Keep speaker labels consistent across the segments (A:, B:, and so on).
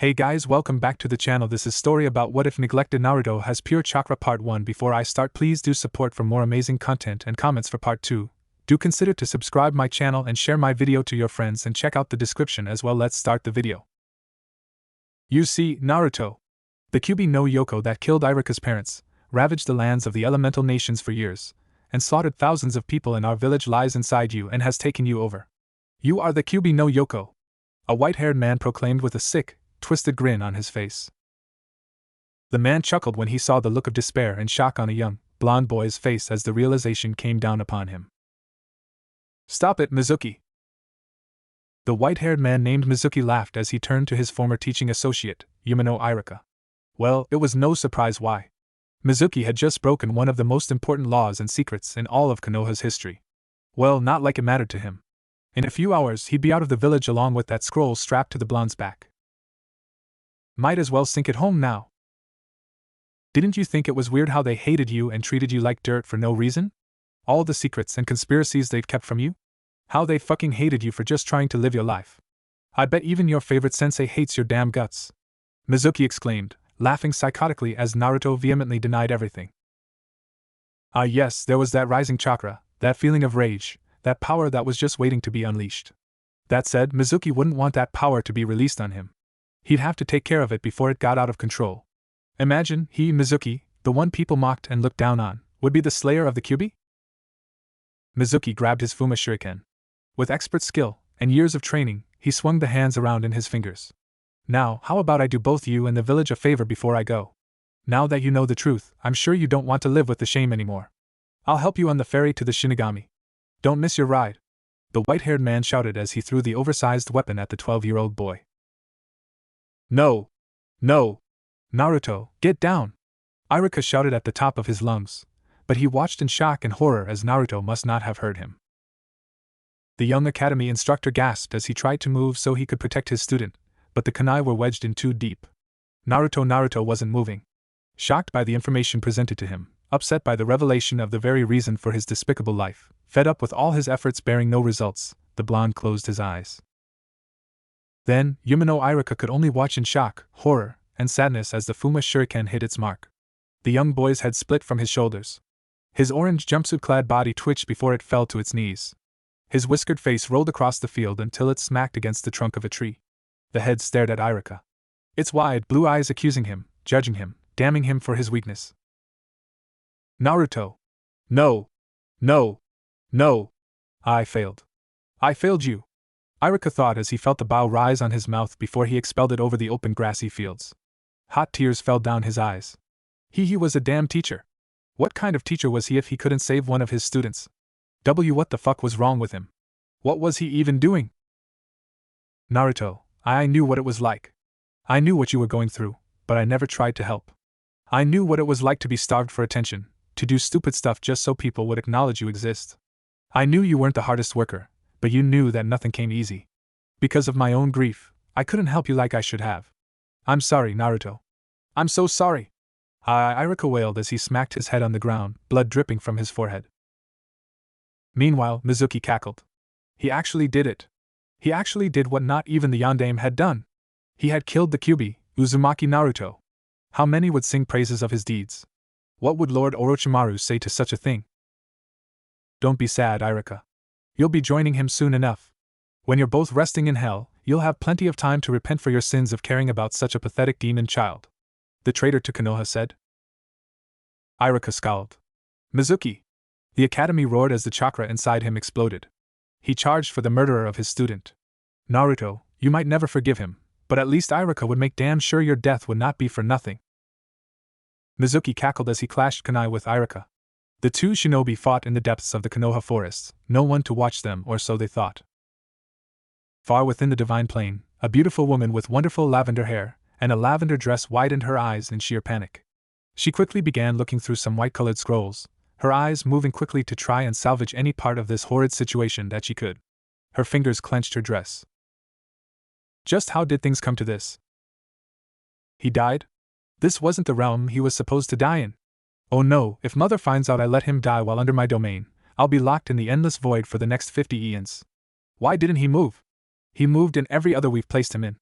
A: Hey guys, welcome back to the channel. This is story about what if neglected Naruto has pure chakra part 1. Before I start, please do support for more amazing content and comments for part 2. Do consider to subscribe my channel and share my video to your friends and check out the description as well. Let's start the video. You see, Naruto, the Kyuubi no Yoko that killed Iruka's parents, ravaged the lands of the elemental nations for years, and slaughtered thousands of people in our village, lies inside you and has taken you over. You are the Kyuubi no Yoko, a white-haired man proclaimed with a sick, twisted grin on his face. The man chuckled when he saw the look of despair and shock on a young, blonde boy's face as the realization came down upon him. Stop it, Mizuki! The white-haired man named Mizuki laughed as he turned to his former teaching associate, Yumino Iruka. Well, it was no surprise why. Mizuki had just broken one of the most important laws and secrets in all of Konoha's history. Well, not like it mattered to him. In a few hours he'd be out of the village along with that scroll strapped to the blonde's back. Might as well sink it home now. Didn't you think it was weird how they hated you and treated you like dirt for no reason? All the secrets and conspiracies they've kept from you? How they fucking hated you for just trying to live your life. I bet even your favorite sensei hates your damn guts. Mizuki exclaimed, laughing psychotically as Naruto vehemently denied everything. Ah yes, there was that rising chakra, that feeling of rage, that power that was just waiting to be unleashed. That said, Mizuki wouldn't want that power to be released on him. He'd have to take care of it before it got out of control. Imagine, he, Mizuki, the one people mocked and looked down on, would be the slayer of the Kyuubi? Mizuki grabbed his Fuma Shuriken. With expert skill and years of training, he swung the hands around in his fingers. Now, how about I do both you and the village a favor before I go? Now that you know the truth, I'm sure you don't want to live with the shame anymore. I'll help you on the ferry to the Shinigami. Don't miss your ride, the white-haired man shouted as he threw the oversized weapon at the 12-year-old boy. No! No! Naruto, get down! Iruka shouted at the top of his lungs, but he watched in shock and horror as Naruto must not have heard him. The young academy instructor gasped as he tried to move so he could protect his student, but the kunai were wedged in too deep. Naruto wasn't moving. Shocked by the information presented to him, upset by the revelation of the very reason for his despicable life, fed up with all his efforts bearing no results, the blonde closed his eyes. Then, Yumino Iruka could only watch in shock, horror, and sadness as the Fuma Shuriken hit its mark. The young boy's head split from his shoulders. His orange jumpsuit-clad body twitched before it fell to its knees. His whiskered face rolled across the field until it smacked against the trunk of a tree. The head stared at Iruka, its wide, blue eyes accusing him, judging him, damning him for his weakness. Naruto! No! No! No! I failed. I failed you! Iruka thought as he felt the bow rise on his mouth before he expelled it over the open grassy fields. Hot tears fell down his eyes. He was a damn teacher. What kind of teacher was he if he couldn't save one of his students? What the fuck was wrong with him? What was he even doing? Naruto, I knew what it was like. I knew what you were going through, but I never tried to help. I knew what it was like to be starved for attention, to do stupid stuff just so people would acknowledge you exist. I knew you weren't the hardest worker, but you knew that nothing came easy. Because of my own grief, I couldn't help you like I should have. I'm sorry, Naruto. I'm so sorry. Iruka wailed as he smacked his head on the ground, blood dripping from his forehead. Meanwhile, Mizuki cackled. He actually did it. He actually did what not even the Yondaime had done. He had killed the Kyuubi, Uzumaki Naruto. How many would sing praises of his deeds? What would Lord Orochimaru say to such a thing? Don't be sad, Iruka. You'll be joining him soon enough. When you're both resting in hell, you'll have plenty of time to repent for your sins of caring about such a pathetic demon child. The traitor to Konoha said. Iruka scowled. Mizuki! The academy roared as the chakra inside him exploded. He charged for the murderer of his student. Naruto, you might never forgive him, but at least Iruka would make damn sure your death would not be for nothing. Mizuki cackled as he clashed kunai with Iruka. The two shinobi fought in the depths of the Konoha forests, no one to watch them, or so they thought. Far within the divine plain, a beautiful woman with wonderful lavender hair and a lavender dress widened her eyes in sheer panic. She quickly began looking through some white-colored scrolls, her eyes moving quickly to try and salvage any part of this horrid situation that she could. Her fingers clenched her dress. Just how did things come to this? He died? This wasn't the realm he was supposed to die in. Oh no, if Mother finds out I let him die while under my domain, I'll be locked in the endless void for the next 50 eons. Why didn't he move? He moved in every other we've placed him in.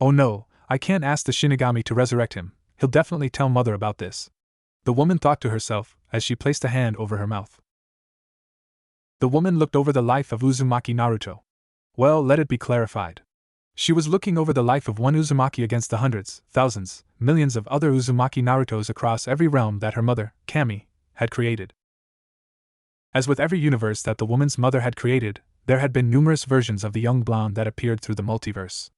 A: Oh no, I can't ask the Shinigami to resurrect him, he'll definitely tell Mother about this. The woman thought to herself, as she placed a hand over her mouth. The woman looked over the life of Uzumaki Naruto. Well, let it be clarified. She was looking over the life of one Uzumaki against the hundreds, thousands, millions of other Uzumaki Narutos across every realm that her mother, Kami, had created. As with every universe that the woman's mother had created, there had been numerous versions of the young blonde that appeared through the multiverse.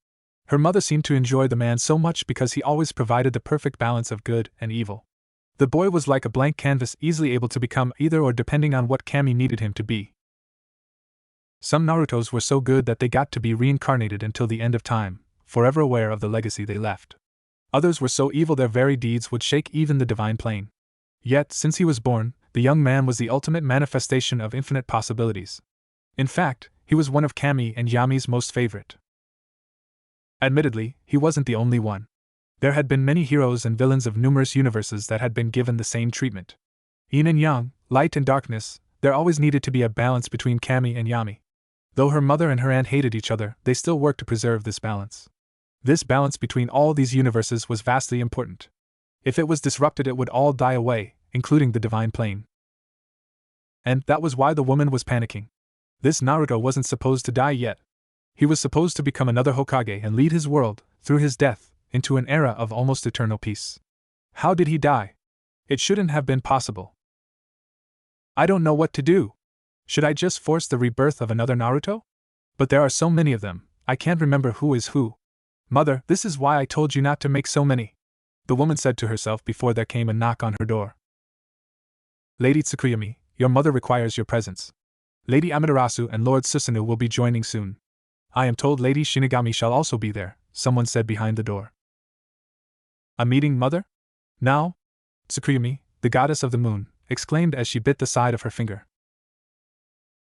A: Her mother seemed to enjoy the man so much because he always provided the perfect balance of good and evil. The boy was like a blank canvas, easily able to become either or depending on what Kami needed him to be. Some Narutos were so good that they got to be reincarnated until the end of time, forever aware of the legacy they left. Others were so evil their very deeds would shake even the divine plane. Yet, since he was born, the young man was the ultimate manifestation of infinite possibilities. In fact, he was one of Kami and Yami's most favorite. Admittedly, he wasn't the only one. There had been many heroes and villains of numerous universes that had been given the same treatment. Yin and yang, light and darkness, there always needed to be a balance between Kami and Yami. Though her mother and her aunt hated each other, they still worked to preserve this balance. This balance between all these universes was vastly important. If it was disrupted, it would all die away, including the divine plane. And that was why the woman was panicking. This Naruto wasn't supposed to die yet. He was supposed to become another Hokage and lead his world, through his death, into an era of almost eternal peace. How did he die? It shouldn't have been possible. I don't know what to do. Should I just force the rebirth of another Naruto? But there are so many of them, I can't remember who is who. Mother, this is why I told you not to make so many, the woman said to herself before there came a knock on her door. Lady Tsukuyomi, your mother requires your presence. Lady Amaterasu and Lord Susanoo will be joining soon. I am told Lady Shinigami shall also be there, someone said behind the door. A meeting, mother? Now? Tsukuyomi, the goddess of the moon, exclaimed as she bit the side of her finger.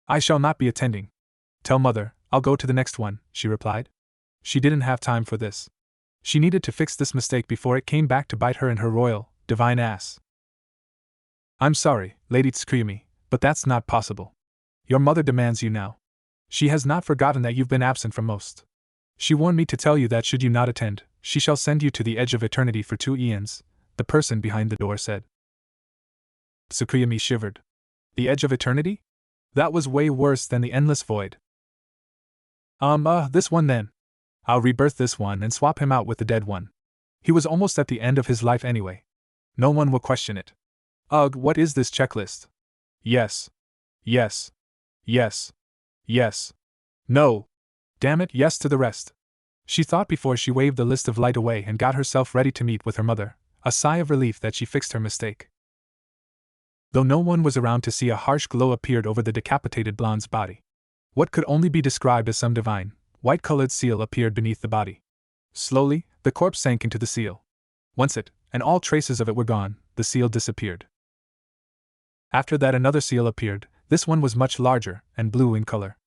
A: I shall not be attending. Tell mother, I'll go to the next one, she replied. She didn't have time for this. She needed to fix this mistake before it came back to bite her in her royal, divine ass. I'm sorry, Lady Tsukuyomi, but that's not possible. Your mother demands you now. She has not forgotten that you've been absent from most. She warned me to tell you that should you not attend, she shall send you to the edge of eternity for 2 eons, the person behind the door said. Tsukuyomi shivered. The edge of eternity? That was way worse than the endless void. This one then. I'll rebirth this one and swap him out with the dead one. He was almost at the end of his life anyway. No one will question it. Ugh, what is this checklist? Yes. Yes. Yes. Yes. No. Damn it, yes to the rest. She thought before she waved the list of light away and got herself ready to meet with her mother, a sigh of relief that she fixed her mistake. Though no one was around to see, a harsh glow appeared over the decapitated blonde's body. What could only be described as some divine, white-colored seal appeared beneath the body. Slowly, the corpse sank into the seal. Once it, and all traces of it were gone, the seal disappeared. After that another seal appeared, this one was much larger, and blue in color.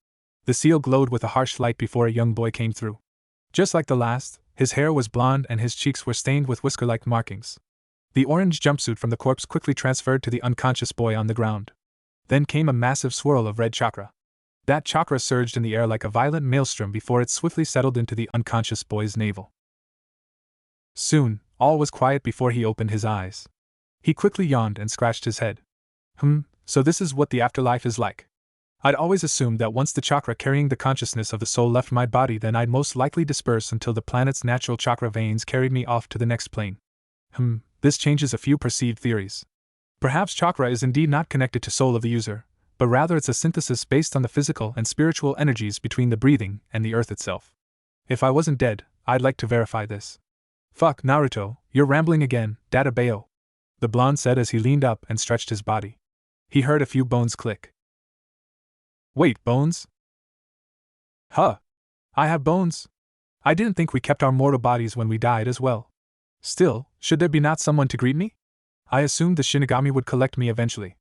A: The seal glowed with a harsh light before a young boy came through. Just like the last, his hair was blonde and his cheeks were stained with whisker-like markings. The orange jumpsuit from the corpse quickly transferred to the unconscious boy on the ground. Then came a massive swirl of red chakra. That chakra surged in the air like a violent maelstrom before it swiftly settled into the unconscious boy's navel. Soon, all was quiet before he opened his eyes. He quickly yawned and scratched his head. So this is what the afterlife is like. I'd always assumed that once the chakra carrying the consciousness of the soul left my body, then I'd most likely disperse until the planet's natural chakra veins carried me off to the next plane. This changes a few perceived theories. Perhaps chakra is indeed not connected to soul of the user, but rather it's a synthesis based on the physical and spiritual energies between the breathing and the earth itself. If I wasn't dead, I'd like to verify this. Fuck, Naruto, you're rambling again, Data Bayo, the blonde said as he leaned up and stretched his body. He heard a few bones click. Wait, bones? Huh. I have bones? I didn't think we kept our mortal bodies when we died as well. Still, should there be not someone to greet me? I assumed the Shinigami would collect me eventually.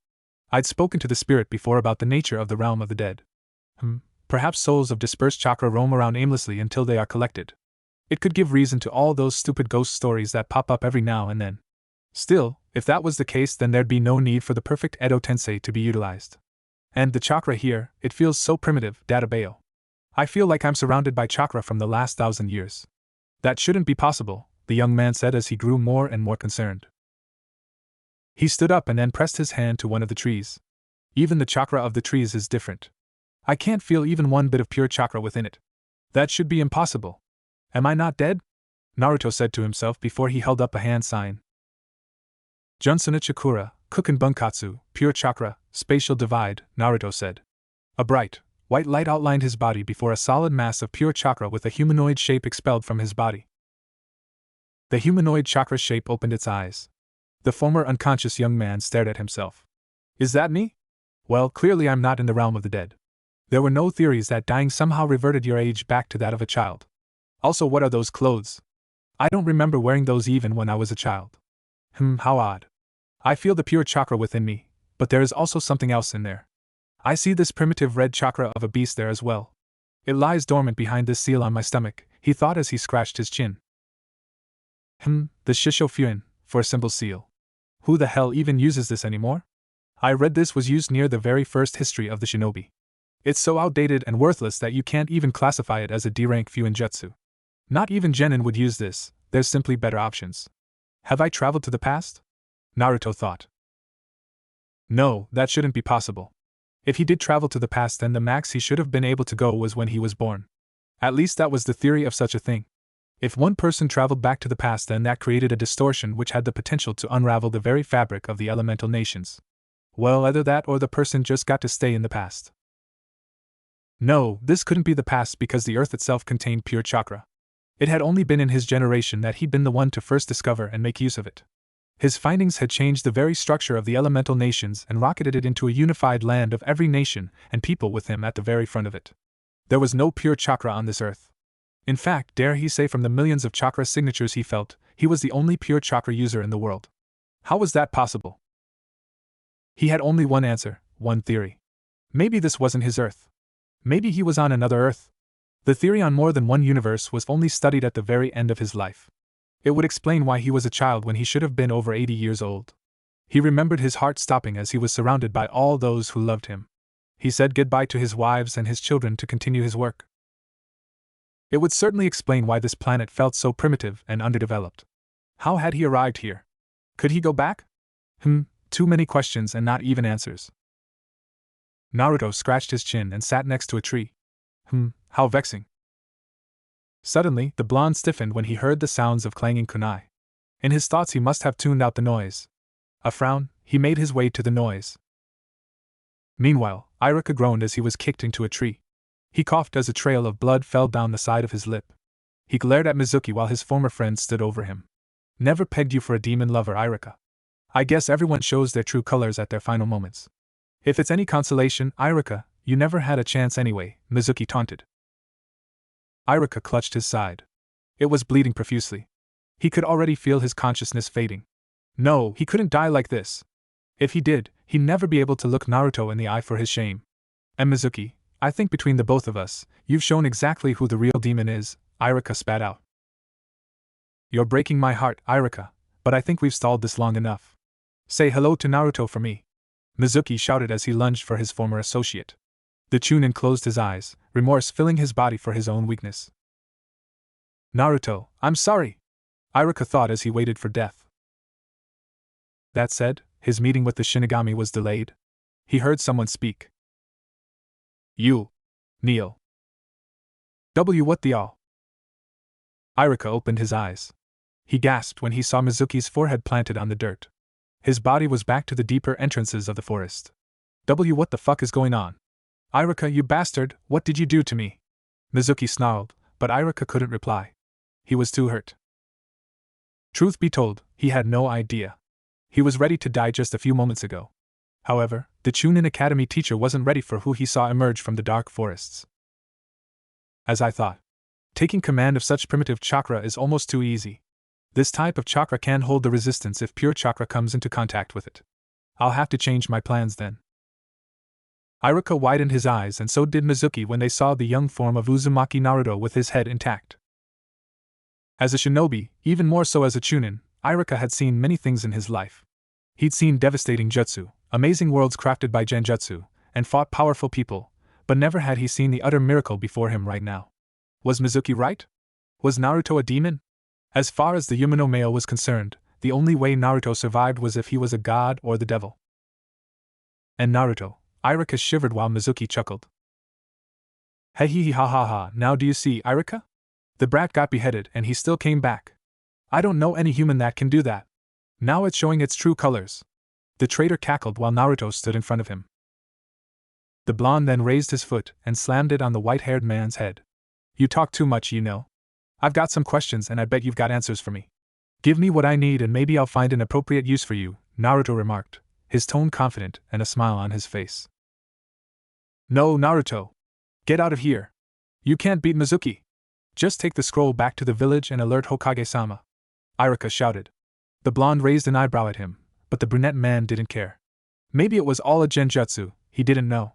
A: I'd spoken to the spirit before about the nature of the realm of the dead. Perhaps souls of dispersed chakra roam around aimlessly until they are collected. It could give reason to all those stupid ghost stories that pop up every now and then. Still, if that was the case, then there'd be no need for the perfect Edo Tensei to be utilized. And the chakra here, it feels so primitive, Data Bayo. I feel like I'm surrounded by chakra from the last 1,000 years. That shouldn't be possible, the young man said as he grew more and more concerned. He stood up and then pressed his hand to one of the trees. Even the chakra of the trees is different. I can't feel even one bit of pure chakra within it. That should be impossible. Am I not dead? Naruto said to himself before he held up a hand sign. Junsuna Chakura, Kuken Bunkatsu, pure chakra, spatial divide, Naruto said. A bright, white light outlined his body before a solid mass of pure chakra with a humanoid shape expelled from his body. The humanoid chakra shape opened its eyes. The former unconscious young man stared at himself. Is that me? Well, clearly I'm not in the realm of the dead. There were no theories that dying somehow reverted your age back to that of a child. Also, what are those clothes? I don't remember wearing those even when I was a child. How odd. I feel the pure chakra within me, but there is also something else in there. I see this primitive red chakra of a beast there as well. It lies dormant behind this seal on my stomach, he thought as he scratched his chin. The Shishofuin, for a simple seal. Who the hell even uses this anymore? I read this was used near the very first history of the shinobi. It's so outdated and worthless that you can't even classify it as a D-rank Fuinjutsu. Not even Genin would use this, there's simply better options. Have I traveled to the past? Naruto thought. No, that shouldn't be possible. If he did travel to the past, then the max he should have been able to go was when he was born. At least that was the theory of such a thing. If one person traveled back to the past, then that created a distortion which had the potential to unravel the very fabric of the elemental nations. Well, either that or the person just got to stay in the past. No, this couldn't be the past because the earth itself contained pure chakra. It had only been in his generation that he'd been the one to first discover and make use of it. His findings had changed the very structure of the elemental nations and rocketed it into a unified land of every nation and people with him at the very front of it. There was no pure chakra on this earth. In fact, dare he say from the millions of chakra signatures he felt, he was the only pure chakra user in the world. How was that possible? He had only one answer, one theory. Maybe this wasn't his Earth. Maybe he was on another Earth. The theory on more than one universe was only studied at the very end of his life. It would explain why he was a child when he should have been over 80 years old. He remembered his heart stopping as he was surrounded by all those who loved him. He said goodbye to his wives and his children to continue his work. It would certainly explain why this planet felt so primitive and underdeveloped. How had he arrived here? Could he go back? Too many questions and not even answers. Naruto scratched his chin and sat next to a tree. How vexing. Suddenly, the blonde stiffened when he heard the sounds of clanging kunai. In his thoughts he must have tuned out the noise. A frown, he made his way to the noise. Meanwhile, Iruka groaned as he was kicked into a tree. He coughed as a trail of blood fell down the side of his lip. He glared at Mizuki while his former friend stood over him. Never pegged you for a demon lover, Iruka. I guess everyone shows their true colors at their final moments. If it's any consolation, Iruka, you never had a chance anyway, Mizuki taunted. Iruka clutched his side. It was bleeding profusely. He could already feel his consciousness fading. No, he couldn't die like this. If he did, he'd never be able to look Naruto in the eye for his shame. And Mizuki, I think between the both of us, you've shown exactly who the real demon is, Iruka spat out. You're breaking my heart, Iruka, but I think we've stalled this long enough. Say hello to Naruto for me, Mizuki shouted as he lunged for his former associate. The Chunin closed his eyes, remorse filling his body for his own weakness. Naruto, I'm sorry, Iruka thought as he waited for death. That said, his meeting with the Shinigami was delayed. He heard someone speak. You. Neil. What the all? Iruka opened his eyes. He gasped when he saw Mizuki's forehead planted on the dirt. His body was back to the deeper entrances of the forest. What the fuck is going on? Iruka, you bastard, what did you do to me? Mizuki snarled, but Iruka couldn't reply. He was too hurt. Truth be told, he had no idea. He was ready to die just a few moments ago. However, the Chunin Academy teacher wasn't ready for who he saw emerge from the dark forests. As I thought, taking command of such primitive chakra is almost too easy. This type of chakra can hold the resistance if pure chakra comes into contact with it. I'll have to change my plans then. Iruka widened his eyes, and so did Mizuki when they saw the young form of Uzumaki Naruto with his head intact. As a shinobi, even more so as a Chunin, Iruka had seen many things in his life. He'd seen devastating jutsu, amazing worlds crafted by genjutsu, and fought powerful people, but never had he seen the utter miracle before him right now. Was Mizuki right? Was Naruto a demon? As far as the Yumino male was concerned, the only way Naruto survived was if he was a god or the devil. And Naruto, Irika shivered while Mizuki chuckled. Hey hee hee ha ha ha, now do you see, Irika? The brat got beheaded and he still came back. I don't know any human that can do that. Now it's showing its true colors. The traitor cackled while Naruto stood in front of him. The blonde then raised his foot and slammed it on the white-haired man's head. You talk too much, you know. I've got some questions and I bet you've got answers for me. Give me what I need and maybe I'll find an appropriate use for you, Naruto remarked, his tone confident and a smile on his face. No, Naruto. Get out of here. You can't beat Mizuki. Just take the scroll back to the village and alert Hokage-sama. Irika shouted. The blonde raised an eyebrow at him, but the brunette man didn't care. Maybe it was all a genjutsu, he didn't know.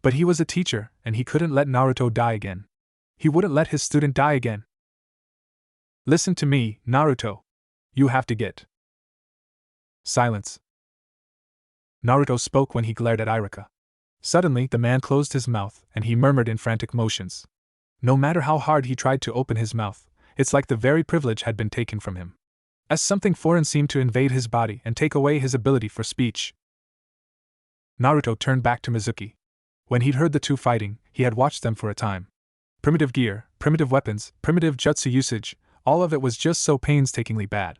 A: But he was a teacher, and he couldn't let Naruto die again. He wouldn't let his student die again. Listen to me, Naruto. You have to get. Silence. Naruto spoke when he glared at Irika. Suddenly, the man closed his mouth, and he murmured in frantic motions. No matter how hard he tried to open his mouth, it's like the very privilege had been taken from him. As something foreign seemed to invade his body and take away his ability for speech. Naruto turned back to Mizuki. When he'd heard the two fighting, he had watched them for a time. Primitive gear, primitive weapons, primitive jutsu usage, all of it was just so painstakingly bad.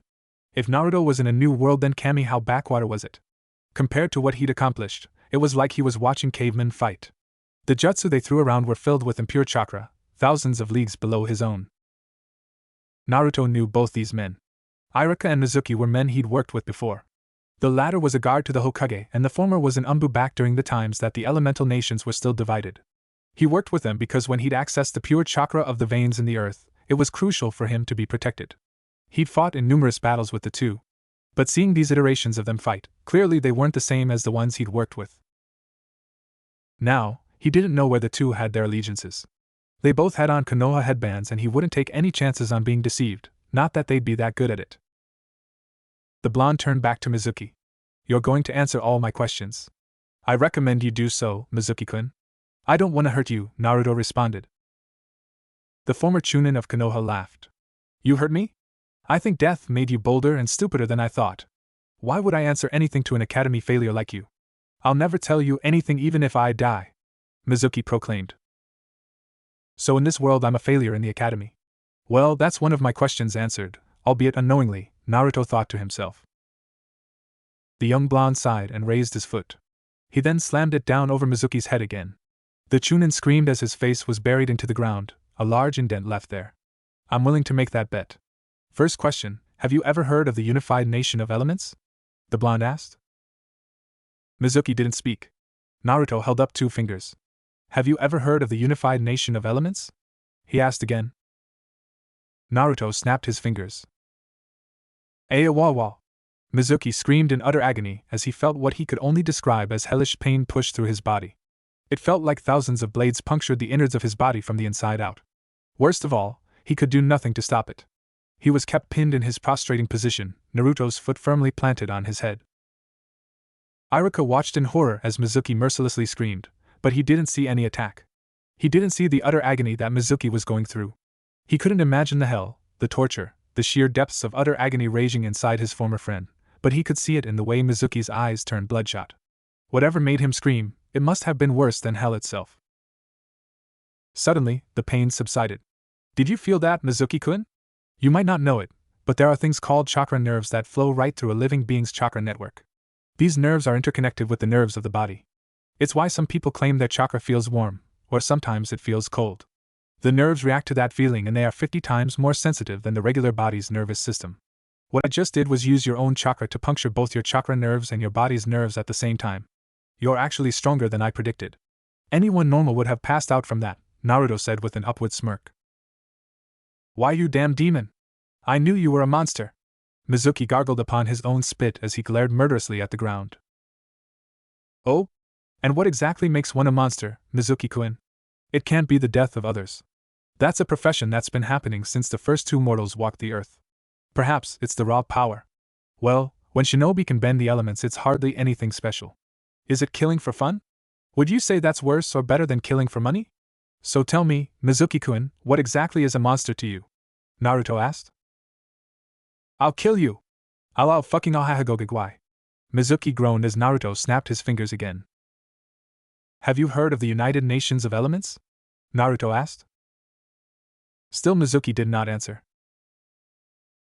A: If Naruto was in a new world, then Kami, how backwater was it? Compared to what he'd accomplished, it was like he was watching cavemen fight. The jutsu they threw around were filled with impure chakra, thousands of leagues below his own. Naruto knew both these men. Irika and Mizuki were men he'd worked with before. The latter was a guard to the Hokage, and the former was an umbu back during the times that the elemental nations were still divided. He worked with them because when he'd accessed the pure chakra of the veins in the earth, it was crucial for him to be protected. He'd fought in numerous battles with the two. But seeing these iterations of them fight, clearly they weren't the same as the ones he'd worked with. Now, he didn't know where the two had their allegiances. They both had on Konoha headbands and he wouldn't take any chances on being deceived, not that they'd be that good at it. The blonde turned back to Mizuki. You're going to answer all my questions. I recommend you do so, Mizuki-kun. I don't want to hurt you, Naruto responded. The former Chunin of Konoha laughed. You hurt me? I think death made you bolder and stupider than I thought. Why would I answer anything to an academy failure like you? I'll never tell you anything even if I die, Mizuki proclaimed. So in this world I'm a failure in the academy. Well, that's one of my questions answered, albeit unknowingly, Naruto thought to himself. The young blonde sighed and raised his foot. He then slammed it down over Mizuki's head again. The Chunin screamed as his face was buried into the ground, a large indent left there. I'm willing to make that bet. First question, have you ever heard of the unified nation of elements? The blonde asked. Mizuki didn't speak. Naruto held up 2 fingers. Have you ever heard of the unified nation of elements? He asked again. Naruto snapped his fingers. Ayawawa! Mizuki screamed in utter agony as he felt what he could only describe as hellish pain push through his body. It felt like thousands of blades punctured the innards of his body from the inside out. Worst of all, he could do nothing to stop it. He was kept pinned in his prostrating position, Naruto's foot firmly planted on his head. Irika watched in horror as Mizuki mercilessly screamed, but he didn't see any attack. He didn't see the utter agony that Mizuki was going through. He couldn't imagine the hell, the torture, the sheer depths of utter agony raging inside his former friend, but he could see it in the way Mizuki's eyes turned bloodshot. Whatever made him scream, it must have been worse than hell itself. Suddenly, the pain subsided. Did you feel that, Mizuki-kun? You might not know it, but there are things called chakra nerves that flow right through a living being's chakra network. These nerves are interconnected with the nerves of the body. It's why some people claim their chakra feels warm, or sometimes it feels cold. The nerves react to that feeling and they are 50 times more sensitive than the regular body's nervous system. What I just did was use your own chakra to puncture both your chakra nerves and your body's nerves at the same time. You're actually stronger than I predicted. Anyone normal would have passed out from that, Naruto said with an upward smirk. Why, you damn demon! I knew you were a monster! Mizuki gargled upon his own spit as he glared murderously at the ground. Oh? And what exactly makes one a monster, Mizuki-kun? It can't be the death of others. That's a profession that's been happening since the first 2 mortals walked the earth. Perhaps it's the raw power. Well, when shinobi can bend the elements, it's hardly anything special. Is it killing for fun? Would you say that's worse or better than killing for money? So tell me, Mizuki-kun, what exactly is a monster to you? Naruto asked. I'll kill you! I'll fucking ahahagogagwai. Mizuki groaned as Naruto snapped his fingers again. Have you heard of the United Nations of Elements? Naruto asked. Still Mizuki did not answer.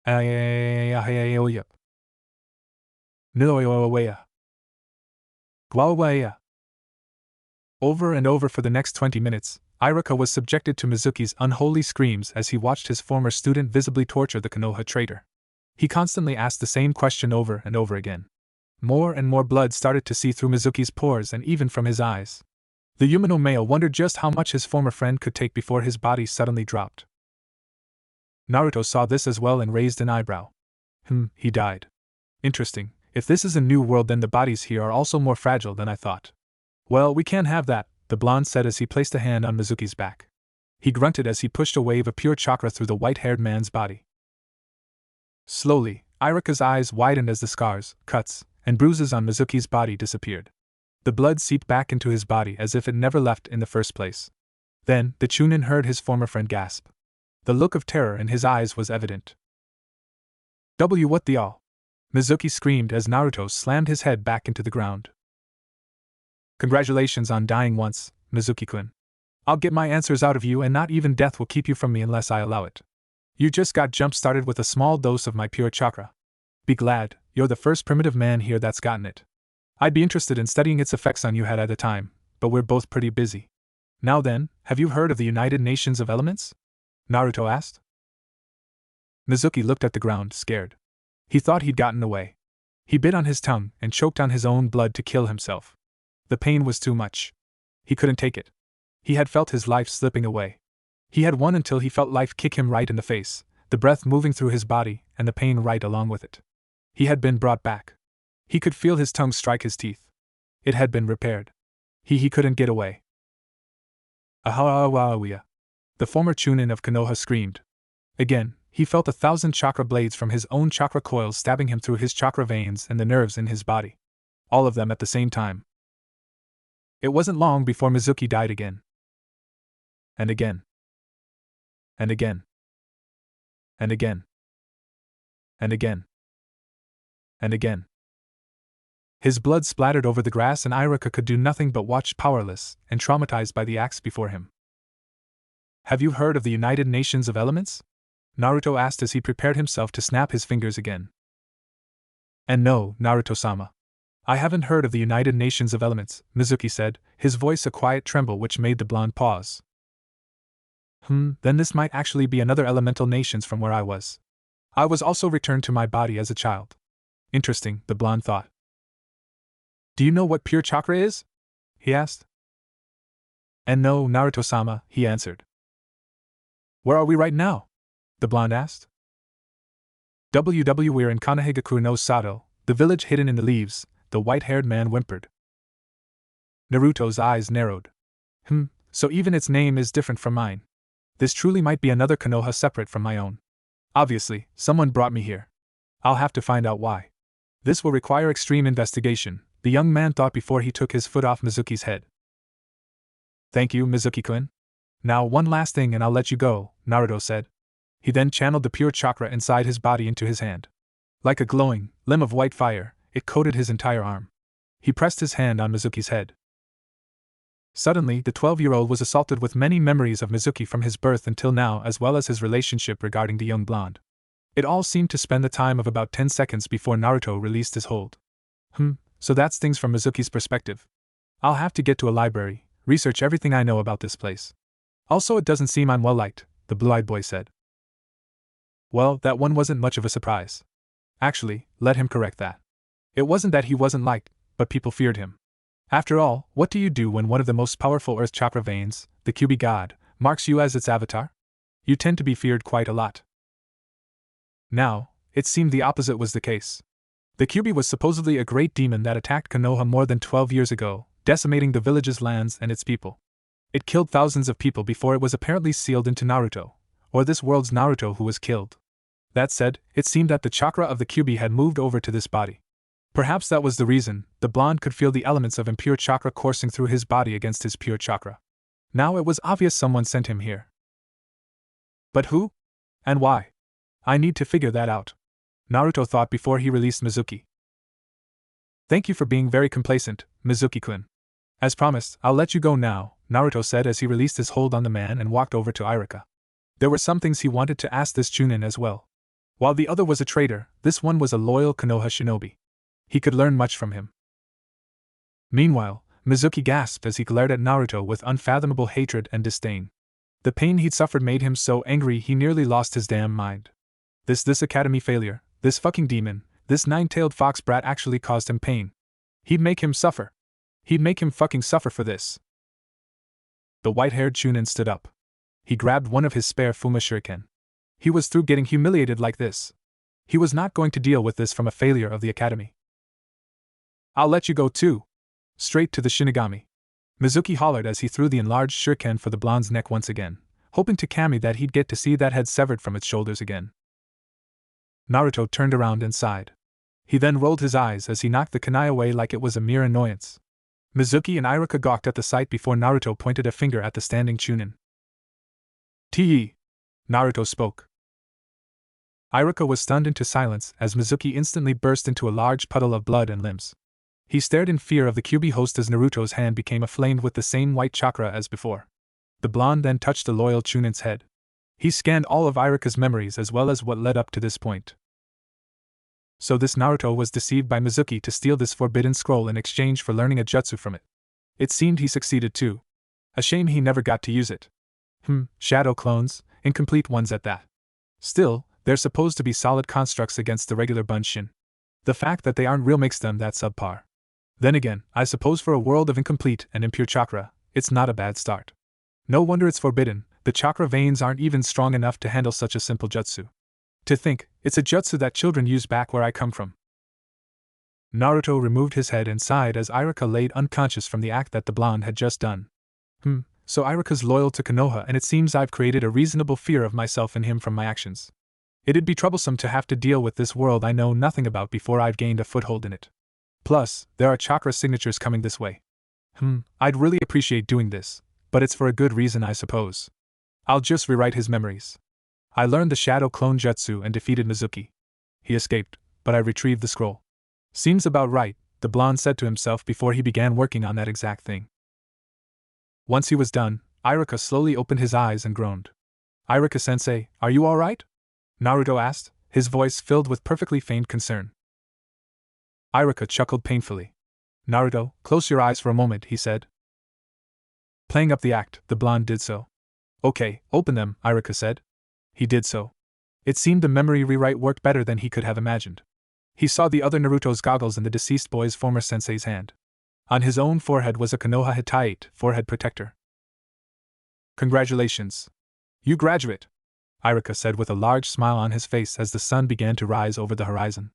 A: Niloyoya. Guawaya. Over and over for the next 20 minutes, Iruka was subjected to Mizuki's unholy screams as he watched his former student visibly torture the Konoha traitor. He constantly asked the same question over and over again. More and more blood started to see through Mizuki's pores and even from his eyes. The Yumino male wondered just how much his former friend could take before his body suddenly dropped. Naruto saw this as well and raised an eyebrow. He died. Interesting. If this is a new world, then the bodies here are also more fragile than I thought. Well, we can't have that, the blonde said as he placed a hand on Mizuki's back. He grunted as he pushed a wave of pure chakra through the white-haired man's body. Slowly, Iruka's eyes widened as the scars, cuts, and bruises on Mizuki's body disappeared. The blood seeped back into his body as if it never left in the first place. Then, the Chunin heard his former friend gasp. The look of terror in his eyes was evident. What the all? Mizuki screamed as Naruto slammed his head back into the ground. Congratulations on dying once, Mizuki-kun. I'll get my answers out of you and not even death will keep you from me unless I allow it. You just got jump-started with a small dose of my pure chakra. Be glad, you're the first primitive man here that's gotten it. I'd be interested in studying its effects on you at the time, but we're both pretty busy. Now then, have you heard of the United Nations of Elements? Naruto asked. Mizuki looked at the ground, scared. He thought he'd gotten away. He bit on his tongue and choked on his own blood to kill himself. The pain was too much. He couldn't take it. He had felt his life slipping away. He had won until he felt life kick him right in the face, the breath moving through his body and the pain right along with it. He had been brought back. He could feel his tongue strike his teeth. It had been repaired. He couldn't get away. Ahawawiya. The former Chunin of Konoha screamed. Again, he felt 1,000 chakra blades from his own chakra coils stabbing him through his chakra veins and the nerves in his body. All of them at the same time. It wasn't long before Mizuki died again. And again. And again. And again. And again. And again. His blood splattered over the grass and Iruka could do nothing but watch powerless and traumatized by the axe before him. Have you heard of the United Nations of Elements? Naruto asked as he prepared himself to snap his fingers again. And no, Naruto-sama. I haven't heard of the United Nations of Elements, Mizuki said, his voice a quiet tremble which made the blonde pause. Then this might actually be another elemental nations from where I was. I was also returned to my body as a child. Interesting, the blonde thought. Do you know what pure chakra is? He asked. And no, Naruto-sama, he answered. Where are we right now? The blonde asked. We're in Kanahigaku no Sato, the village hidden in the leaves, the white-haired man whimpered. Naruto's eyes narrowed. So even its name is different from mine. This truly might be another Konoha separate from my own. Obviously, someone brought me here. I'll have to find out why. This will require extreme investigation, the young man thought before he took his foot off Mizuki's head. Thank you, Mizuki-kun. Now one last thing and I'll let you go, Naruto said. He then channeled the pure chakra inside his body into his hand. Like a glowing limb of white fire, it coated his entire arm. He pressed his hand on Mizuki's head. Suddenly, the 12-year-old was assaulted with many memories of Mizuki from his birth until now, as well as his relationship regarding the young blonde. It all seemed to spend the time of about 10 seconds before Naruto released his hold. So that's things from Mizuki's perspective. I'll have to get to a library, research everything I know about this place. Also, it doesn't seem I'm well liked, the blue-eyed boy said. Well, that one wasn't much of a surprise. Actually, let him correct that. It wasn't that he wasn't liked, but people feared him. After all, what do you do when one of the most powerful earth chakra veins, the Kyuubi god, marks you as its avatar? You tend to be feared quite a lot. Now, it seemed the opposite was the case. The Kyuubi was supposedly a great demon that attacked Konoha more than 12 years ago, decimating the village's lands and its people. It killed thousands of people before it was apparently sealed into Naruto, or this world's Naruto who was killed. That said, it seemed that the chakra of the Kyuubi had moved over to this body. Perhaps that was the reason the blonde could feel the elements of impure chakra coursing through his body against his pure chakra. Now it was obvious someone sent him here. But who? And why? I need to figure that out, Naruto thought before he released Mizuki. Thank you for being very complacent, Mizuki-kun. As promised, I'll let you go now, Naruto said as he released his hold on the man and walked over to Iruka. There were some things he wanted to ask this Chunin as well. While the other was a traitor, this one was a loyal Konoha shinobi. He could learn much from him. Meanwhile, Mizuki gasped as he glared at Naruto with unfathomable hatred and disdain. The pain he'd suffered made him so angry he nearly lost his damn mind. This academy failure, this fucking demon, this nine-tailed fox brat actually caused him pain. He'd make him suffer. He'd make him fucking suffer for this. The white-haired Chunin stood up. He grabbed one of his spare Fuma shuriken. He was through getting humiliated like this. He was not going to deal with this from a failure of the academy. I'll let you go too. Straight to the Shinigami. Mizuki hollered as he threw the enlarged shuriken for the blonde's neck once again, hoping to Kami that he'd get to see that head severed from its shoulders again. Naruto turned around and sighed. He then rolled his eyes as he knocked the kunai away like it was a mere annoyance. Mizuki and Iruka gawked at the sight before Naruto pointed a finger at the standing Chunin. Te! Naruto spoke. Iruka was stunned into silence as Mizuki instantly burst into a large puddle of blood and limbs. He stared in fear of the Kyuubi host as Naruto's hand became aflame with the same white chakra as before. The blonde then touched the loyal Chunin's head. He scanned all of Iruka's memories as well as what led up to this point. So this Naruto was deceived by Mizuki to steal this forbidden scroll in exchange for learning a jutsu from it. It seemed he succeeded too. A shame he never got to use it. Shadow clones, incomplete ones at that. Still, they're supposed to be solid constructs against the regular Bunshin. The fact that they aren't real makes them that subpar. Then again, I suppose for a world of incomplete and impure chakra, it's not a bad start. No wonder it's forbidden, the chakra veins aren't even strong enough to handle such a simple jutsu. To think, it's a jutsu that children use back where I come from. Naruto removed his head and sighed as Iruka laid unconscious from the act that the blonde had just done. So Iruka's loyal to Konoha and it seems I've created a reasonable fear of myself in him from my actions. It'd be troublesome to have to deal with this world I know nothing about before I've gained a foothold in it. Plus, there are chakra signatures coming this way. I'd really appreciate doing this, but it's for a good reason I suppose. I'll just rewrite his memories. I learned the shadow clone jutsu and defeated Mizuki. He escaped, but I retrieved the scroll. Seems about right, the blonde said to himself before he began working on that exact thing. Once he was done, Iruka slowly opened his eyes and groaned. Iruka-sensei, are you alright? Naruto asked, his voice filled with perfectly feigned concern. Iruka chuckled painfully. Naruto, close your eyes for a moment, he said. Playing up the act, the blonde did so. Okay, open them, Iruka said. He did so. It seemed the memory rewrite worked better than he could have imagined. He saw the other Naruto's goggles in the deceased boy's former sensei's hand. On his own forehead was a Konoha Hittite forehead protector. Congratulations. You graduate, Iruka said with a large smile on his face as the sun began to rise over the horizon.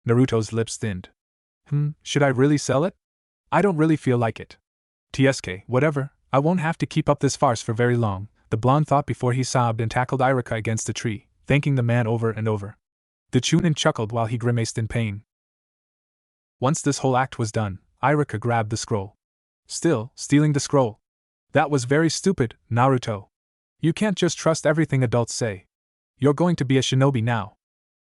A: Naruto's lips thinned. Should I really sell it? I don't really feel like it. TSK, whatever, I won't have to keep up this farce for very long, the blonde thought before he sobbed and tackled Iruka against a tree, thanking the man over and over. The Chunin chuckled while he grimaced in pain. Once this whole act was done, Iruka grabbed the scroll. Still, stealing the scroll. That was very stupid, Naruto. You can't just trust everything adults say. You're going to be a shinobi now.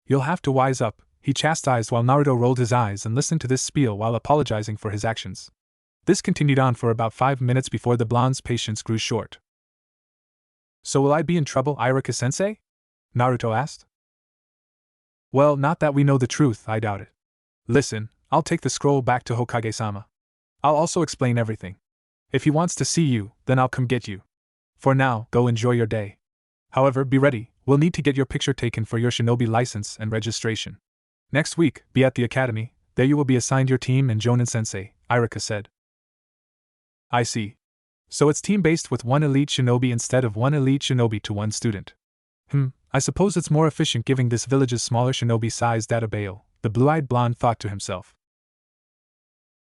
A: You'll have to wise up, he chastised while Naruto rolled his eyes and listened to this spiel while apologizing for his actions. This continued on for about 5 minutes before the blonde's patience grew short. So will I be in trouble, Iruka-sensei? Naruto asked. Well, not that we know the truth, I doubt it. Listen, I'll take the scroll back to Hokage-sama. I'll also explain everything. If he wants to see you, then I'll come get you. For now, go enjoy your day. However, be ready, we'll need to get your picture taken for your shinobi license and registration. Next week, be at the academy, there you will be assigned your team and Jonin-sensei, Iruka said. I see. So it's team-based with one elite shinobi instead of one elite shinobi to one student. I suppose it's more efficient giving this village's smaller shinobi-sized database, the blue-eyed blonde thought to himself.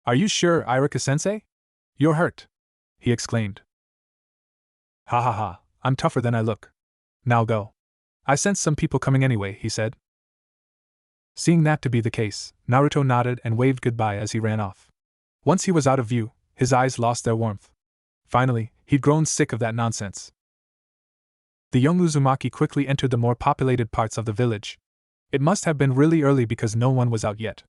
A: Are you sure, Iruka-sensei? You're hurt, he exclaimed. Ha ha ha, I'm tougher than I look. Now go. I sense some people coming anyway, he said. Seeing that to be the case, Naruto nodded and waved goodbye as he ran off. Once he was out of view, his eyes lost their warmth. Finally, he'd grown sick of that nonsense. The young Uzumaki quickly entered the more populated parts of the village. It must have been really early because no one was out yet.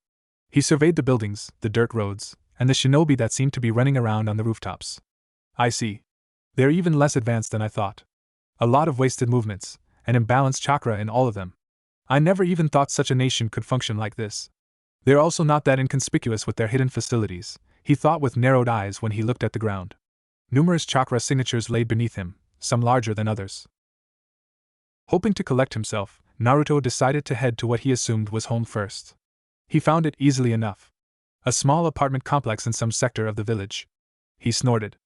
A: He surveyed the buildings, the dirt roads, and the shinobi that seemed to be running around on the rooftops. I see. They're even less advanced than I thought. A lot of wasted movements, and imbalanced chakra in all of them. I never even thought such a nation could function like this. They're also not that inconspicuous with their hidden facilities, he thought with narrowed eyes when he looked at the ground. Numerous chakra signatures lay beneath him, some larger than others. Hoping to collect himself, Naruto decided to head to what he assumed was home first. He found it easily enough. A small apartment complex in some sector of the village. He snorted.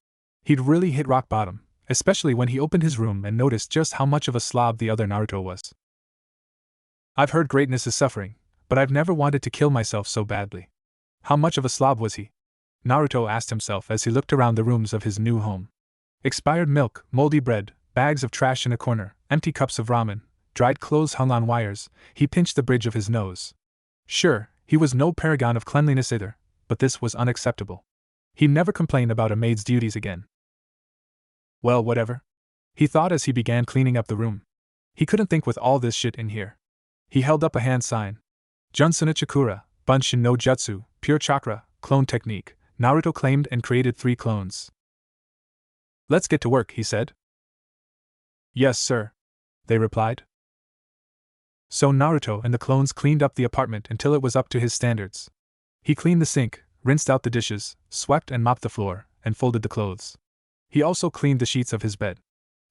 A: He'd really hit rock bottom, especially when he opened his room and noticed just how much of a slob the other Naruto was. I've heard greatness is suffering, but I've never wanted to kill myself so badly. How much of a slob was he? Naruto asked himself as he looked around the rooms of his new home. Expired milk, moldy bread, bags of trash in a corner, empty cups of ramen, dried clothes hung on wires. He pinched the bridge of his nose. Sure, he was no paragon of cleanliness either, but this was unacceptable. He'd never complain about a maid's duties again. Well, whatever, he thought as he began cleaning up the room. He couldn't think with all this shit in here. He held up a hand sign. Junsuna Chakura, Bunshin no Jutsu, Pure Chakra, Clone Technique. Naruto claimed and created 3 clones. Let's get to work, he said. Yes, sir, they replied. So Naruto and the clones cleaned up the apartment until it was up to his standards. He cleaned the sink, rinsed out the dishes, swept and mopped the floor, and folded the clothes. He also cleaned the sheets of his bed.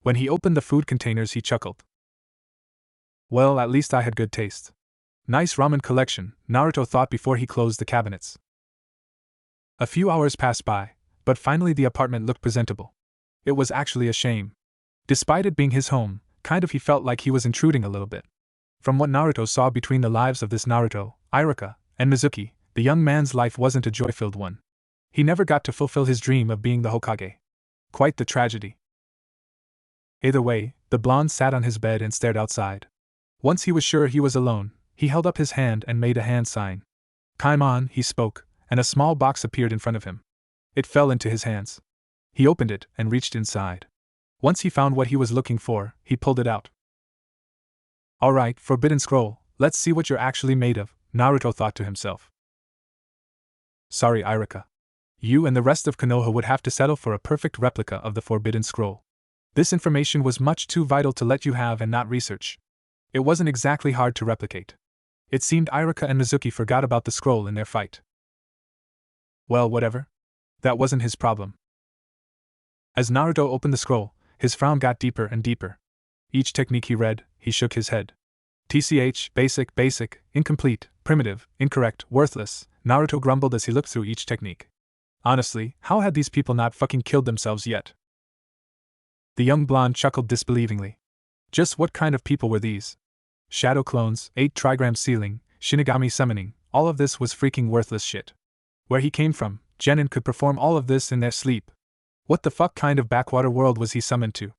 A: When he opened the food containers, he chuckled. Well, at least I had good taste. Nice ramen collection, Naruto thought before he closed the cabinets. A few hours passed by, but finally the apartment looked presentable. It was actually a shame. Despite it being his home, he felt like he was intruding a little bit. From what Naruto saw between the lives of this Naruto, Iruka, and Mizuki, the young man's life wasn't a joy-filled one. He never got to fulfill his dream of being the Hokage. Quite the tragedy. Either way, the blonde sat on his bed and stared outside. Once he was sure he was alone, he held up his hand and made a hand sign. Kaimon, he spoke, and a small box appeared in front of him. It fell into his hands. He opened it and reached inside. Once he found what he was looking for, he pulled it out. Alright, Forbidden Scroll, let's see what you're actually made of, Naruto thought to himself. Sorry, Iruka. You and the rest of Konoha would have to settle for a perfect replica of the Forbidden Scroll. This information was much too vital to let you have and not research. It wasn't exactly hard to replicate. It seemed Iruka and Mizuki forgot about the scroll in their fight. Well, whatever. That wasn't his problem. As Naruto opened the scroll, his frown got deeper and deeper. Each technique he read, he shook his head. TCH, basic, incomplete, primitive, incorrect, worthless, Naruto grumbled as he looked through each technique. Honestly, how had these people not fucking killed themselves yet? The young blonde chuckled disbelievingly. Just what kind of people were these? Shadow clones, 8 trigram sealing, Shinigami summoning, all of this was freaking worthless shit. Where he came from, genin could perform all of this in their sleep. What the fuck kind of backwater world was he summoned to?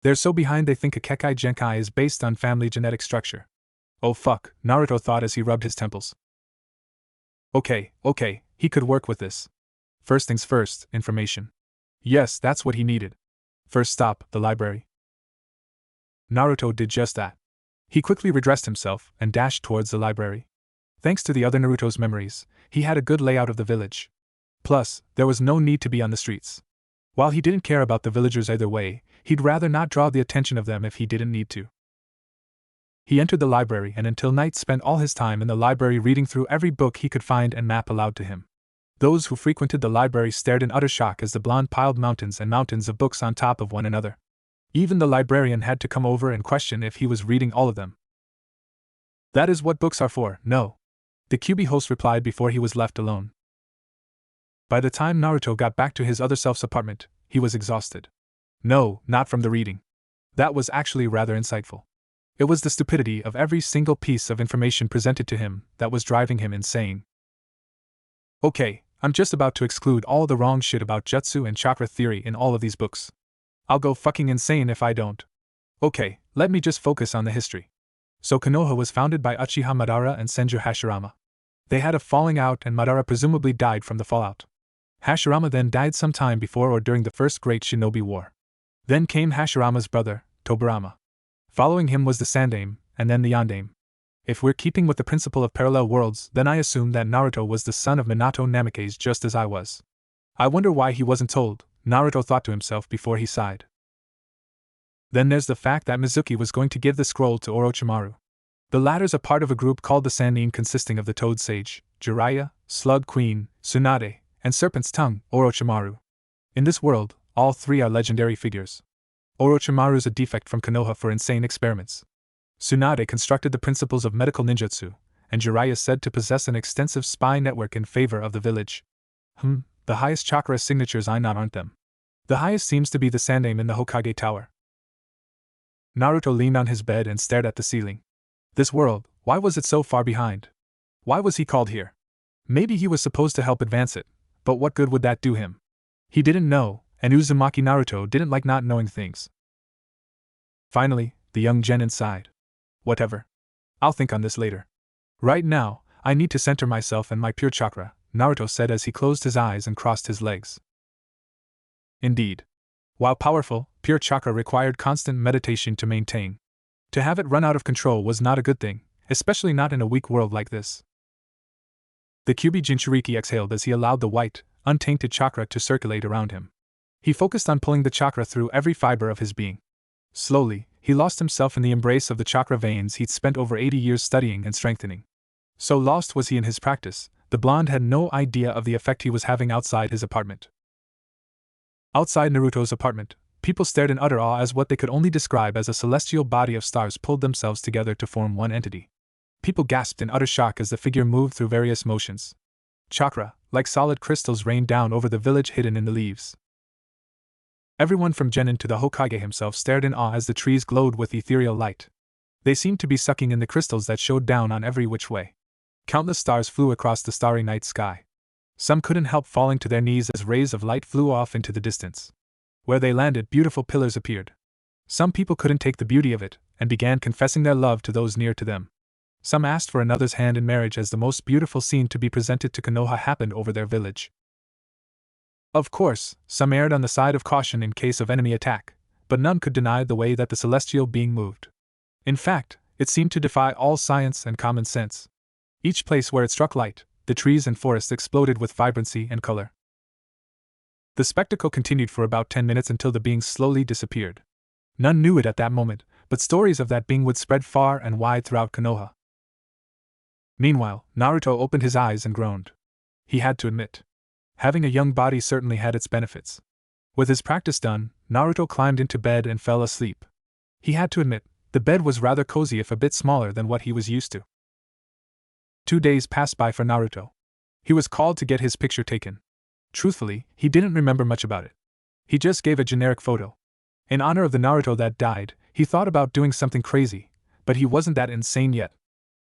A: They're so behind they think a Kekai Genkai is based on family genetic structure. Oh fuck, Naruto thought as he rubbed his temples. Okay, he could work with this. First things first, information. Yes, that's what he needed. First stop, the library. Naruto did just that. He quickly redressed himself and dashed towards the library. Thanks to the other Naruto's memories, he had a good layout of the village. Plus, there was no need to be on the streets. While he didn't care about the villagers either way, he'd rather not draw the attention of them if he didn't need to. He entered the library and until night spent all his time in the library reading through every book he could find and map aloud to him. Those who frequented the library stared in utter shock as the blonde piled mountains and mountains of books on top of one another. Even the librarian had to come over and question if he was reading all of them. That is what books are for, no. The QB host replied before he was left alone. By the time Naruto got back to his other self's apartment, he was exhausted. No, not from the reading. That was actually rather insightful. It was the stupidity of every single piece of information presented to him that was driving him insane. Okay, I'm just about to exclude all the wrong shit about jutsu and chakra theory in all of these books. I'll go fucking insane if I don't. Okay, let me just focus on the history. So Konoha was founded by Uchiha Madara and Senju Hashirama. They had a falling out and Madara presumably died from the fallout. Hashirama then died sometime before or during the First Great Shinobi War. Then came Hashirama's brother, Tobirama. Following him was the Sandaime, and then the Yondaime. If we're keeping with the principle of parallel worlds, then I assume that Naruto was the son of Minato Namikaze just as I was. I wonder why he wasn't told, Naruto thought to himself before he sighed. Then there's the fact that Mizuki was going to give the scroll to Orochimaru. The latter's a part of a group called the Sannin consisting of the Toad Sage, Jiraiya, Slug Queen, Tsunade, and Serpent's Tongue, Orochimaru. In this world, all three are legendary figures. Orochimaru's a defect from Konoha for insane experiments. Tsunade constructed the principles of medical ninjutsu, and Jiraiya is said to possess an extensive spy network in favor of the village. The highest chakra signatures aren't them. The highest seems to be the Sandaime in the Hokage Tower. Naruto leaned on his bed and stared at the ceiling. This world, why was it so far behind? Why was he called here? Maybe he was supposed to help advance it, but what good would that do him? He didn't know, and Uzumaki Naruto didn't like not knowing things. Finally, the young genin sighed. Whatever. I'll think on this later. Right now, I need to center myself and my pure chakra, Naruto said as he closed his eyes and crossed his legs. Indeed. While powerful, pure chakra required constant meditation to maintain. To have it run out of control was not a good thing, especially not in a weak world like this. The Kyuubi Jinchuriki exhaled as he allowed the white, untainted chakra to circulate around him. He focused on pulling the chakra through every fiber of his being. Slowly, he lost himself in the embrace of the chakra veins he'd spent over 80 years studying and strengthening. So lost was he in his practice, the blonde had no idea of the effect he was having outside his apartment. Outside Naruto's apartment, people stared in utter awe as what they could only describe as a celestial body of stars pulled themselves together to form one entity. People gasped in utter shock as the figure moved through various motions. Chakra, like solid crystals, rained down over the village hidden in the leaves. Everyone from Genin to the Hokage himself stared in awe as the trees glowed with ethereal light. They seemed to be sucking in the crystals that showed down on every which way. Countless stars flew across the starry night sky. Some couldn't help falling to their knees as rays of light flew off into the distance. Where they landed, beautiful pillars appeared. Some people couldn't take the beauty of it, and began confessing their love to those near to them. Some asked for another's hand in marriage as the most beautiful scene to be presented to Konoha happened over their village. Of course, some erred on the side of caution in case of enemy attack, but none could deny the way that the celestial being moved. In fact, it seemed to defy all science and common sense. Each place where it struck light, the trees and forests exploded with vibrancy and color. The spectacle continued for about 10 minutes until the being slowly disappeared. None knew it at that moment, but stories of that being would spread far and wide throughout Konoha. Meanwhile, Naruto opened his eyes and groaned. He had to admit. Having a young body certainly had its benefits. With his practice done, Naruto climbed into bed and fell asleep. He had to admit, the bed was rather cozy if a bit smaller than what he was used to. 2 days passed by for Naruto. He was called to get his picture taken. Truthfully, he didn't remember much about it. He just gave a generic photo. In honor of the Naruto that died, he thought about doing something crazy, but he wasn't that insane yet.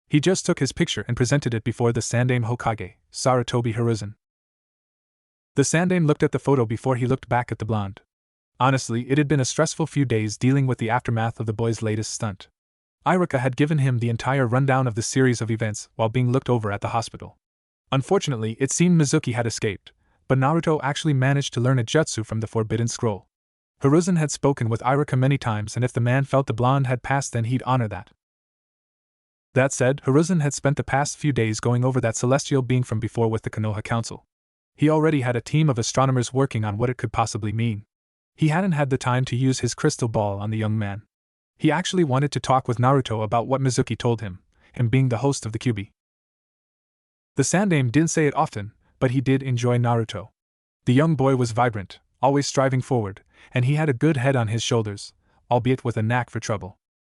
A: He just took his picture and presented it before the Sandaime Hokage, Sarutobi Hiruzen. The Sandaime looked at the photo before he looked back at the blonde. Honestly, it had been a stressful few days dealing with the aftermath of the boy's latest stunt. Iruka had given him the entire rundown of the series of events while being looked over at the hospital. Unfortunately, it seemed Mizuki had escaped, but Naruto actually managed to learn a jutsu from the Forbidden Scroll. Hiruzen had spoken with Iruka many times, and if the man felt the blonde had passed, then he'd honor that. That said, Hiruzen had spent the past few days going over that celestial being from before with the Konoha Council. He already had a team of astronomers working on what it could possibly mean. He hadn't had the time to use his crystal ball on the young man. He actually wanted to talk with Naruto about what Mizuki told him being the host of the Kyuubi. The Sandaime didn't say it often, but he did enjoy Naruto. The young boy was vibrant, always striving forward, and he had a good head on his shoulders, albeit with a knack for trouble.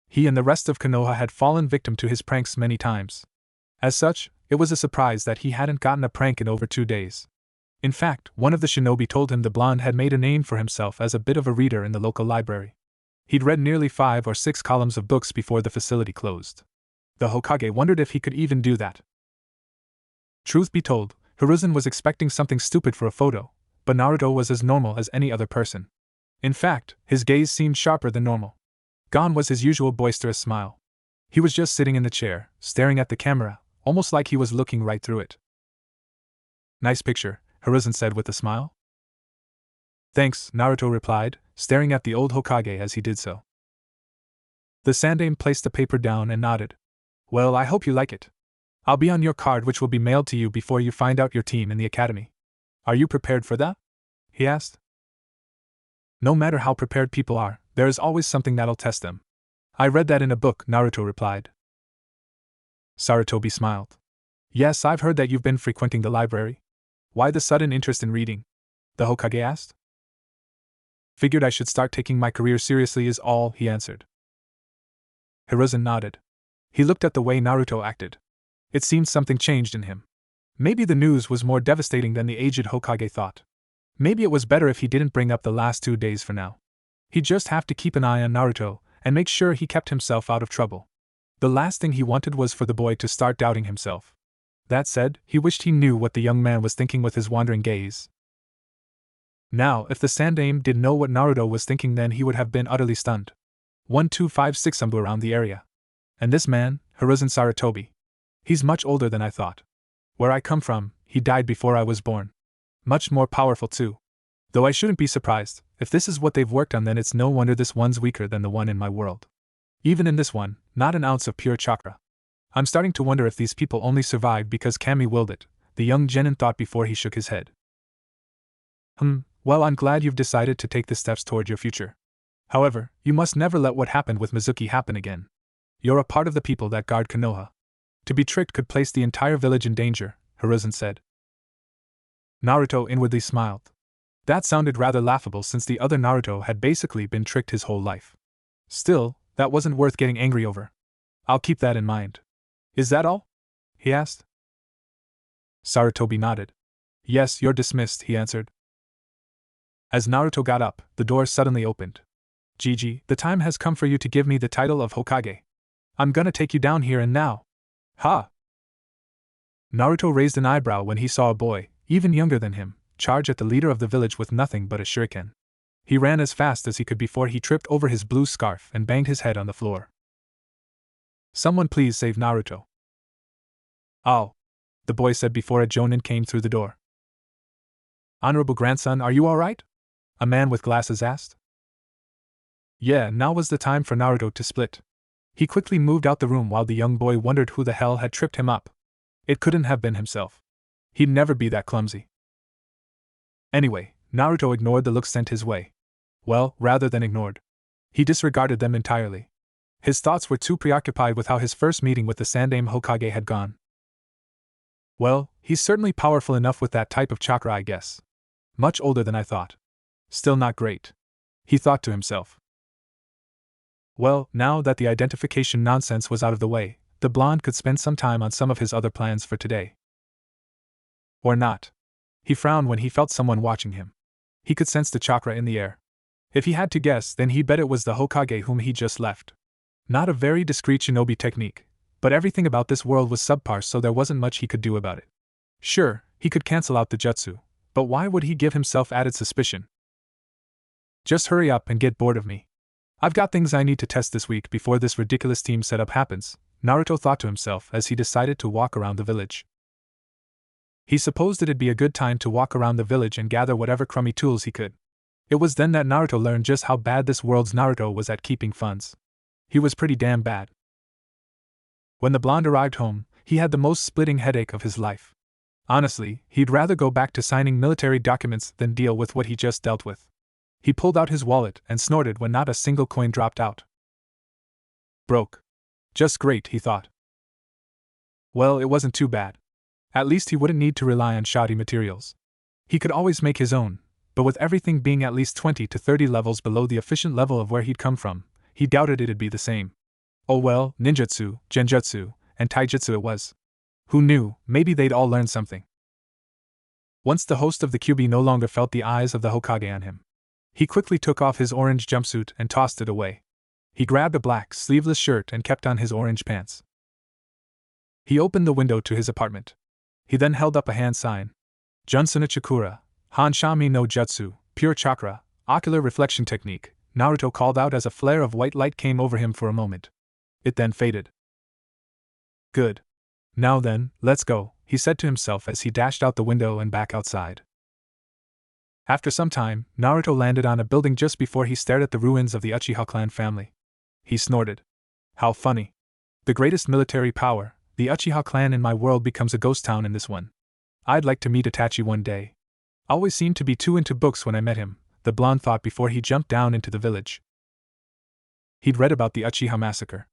A: He and the rest of Konoha had fallen victim to his pranks many times. As such, it was a surprise that he hadn't gotten a prank in over 2 days. In fact, one of the shinobi told him the blonde had made a name for himself as a bit of a reader in the local library. He'd read nearly 5 or 6 columns of books before the facility closed. The Hokage wondered if he could even do that. Truth be told, Hiruzen was expecting something stupid for a photo, but Naruto was as normal as any other person. In fact, his gaze seemed sharper than normal. Gone was his usual boisterous smile. He was just sitting in the chair, staring at the camera, almost like he was looking right through it. "Nice picture," Hiruzen said with a smile. Thanks, Naruto replied, staring at the old Hokage as he did so. The Sandaime placed the paper down and nodded. Well, I hope you like it. I'll be on your card, which will be mailed to you before you find out your team in the academy. Are you prepared for that? He asked. No matter how prepared people are, there is always something that'll test them. I read that in a book, Naruto replied. Sarutobi smiled. Yes, I've heard that you've been frequenting the library. Why the sudden interest in reading? The Hokage asked. Figured I should start taking my career seriously is all, he answered. Hiruzen nodded. He looked at the way Naruto acted. It seemed something changed in him. Maybe the news was more devastating than the aged Hokage thought. Maybe it was better if he didn't bring up the last 2 days for now. He'd just have to keep an eye on Naruto and make sure he kept himself out of trouble. The last thing he wanted was for the boy to start doubting himself. That said, he wished he knew what the young man was thinking with his wandering gaze. Now, if the Sandaime did know what Naruto was thinking, then he would have been utterly stunned. 1256 around the area. And this man, Hiruzen Sarutobi. He's much older than I thought. Where I come from, he died before I was born. Much more powerful too. Though I shouldn't be surprised, if this is what they've worked on, then it's no wonder this one's weaker than the one in my world. Even in this one, not an ounce of pure chakra. I'm starting to wonder if these people only survived because Kami willed it, the young genin thought before he shook his head. Well, I'm glad you've decided to take the steps toward your future. However, you must never let what happened with Mizuki happen again. You're a part of the people that guard Konoha. To be tricked could place the entire village in danger, Hiruzen said. Naruto inwardly smiled. That sounded rather laughable since the other Naruto had basically been tricked his whole life. Still, that wasn't worth getting angry over. I'll keep that in mind. Is that all? He asked. Sarutobi nodded. Yes, you're dismissed, he answered. As Naruto got up, the door suddenly opened. Gigi, the time has come for you to give me the title of Hokage. I'm gonna take you down here and now. Ha! Naruto raised an eyebrow when he saw a boy, even younger than him, charge at the leader of the village with nothing but a shuriken. He ran as fast as he could before he tripped over his blue scarf and banged his head on the floor. Someone please save Naruto. Oh, the boy said before a jonin came through the door. Honorable grandson, are you alright? A man with glasses asked. Yeah, now was the time for Naruto to split. He quickly moved out the room while the young boy wondered who the hell had tripped him up. It couldn't have been himself. He'd never be that clumsy. Anyway, Naruto ignored the looks sent his way. Well, rather than ignored. He disregarded them entirely. His thoughts were too preoccupied with how his first meeting with the Sandaime Hokage had gone. Well, he's certainly powerful enough with that type of chakra, I guess. Much older than I thought. Still not great. He thought to himself. Well, now that the identification nonsense was out of the way, the blonde could spend some time on some of his other plans for today. Or not. He frowned when he felt someone watching him. He could sense the chakra in the air. If he had to guess, then he'd bet it was the Hokage whom he just left. Not a very discreet shinobi technique, but everything about this world was subpar, so there wasn't much he could do about it. Sure, he could cancel out the jutsu, but why would he give himself added suspicion? Just hurry up and get bored of me. I've got things I need to test this week before this ridiculous team setup happens, Naruto thought to himself as he decided to walk around the village. He supposed it'd be a good time to walk around the village and gather whatever crummy tools he could. It was then that Naruto learned just how bad this world's Naruto was at keeping funds. He was pretty damn bad. When the blonde arrived home, he had the most splitting headache of his life. Honestly, he'd rather go back to signing military documents than deal with what he just dealt with. He pulled out his wallet and snorted when not a single coin dropped out. Broke. Just great, he thought. Well, it wasn't too bad. At least he wouldn't need to rely on shoddy materials. He could always make his own, but with everything being at least 20 to 30 levels below the efficient level of where he'd come from, he doubted it'd be the same. Oh well, ninjutsu, genjutsu, and taijutsu it was. Who knew, maybe they'd all learn something. Once the host of the QB no longer felt the eyes of the Hokage on him, he quickly took off his orange jumpsuit and tossed it away. He grabbed a black, sleeveless shirt and kept on his orange pants. He opened the window to his apartment. He then held up a hand sign. Junsuna Chakura, Hanshami no Jutsu, Pure Chakra, Ocular Reflection Technique, Naruto called out as a flare of white light came over him for a moment. It then faded. Good. Now then, let's go, he said to himself as he dashed out the window and back outside. After some time, Naruto landed on a building just before he stared at the ruins of the Uchiha clan family. He snorted. How funny. The greatest military power, the Uchiha clan in my world, becomes a ghost town in this one. I'd like to meet Itachi one day. Always seemed to be too into books when I met him, the blonde thought before he jumped down into the village. He'd read about the Uchiha massacre.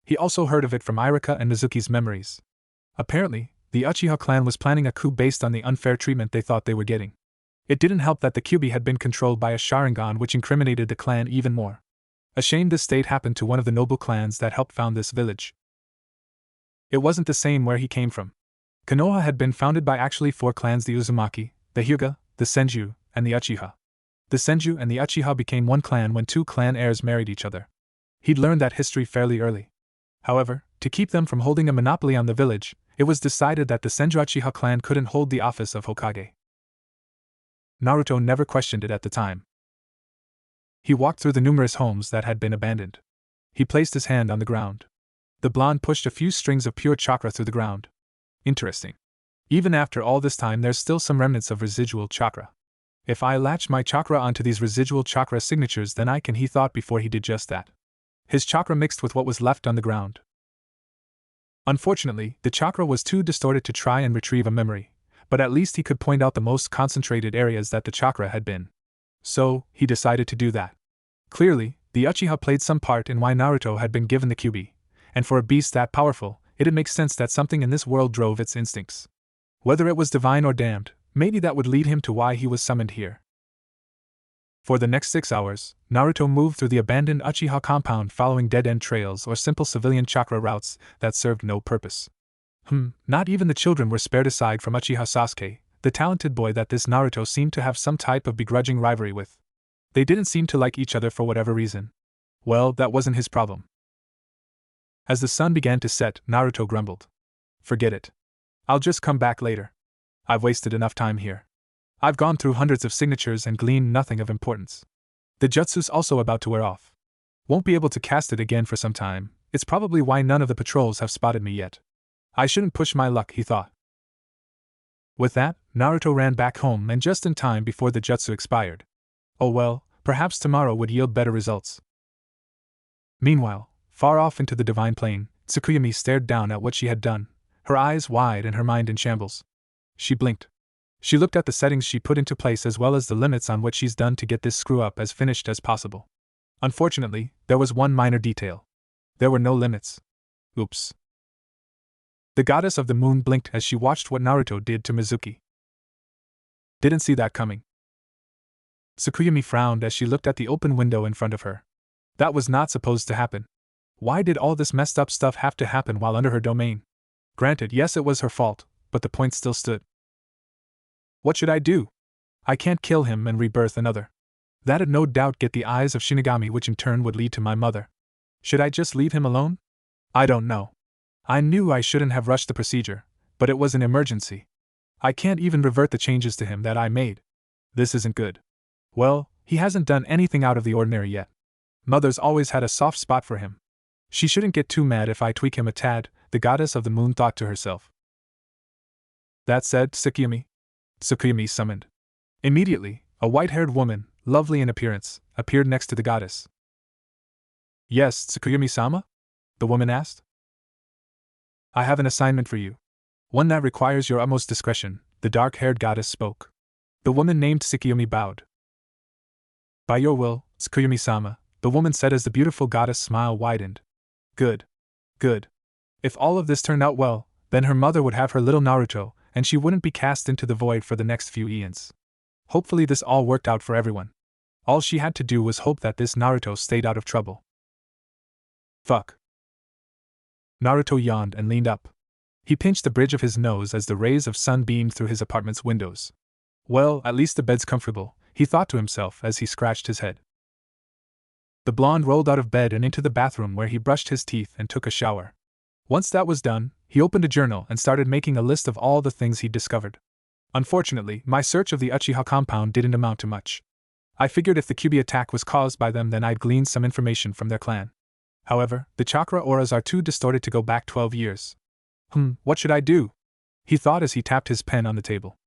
A: He also heard of it from Irika and Mizuki's memories. Apparently, the Uchiha clan was planning a coup based on the unfair treatment they thought they were getting. It didn't help that the Kyuubi had been controlled by a Sharingan, which incriminated the clan even more. A shame this state happened to one of the noble clans that helped found this village. It wasn't the same where he came from. Konoha had been founded by actually 4 clans: the Uzumaki, the Hyuga, the Senju, and the Uchiha. The Senju and the Uchiha became one clan when 2 clan heirs married each other. He'd learned that history fairly early. However, to keep them from holding a monopoly on the village, it was decided that the Senju Uchiha clan couldn't hold the office of Hokage. Naruto never questioned it at the time. He walked through the numerous homes that had been abandoned. He placed his hand on the ground. The blonde pushed a few strings of pure chakra through the ground. Interesting. Even after all this time, there's still some remnants of residual chakra. If I latch my chakra onto these residual chakra signatures, then I can, he thought before he did just that. His chakra mixed with what was left on the ground. Unfortunately, the chakra was too distorted to try and retrieve a memory, but at least he could point out the most concentrated areas that the chakra had been. So, he decided to do that. Clearly, the Uchiha played some part in why Naruto had been given the Kyuubi, and for a beast that powerful, it'd make sense that something in this world drove its instincts. Whether it was divine or damned, maybe that would lead him to why he was summoned here. For the next 6 hours, Naruto moved through the abandoned Uchiha compound following dead-end trails or simple civilian chakra routes that served no purpose. Not even the children were spared aside from Uchiha Sasuke, the talented boy that this Naruto seemed to have some type of begrudging rivalry with. They didn't seem to like each other for whatever reason. Well, that wasn't his problem. As the sun began to set, Naruto grumbled. Forget it. I'll just come back later. I've wasted enough time here. I've gone through hundreds of signatures and gleaned nothing of importance. The jutsu's also about to wear off. Won't be able to cast it again for some time. It's probably why none of the patrols have spotted me yet. I shouldn't push my luck, he thought. With that, Naruto ran back home, and just in time before the jutsu expired. Oh well, perhaps tomorrow would yield better results. Meanwhile, far off into the divine plane, Tsukuyomi stared down at what she had done, her eyes wide and her mind in shambles. She blinked. She looked at the settings she put into place as well as the limits on what she's done to get this screw-up as finished as possible. Unfortunately, there was one minor detail. There were no limits. Oops. The goddess of the moon blinked as she watched what Naruto did to Mizuki. Didn't see that coming. Tsukuyomi frowned as she looked at the open window in front of her. That was not supposed to happen. Why did all this messed up stuff have to happen while under her domain? Granted, yes, it was her fault, but the point still stood. What should I do? I can't kill him and rebirth another. That'd no doubt get the eyes of Shinigami, which in turn would lead to my mother. Should I just leave him alone? I don't know. I knew I shouldn't have rushed the procedure, but it was an emergency. I can't even revert the changes to him that I made. This isn't good. Well, he hasn't done anything out of the ordinary yet. Mother's always had a soft spot for him. She shouldn't get too mad if I tweak him a tad, the goddess of the moon thought to herself. That said, Tsukuyomi summoned. Immediately, a white-haired woman, lovely in appearance, appeared next to the goddess. Yes, Tsukuyomi-sama? The woman asked. I have an assignment for you. One that requires your utmost discretion, the dark-haired goddess spoke. The woman named Tsukuyomi bowed. By your will, Tsukuyomi-sama, the woman said as the beautiful goddess' smile widened. Good. Good. If all of this turned out well, then her mother would have her little Naruto, and she wouldn't be cast into the void for the next few eons. Hopefully this all worked out for everyone. All she had to do was hope that this Naruto stayed out of trouble. Fuck. Naruto yawned and leaned up. He pinched the bridge of his nose as the rays of sun beamed through his apartment's windows. Well, at least the bed's comfortable, he thought to himself as he scratched his head. The blonde rolled out of bed and into the bathroom where he brushed his teeth and took a shower. Once that was done, he opened a journal and started making a list of all the things he'd discovered. Unfortunately, my search of the Uchiha compound didn't amount to much. I figured if the Kyuubi attack was caused by them, then I'd glean some information from their clan. However, the chakra auras are too distorted to go back 12 years. What should I do? He thought as he tapped his pen on the table.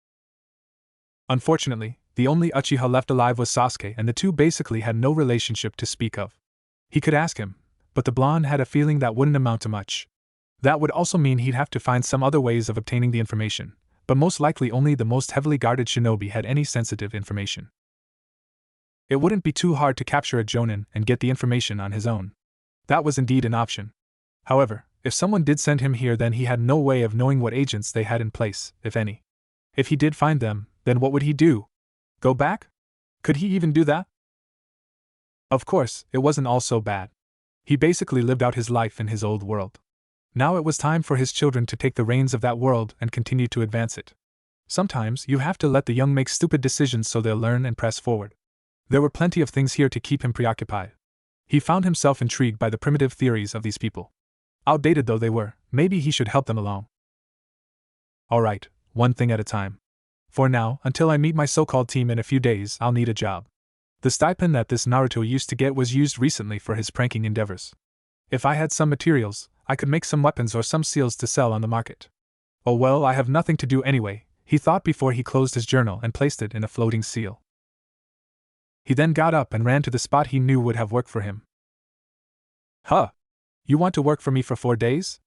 A: Unfortunately, The only Uchiha left alive was Sasuke, and the two basically had no relationship to speak of. He could ask him, but the blonde had a feeling that wouldn't amount to much. That would also mean he'd have to find some other ways of obtaining the information, but most likely only the most heavily guarded shinobi had any sensitive information. It wouldn't be too hard to capture a Jonin and get the information on his own. That was indeed an option. However, if someone did send him here, then he had no way of knowing what agents they had in place, if any. If he did find them, then what would he do? Go back? Could he even do that? Of course, it wasn't all so bad. He basically lived out his life in his old world. Now it was time for his children to take the reins of that world and continue to advance it. Sometimes you have to let the young make stupid decisions so they'll learn and press forward. There were plenty of things here to keep him preoccupied. He found himself intrigued by the primitive theories of these people. Outdated though they were, maybe he should help them along. Alright, one thing at a time. For now, until I meet my so-called team in a few days, I'll need a job. The stipend that this Naruto used to get was used recently for his pranking endeavors. If I had some materials, I could make some weapons or some seals to sell on the market. Oh well, I have nothing to do anyway, he thought before he closed his journal and placed it in a floating seal. He then got up and ran to the spot he knew would have worked for him. Huh? You want to work for me for 4 days?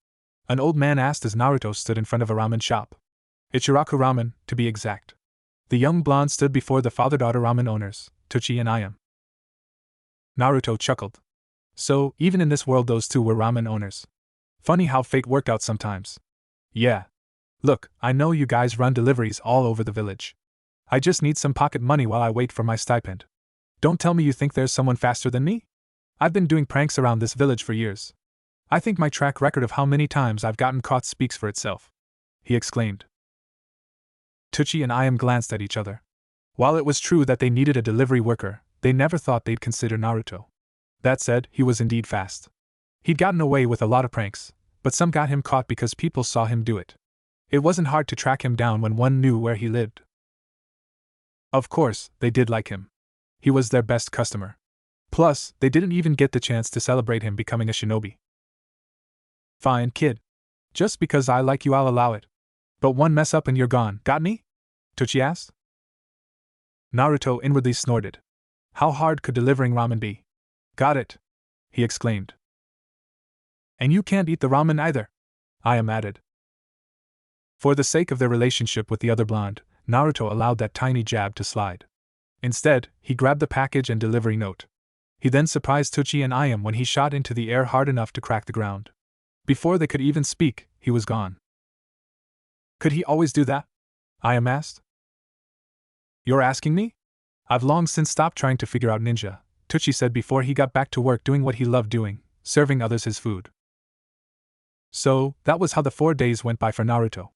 A: An old man asked as Naruto stood in front of a ramen shop. Ichiraku Ramen, to be exact. The young blonde stood before the father-daughter ramen owners, Tochi and Ayam. Naruto chuckled. So, even in this world those two were ramen owners. Funny how fate worked out sometimes. Yeah. Look, I know you guys run deliveries all over the village. I just need some pocket money while I wait for my stipend. Don't tell me you think there's someone faster than me? I've been doing pranks around this village for years. I think my track record of how many times I've gotten caught speaks for itself, he exclaimed. Tochi and Ayam glanced at each other. While it was true that they needed a delivery worker, they never thought they'd consider Naruto. That said, he was indeed fast. He'd gotten away with a lot of pranks, but some got him caught because people saw him do it. It wasn't hard to track him down when one knew where he lived. Of course, they did like him. He was their best customer. Plus, they didn't even get the chance to celebrate him becoming a shinobi. Fine, kid. Just because I like you, I'll allow it. But one mess up and you're gone, got me? Tochi asked. Naruto inwardly snorted. How hard could delivering ramen be? Got it, he exclaimed. And you can't eat the ramen either, Ayam added. For the sake of their relationship with the other blonde, Naruto allowed that tiny jab to slide. Instead, he grabbed the package and delivery note. He then surprised Tochi and Ayam when he shot into the air hard enough to crack the ground. Before they could even speak, he was gone. Could he always do that? Ayam asked. You're asking me? I've long since stopped trying to figure out ninja, Tochi said before he got back to work doing what he loved doing, serving others his food. So, that was how the 4 days went by for Naruto.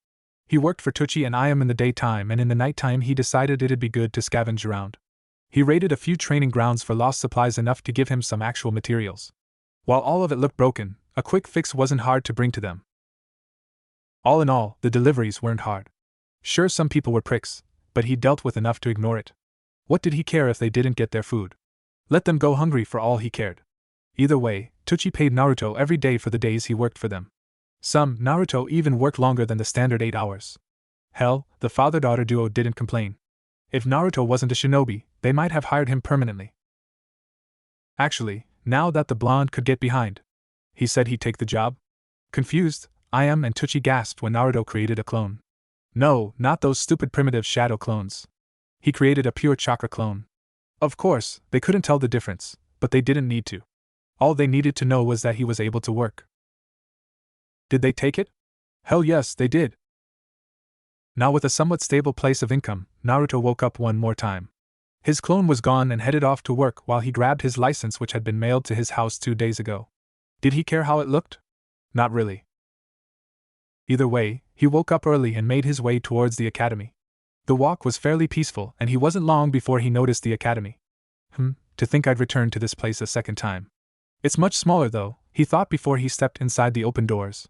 A: He worked for Tochi and Ayam in the daytime, and in the nighttime he decided it'd be good to scavenge around. He raided a few training grounds for lost supplies enough to give him some actual materials. While all of it looked broken, a quick fix wasn't hard to bring to them. All in all, the deliveries weren't hard. Sure, some people were pricks, but he dealt with enough to ignore it. What did he care if they didn't get their food? Let them go hungry for all he cared. Either way, Tochi paid Naruto every day for the days he worked for them. Some, Naruto even worked longer than the standard 8 hours. Hell, the father-daughter duo didn't complain. If Naruto wasn't a shinobi, they might have hired him permanently. Actually, now that the blonde could get behind, he said he'd take the job. Confused, Ayam and Tochi gasped when Naruto created a clone. No, not those stupid primitive shadow clones. He created a pure chakra clone. Of course, they couldn't tell the difference, but they didn't need to. All they needed to know was that he was able to work. Did they take it? Hell yes, they did. Now with a somewhat stable place of income, Naruto woke up one more time. His clone was gone and headed off to work while he grabbed his license, which had been mailed to his house 2 days ago. Did he care how it looked? Not really. Either way, he woke up early and made his way towards the academy. The walk was fairly peaceful, and he wasn't long before he noticed the academy. To think I'd return to this place a second time. It's much smaller though, he thought before he stepped inside the open doors.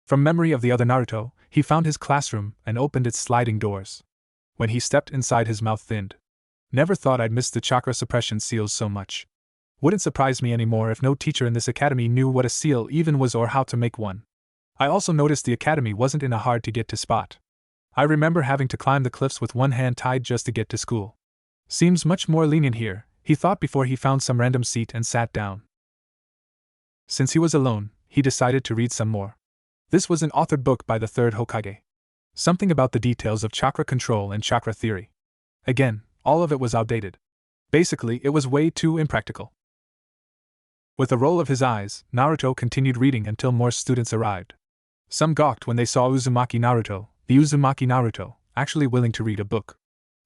A: From memory of the other Naruto, he found his classroom and opened its sliding doors. When he stepped inside, his mouth thinned. Never thought I'd miss the chakra suppression seals so much. Wouldn't surprise me anymore if no teacher in this academy knew what a seal even was or how to make one. I also noticed the academy wasn't in a hard-to-get-to spot. I remember having to climb the cliffs with one hand tied just to get to school. Seems much more lenient here, he thought before he found some random seat and sat down. Since he was alone, he decided to read some more. This was an authored book by the third Hokage. Something about the details of chakra control and chakra theory. Again, all of it was outdated. Basically, it was way too impractical. With a roll of his eyes, Naruto continued reading until more students arrived. Some gawked when they saw Uzumaki Naruto, the Uzumaki Naruto, actually willing to read a book.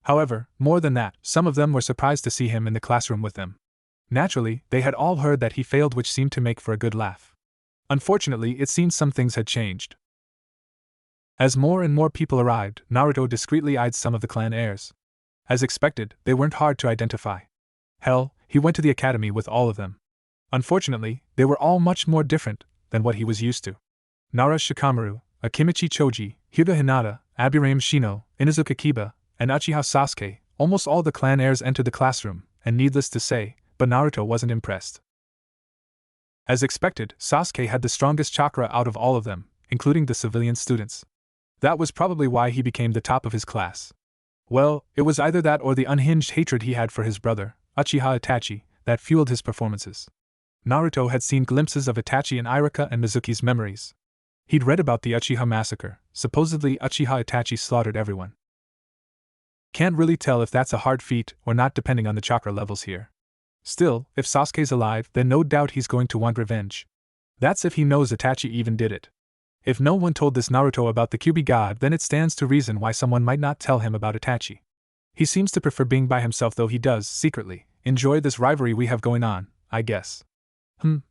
A: However, more than that, some of them were surprised to see him in the classroom with them. Naturally, they had all heard that he failed, which seemed to make for a good laugh. Unfortunately, it seemed some things had changed. As more and more people arrived, Naruto discreetly eyed some of the clan heirs. As expected, they weren't hard to identify. Hell, he went to the academy with all of them. Unfortunately, they were all much more different than what he was used to. Nara Shikamaru, Akimichi Choji, Hyuga Hinata, Abirame Shino, Inuzuka Kiba, and Uchiha Sasuke, almost all the clan heirs entered the classroom, and needless to say, but Naruto wasn't impressed. As expected, Sasuke had the strongest chakra out of all of them, including the civilian students. That was probably why he became the top of his class. Well, it was either that or the unhinged hatred he had for his brother, Uchiha Itachi, that fueled his performances. Naruto had seen glimpses of Itachi in Iruka and Mizuki's memories. He'd read about the Uchiha massacre. Supposedly Uchiha Itachi slaughtered everyone. Can't really tell if that's a hard feat or not depending on the chakra levels here. Still, if Sasuke's alive, then no doubt he's going to want revenge. That's if he knows Itachi even did it. If no one told this Naruto about the Kyuubi god, then it stands to reason why someone might not tell him about Itachi. He seems to prefer being by himself, though he does, secretly, enjoy this rivalry we have going on, I guess.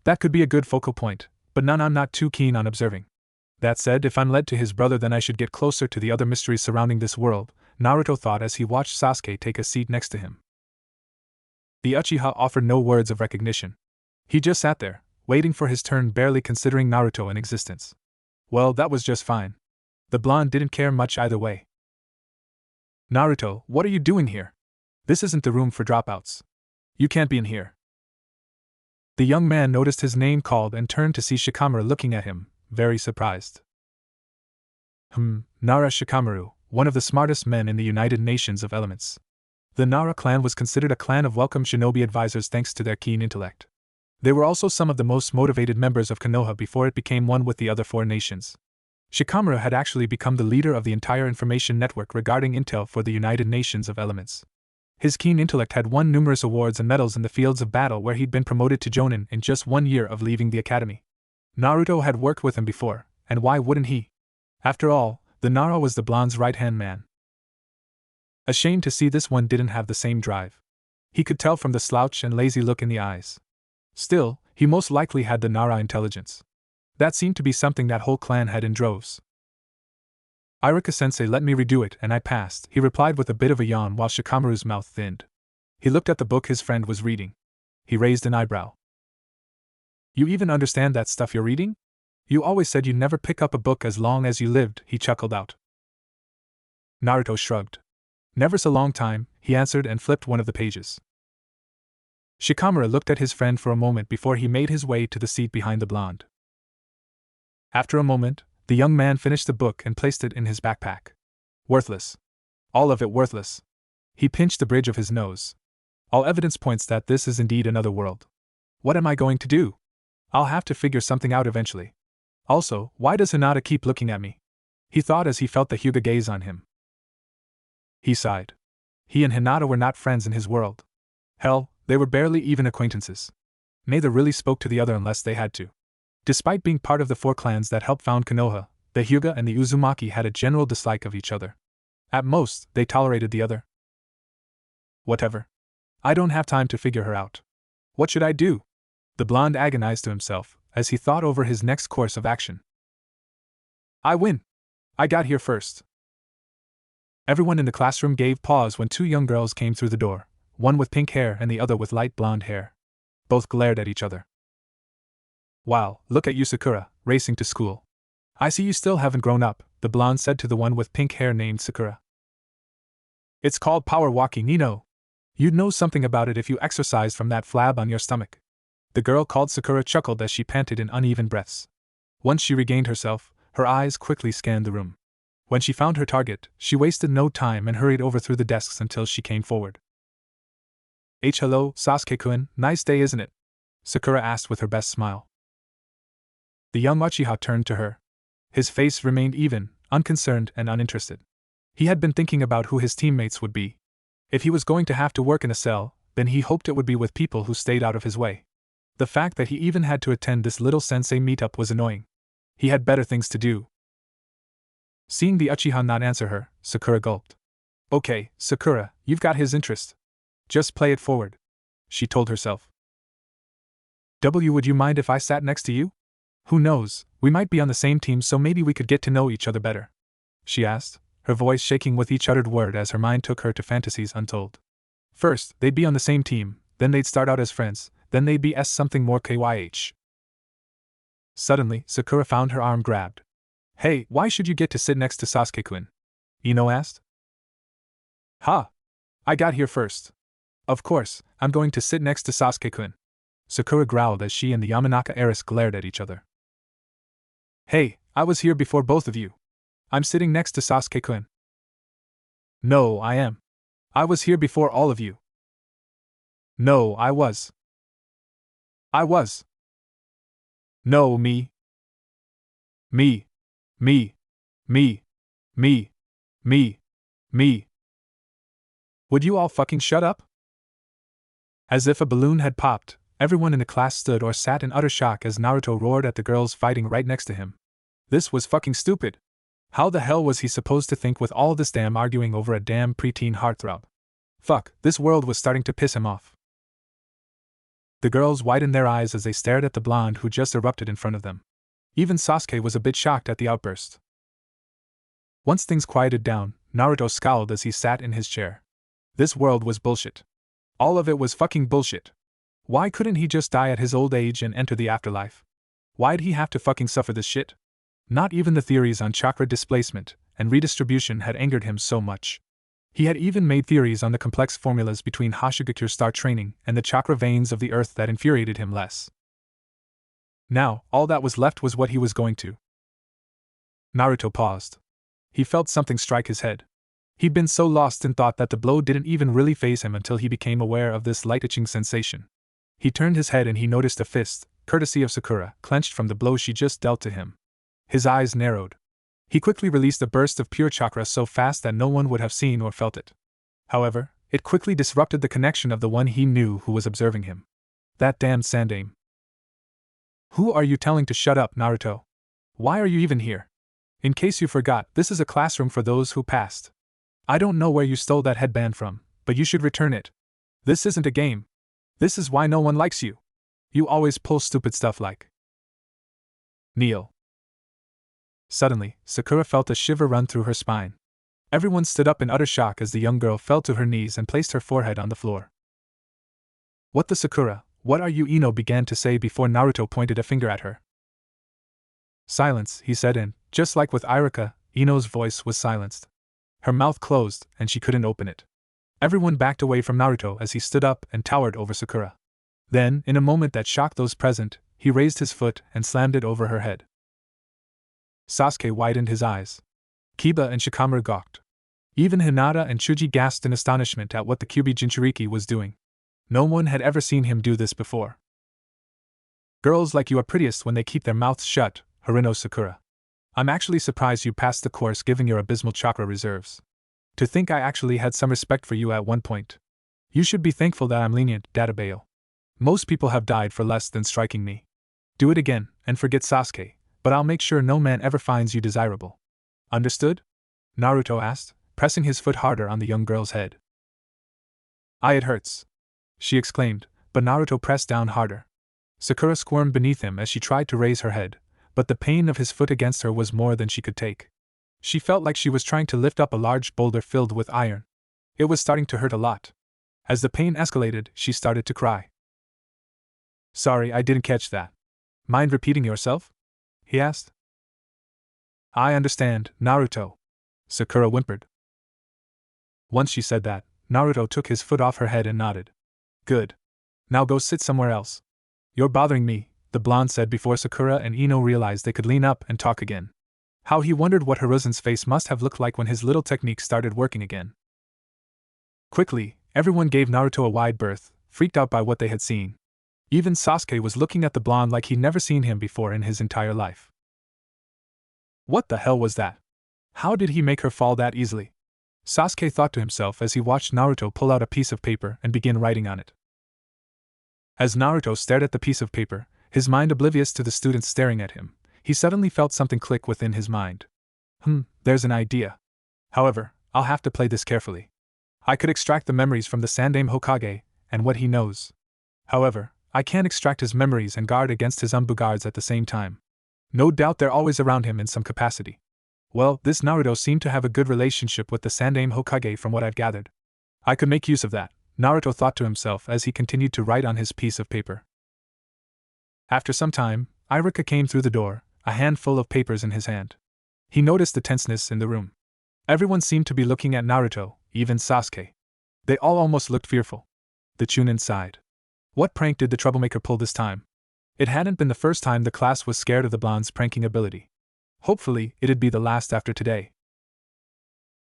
A: That could be a good focal point, but none I'm not too keen on observing. That said, if I'm led to his brother, then I should get closer to the other mysteries surrounding this world, Naruto thought as he watched Sasuke take a seat next to him. The Uchiha offered no words of recognition. He just sat there, waiting for his turn, barely considering Naruto in existence. Well, that was just fine. The blonde didn't care much either way. Naruto, what are you doing here? This isn't the room for dropouts. You can't be in here. The young man noticed his name called and turned to see Shikamaru looking at him, very surprised. Nara Shikamaru, one of the smartest men in the United Nations of Elements. The Nara clan was considered a clan of welcome shinobi advisors thanks to their keen intellect. They were also some of the most motivated members of Konoha before it became one with the other four nations. Shikamaru had actually become the leader of the entire information network regarding intel for the United Nations of Elements. His keen intellect had won numerous awards and medals in the fields of battle, where he'd been promoted to Jonin in just 1 year of leaving the academy. Naruto had worked with him before, and why wouldn't he? After all, the Nara was the blonde's right-hand man. Ashamed to see this one didn't have the same drive. He could tell from the slouch and lazy look in the eyes. Still, he most likely had the Nara intelligence. That seemed to be something that whole clan had in droves. Iruka-sensei let me redo it and I passed, he replied with a bit of a yawn while Shikamaru's mouth thinned. He looked at the book his friend was reading. He raised an eyebrow. You even understand that stuff you're reading? You always said you'd never pick up a book as long as you lived, he chuckled out. Naruto shrugged. Never so long time, he answered and flipped one of the pages. Shikamaru looked at his friend for a moment before he made his way to the seat behind the blonde. After a moment, the young man finished the book and placed it in his backpack. Worthless. All of it worthless. He pinched the bridge of his nose. All evidence points that this is indeed another world. What am I going to do? I'll have to figure something out eventually. Also, why does Hinata keep looking at me? He thought as he felt the Hyuga gaze on him. He sighed. He and Hinata were not friends in his world. Hell, they were barely even acquaintances. Neither really spoke to the other unless they had to. Despite being part of the four clans that helped found Konoha, the Hyuga and the Uzumaki had a general dislike of each other. At most, they tolerated the other. Whatever. I don't have time to figure her out. What should I do? The blonde agonized to himself as he thought over his next course of action. I win. I got here first. Everyone in the classroom gave pause when two young girls came through the door, one with pink hair and the other with light blonde hair. Both glared at each other. Wow, look at you, Sakura, racing to school. I see you still haven't grown up, the blonde said to the one with pink hair named Sakura. It's called power walking, you know. You'd know something about it if you exercised from that flab on your stomach. The girl called Sakura chuckled as she panted in uneven breaths. Once she regained herself, her eyes quickly scanned the room. When she found her target, she wasted no time and hurried over through the desks until she came forward. Hello, Sasuke-kun, nice day isn't it? Sakura asked with her best smile. The young Uchiha turned to her. His face remained even, unconcerned and uninterested. He had been thinking about who his teammates would be. If he was going to have to work in a cell, then he hoped it would be with people who stayed out of his way. The fact that he even had to attend this little sensei meetup was annoying. He had better things to do. Seeing the Uchiha not answer her, Sakura gulped. Okay, Sakura, you've got his interest. Just play it forward, she told herself. Would you mind if I sat next to you? Who knows, we might be on the same team so maybe we could get to know each other better, she asked, her voice shaking with each uttered word as her mind took her to fantasies untold. First, they'd be on the same team, then they'd start out as friends, then they'd be something more KYH. Suddenly, Sakura found her arm grabbed. Hey, why should you get to sit next to Sasuke-kun? Ino asked. Ha! I got here first. Of course, I'm going to sit next to Sasuke-kun. Sakura growled as she and the Yamanaka heiress glared at each other. Hey, I was here before both of you. I'm sitting next to Sasuke-kun. No, I am. I was here before all of you. No, I was. I was. No, me. Me. Me. Me. Me. Me. Me. Would you all fucking shut up? As if a balloon had popped, everyone in the class stood or sat in utter shock as Naruto roared at the girls fighting right next to him. This was fucking stupid. How the hell was he supposed to think with all this damn arguing over a damn preteen heartthrob? Fuck, this world was starting to piss him off. The girls widened their eyes as they stared at the blonde who just erupted in front of them. Even Sasuke was a bit shocked at the outburst. Once things quieted down, Naruto scowled as he sat in his chair. This world was bullshit. All of it was fucking bullshit. Why couldn't he just die at his old age and enter the afterlife? Why'd he have to fucking suffer this shit? Not even the theories on chakra displacement and redistribution had angered him so much. He had even made theories on the complex formulas between Hashigakure star training and the chakra veins of the earth that infuriated him less. Now, all that was left was what he was going to. Naruto paused. He felt something strike his head. He'd been so lost in thought that the blow didn't even really faze him until he became aware of this light itching sensation. He turned his head and he noticed a fist, courtesy of Sakura, clenched from the blow she just dealt to him. His eyes narrowed. He quickly released a burst of pure chakra so fast that no one would have seen or felt it. However, it quickly disrupted the connection of the one he knew who was observing him. That damned Sandaime. Who are you telling to shut up, Naruto? Why are you even here? In case you forgot, this is a classroom for those who passed. I don't know where you stole that headband from, but you should return it. This isn't a game. This is why no one likes you. You always pull stupid stuff like. Kneel. Suddenly, Sakura felt a shiver run through her spine. Everyone stood up in utter shock as the young girl fell to her knees and placed her forehead on the floor. What the Sakura, what are you? Ino began to say before Naruto pointed a finger at her. Silence, he said, and, just like with Iruka, Ino's voice was silenced. Her mouth closed, and she couldn't open it. Everyone backed away from Naruto as he stood up and towered over Sakura. Then, in a moment that shocked those present, he raised his foot and slammed it over her head. Sasuke widened his eyes. Kiba and Shikamaru gawked. Even Hinata and Chuji gasped in astonishment at what the Kyuubi Jinchuriki was doing. No one had ever seen him do this before. Girls like you are prettiest when they keep their mouths shut, Harino Sakura. I'm actually surprised you passed the course given your abysmal chakra reserves. To think I actually had some respect for you at one point. You should be thankful that I'm lenient, Databeo. Most people have died for less than striking me. Do it again, and forget Sasuke, but I'll make sure no man ever finds you desirable. Understood? Naruto asked, pressing his foot harder on the young girl's head. It hurts, she exclaimed, but Naruto pressed down harder. Sakura squirmed beneath him as she tried to raise her head, but the pain of his foot against her was more than she could take. She felt like she was trying to lift up a large boulder filled with iron. It was starting to hurt a lot. As the pain escalated, she started to cry. Sorry, I didn't catch that. Mind repeating yourself? He asked. I understand, Naruto. Sakura whimpered. Once she said that, Naruto took his foot off her head and nodded. Good. Now go sit somewhere else. You're bothering me, the blonde said before Sakura and Ino realized they could lean up and talk again. How he wondered what Hiruzen's face must have looked like when his little technique started working again. Quickly, everyone gave Naruto a wide berth, freaked out by what they had seen. Even Sasuke was looking at the blonde like he'd never seen him before in his entire life. What the hell was that? How did he make her fall that easily? Sasuke thought to himself as he watched Naruto pull out a piece of paper and begin writing on it. As Naruto stared at the piece of paper, his mind oblivious to the students staring at him, he suddenly felt something click within his mind. There's an idea. However, I'll have to play this carefully. I could extract the memories from the Sandaime Hokage, and what he knows. However, I can't extract his memories and guard against his guards at the same time. No doubt they're always around him in some capacity. Well, this Naruto seemed to have a good relationship with the Sandaime Hokage from what I've gathered. I could make use of that, Naruto thought to himself as he continued to write on his piece of paper. After some time, Iruka came through the door, a handful of papers in his hand. He noticed the tenseness in the room. Everyone seemed to be looking at Naruto, even Sasuke. They all almost looked fearful. The Chunin sighed. What prank did the troublemaker pull this time? It hadn't been the first time the class was scared of the blonde's pranking ability. Hopefully, it'd be the last after today.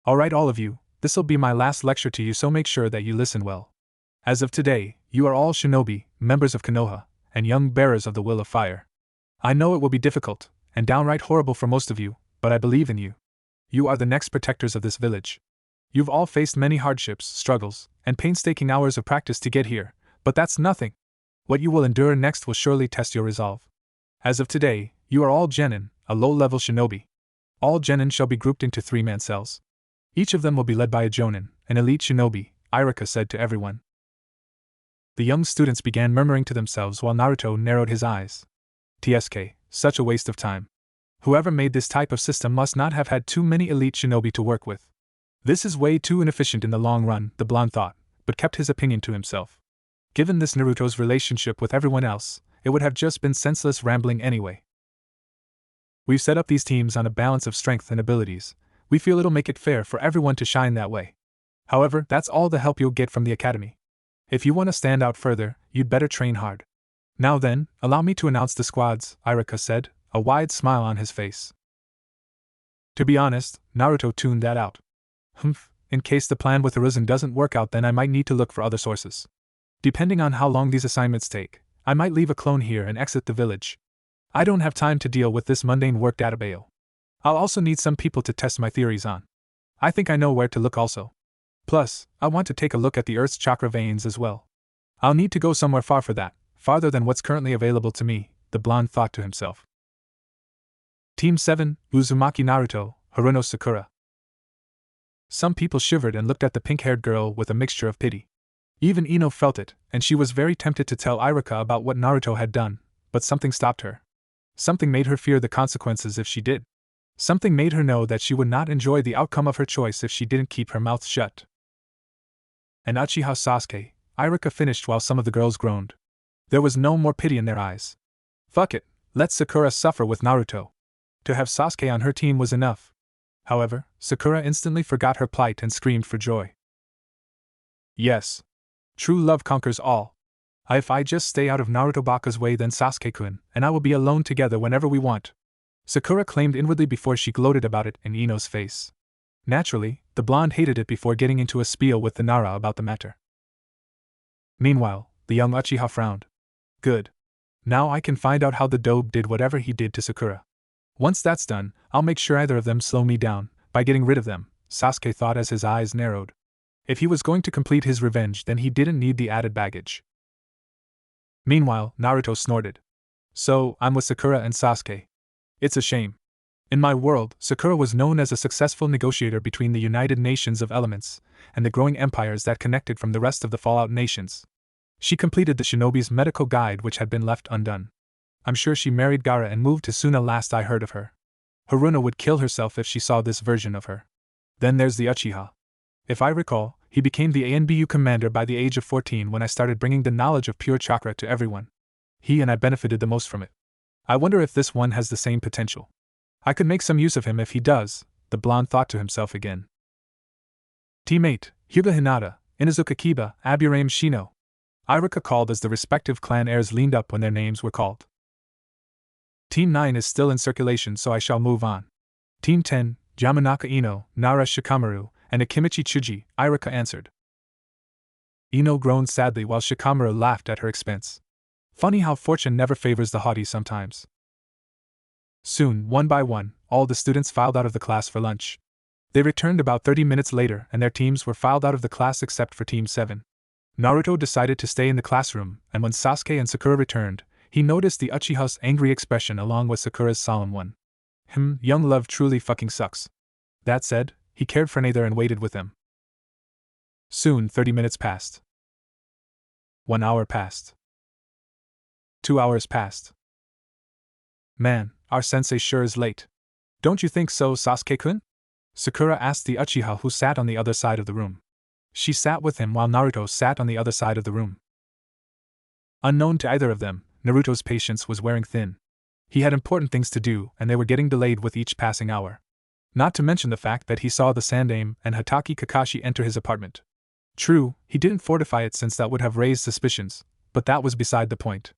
A: Alright all of you, this'll be my last lecture to you, so make sure that you listen well. As of today, you are all shinobi, members of Konoha, and young bearers of the Will of Fire. I know it will be difficult, and downright horrible for most of you, but I believe in you. You are the next protectors of this village. You've all faced many hardships, struggles, and painstaking hours of practice to get here, but that's nothing. What you will endure next will surely test your resolve. As of today, you are all genin, a low-level shinobi. All genin shall be grouped into 3-man cells. Each of them will be led by a jonin, an elite shinobi, Iruka said to everyone. The young students began murmuring to themselves while Naruto narrowed his eyes. TSK, such a waste of time. Whoever made this type of system must not have had too many elite shinobi to work with. This is way too inefficient in the long run, the blonde thought, but kept his opinion to himself. Given this Naruto's relationship with everyone else, it would have just been senseless rambling anyway. We've set up these teams on a balance of strength and abilities. We feel it'll make it fair for everyone to shine that way. However, that's all the help you'll get from the academy. If you want to stand out further, you'd better train hard. Now then, allow me to announce the squads, Iruka said, a wide smile on his face. To be honest, Naruto tuned that out. In case the plan with Hiruzen doesn't work out, then I might need to look for other sources. Depending on how long these assignments take, I might leave a clone here and exit the village. I don't have time to deal with this mundane work database. I'll also need some people to test my theories on. I think I know where to look also. Plus, I want to take a look at the Earth's chakra veins as well. I'll need to go somewhere far for that, farther than what's currently available to me, the blonde thought to himself. Team 7, Uzumaki Naruto, Haruno Sakura. Some people shivered and looked at the pink-haired girl with a mixture of pity. Even Ino felt it, and she was very tempted to tell Iruka about what Naruto had done, but something stopped her. Something made her fear the consequences if she did. Something made her know that she would not enjoy the outcome of her choice if she didn't keep her mouth shut. And Uchiha Sasuke, Iruka finished while some of the girls groaned. There was no more pity in their eyes. Fuck it, let Sakura suffer with Naruto. To have Sasuke on her team was enough. However, Sakura instantly forgot her plight and screamed for joy. Yes. True love conquers all. If I just stay out of Naruto Baka's way, then Sasuke-kun and I will be alone together whenever we want. Sakura claimed inwardly before she gloated about it in Ino's face. Naturally, the blonde hated it before getting into a spiel with the Nara about the matter. Meanwhile, the young Uchiha frowned. Good. Now I can find out how the dope did whatever he did to Sakura. Once that's done, I'll make sure either of them slow me down by getting rid of them, Sasuke thought as his eyes narrowed. If he was going to complete his revenge, then he didn't need the added baggage. Meanwhile, Naruto snorted. So, I'm with Sakura and Sasuke. It's a shame. In my world, Sakura was known as a successful negotiator between the United Nations of Elements and the growing empires that connected from the rest of the Fallout nations. She completed the shinobi's medical guide, which had been left undone. I'm sure she married Gaara and moved to Suna last I heard of her. Haruno would kill herself if she saw this version of her. Then there's the Uchiha. If I recall, he became the ANBU commander by the age of 14 when I started bringing the knowledge of pure chakra to everyone. He and I benefited the most from it. I wonder if this one has the same potential. I could make some use of him if he does, the blonde thought to himself again. Team 8, Hyuga Hinata, Inuzuka Kiba, Aburame Shino. Iruka called as the respective clan heirs leaned up when their names were called. Team 9 is still in circulation, so I shall move on. Team 10, Yamanaka Ino, Nara Shikamaru, and Akimichi Chuji, Irika answered. Ino groaned sadly while Shikamaru laughed at her expense. Funny how fortune never favors the haughty sometimes. Soon, one by one, all the students filed out of the class for lunch. They returned about 30 minutes later and their teams were filed out of the class except for Team 7. Naruto decided to stay in the classroom, and when Sasuke and Sakura returned, he noticed the Uchiha's angry expression along with Sakura's solemn one. Young love truly fucking sucks. That said, he cared for neither and waited with them. Soon 30 minutes passed. 1 hour passed. 2 hours passed. Man, our sensei sure is late. Don't you think so, Sasuke-kun? Sakura asked the Uchiha who sat on the other side of the room. She sat with him while Naruto sat on the other side of the room. Unknown to either of them, Naruto's patience was wearing thin. He had important things to do, and they were getting delayed with each passing hour. Not to mention the fact that he saw the Sandaime and Hatake Kakashi enter his apartment. True, he didn't fortify it since that would have raised suspicions, but that was beside the point.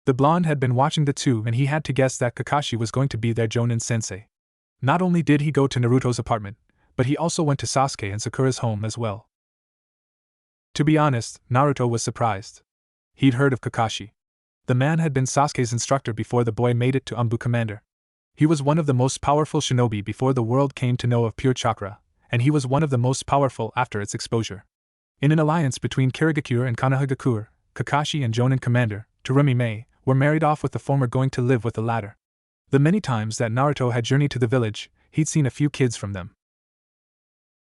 A: The blonde had been watching the two and he had to guess that Kakashi was going to be their Jonin sensei. Not only did he go to Naruto's apartment, but he also went to Sasuke and Sakura's home as well. To be honest, Naruto was surprised. He'd heard of Kakashi. The man had been Sasuke's instructor before the boy made it to Umbu Commander. He was one of the most powerful shinobi before the world came to know of pure chakra, and he was one of the most powerful after its exposure. In an alliance between Kirigakure and Konohagakure, Kakashi and Jonin Commander, Terumi Mei, were married off with the former going to live with the latter. The many times that Naruto had journeyed to the village, he'd seen a few kids from them.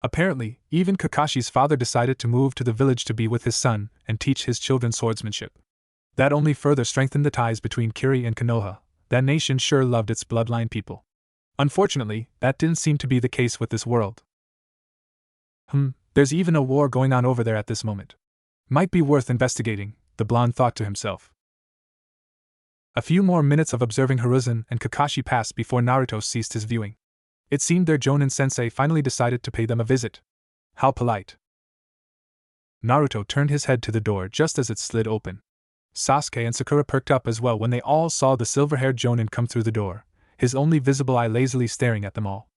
A: Apparently, even Kakashi's father decided to move to the village to be with his son and teach his children swordsmanship. That only further strengthened the ties between Kiri and Konoha. That nation sure loved its bloodline people. Unfortunately, that didn't seem to be the case with this world. There's even a war going on over there at this moment. Might be worth investigating, the blonde thought to himself. A few more minutes of observing Hiruzen and Kakashi passed before Naruto ceased his viewing. It seemed their Jonin sensei finally decided to pay them a visit. How polite. Naruto turned his head to the door just as it slid open. Sasuke and Sakura perked up as well when they all saw the silver-haired Jonin come through the door, his only visible eye lazily staring at them all.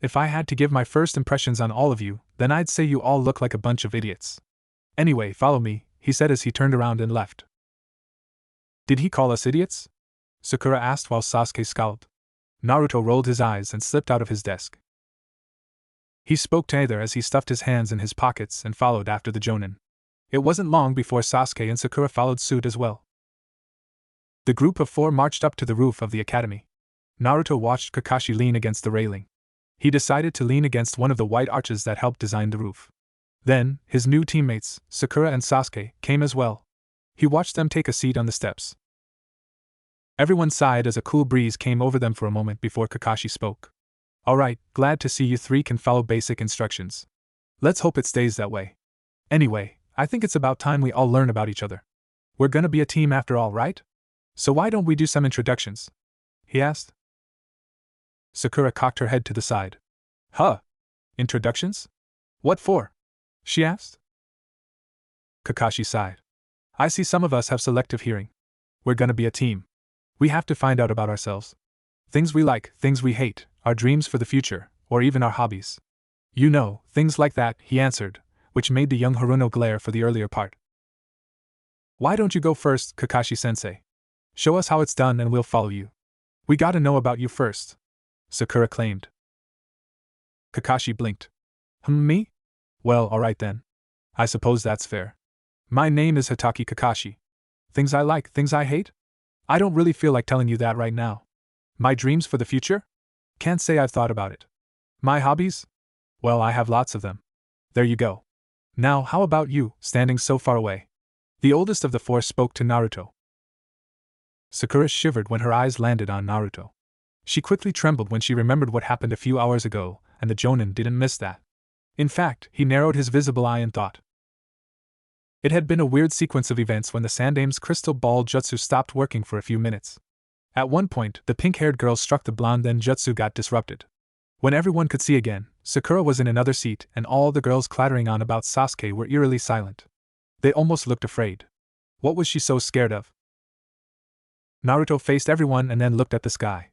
A: If I had to give my first impressions on all of you, then I'd say you all look like a bunch of idiots. Anyway, follow me, he said as he turned around and left. Did he call us idiots? Sakura asked while Sasuke scowled. Naruto rolled his eyes and slipped out of his desk. He spoke to neither as he stuffed his hands in his pockets and followed after the Jonin. It wasn't long before Sasuke and Sakura followed suit as well. The group of 4 marched up to the roof of the academy. Naruto watched Kakashi lean against the railing. He decided to lean against one of the white arches that helped design the roof. Then, his new teammates, Sakura and Sasuke, came as well. He watched them take a seat on the steps. Everyone sighed as a cool breeze came over them for a moment before Kakashi spoke. Alright, glad to see you 3 can follow basic instructions. Let's hope it stays that way. Anyway, I think it's about time we all learn about each other. We're gonna be a team after all, right? So why don't we do some introductions? He asked. Sakura cocked her head to the side. Introductions? What for? She asked. Kakashi sighed. I see some of us have selective hearing. We're gonna be a team. We have to find out about ourselves. Things we like, things we hate, our dreams for the future, or even our hobbies. You know, things like that, he answered, which made the young Haruno glare for the earlier part. Why don't you go first, Kakashi-sensei? Show us how it's done and we'll follow you. We gotta know about you first, Sakura claimed. Kakashi blinked. Me? Well, alright then. I suppose that's fair. My name is Hatake Kakashi. Things I like, things I hate? I don't really feel like telling you that right now. My dreams for the future? Can't say I've thought about it. My hobbies? Well, I have lots of them. There you go. Now, how about you, standing so far away? The oldest of the 4 spoke to Naruto. Sakura shivered when her eyes landed on Naruto. She quickly trembled when she remembered what happened a few hours ago, and the Jonin didn't miss that. In fact, he narrowed his visible eye in thought. It had been a weird sequence of events when the Sandaime's crystal ball jutsu stopped working for a few minutes. At one point, the pink-haired girl struck the blonde, then jutsu got disrupted. When everyone could see again, Sakura was in another seat and all the girls clattering on about Sasuke were eerily silent. They almost looked afraid. What was she so scared of? Naruto faced everyone and then looked at the sky.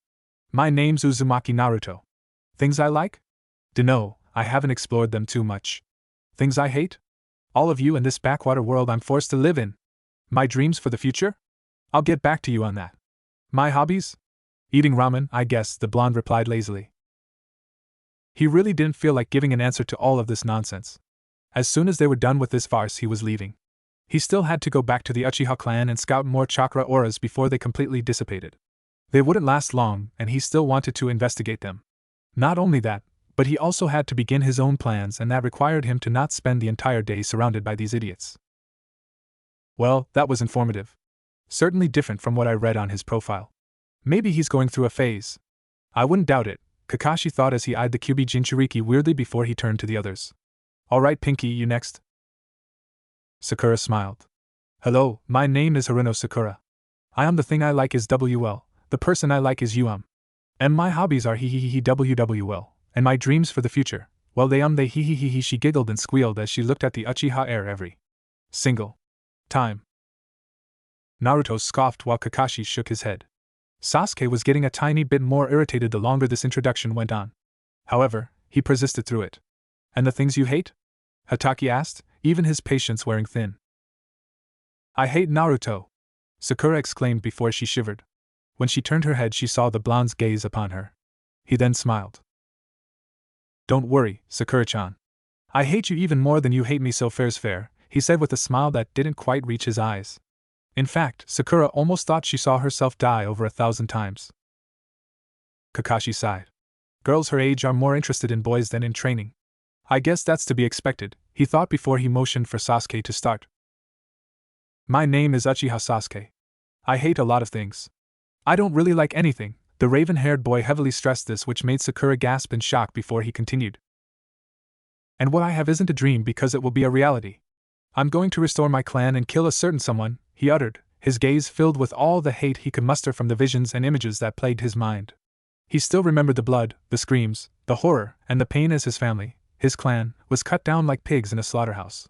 A: My name's Uzumaki Naruto. Things I like? Dunno, I haven't explored them too much. Things I hate? All of you and this backwater world I'm forced to live in. My dreams for the future? I'll get back to you on that. My hobbies? Eating ramen, I guess, the blonde replied lazily. He really didn't feel like giving an answer to all of this nonsense. As soon as they were done with this farce, he was leaving. He still had to go back to the Uchiha clan and scout more chakra auras before they completely dissipated. They wouldn't last long, and he still wanted to investigate them. Not only that, but he also had to begin his own plans, and that required him to not spend the entire day surrounded by these idiots. Well, that was informative. Certainly different from what I read on his profile. Maybe he's going through a phase. I wouldn't doubt it, Kakashi thought as he eyed the Kyuubi Jinchuriki weirdly before he turned to the others. Alright Pinky, you next? Sakura smiled. Hello, my name is Haruno Sakura. I am the thing I like is WL, the person I like is and my hobbies are WWL, and my dreams for the future, well they he she giggled and squealed as she looked at the Uchiha heir every single time. Naruto scoffed while Kakashi shook his head. Sasuke was getting a tiny bit more irritated the longer this introduction went on. However, he persisted through it. And the things you hate? Hatake asked, even his patience wearing thin. I hate Naruto, Sakura exclaimed before she shivered. When she turned her head, she saw the blonde's gaze upon her. He then smiled. Don't worry, Sakura-chan. I hate you even more than you hate me, so fair's fair, he said with a smile that didn't quite reach his eyes. In fact, Sakura almost thought she saw herself die over 1,000 times. Kakashi sighed. Girls her age are more interested in boys than in training. I guess that's to be expected, he thought before he motioned for Sasuke to start. My name is Uchiha Sasuke. I hate a lot of things. I don't really like anything, the raven-haired boy heavily stressed this, which made Sakura gasp in shock before he continued. And what I have isn't a dream because it will be a reality. I'm going to restore my clan and kill a certain someone, he uttered, his gaze filled with all the hate he could muster from the visions and images that plagued his mind. He still remembered the blood, the screams, the horror, and the pain as his family, his clan, was cut down like pigs in a slaughterhouse.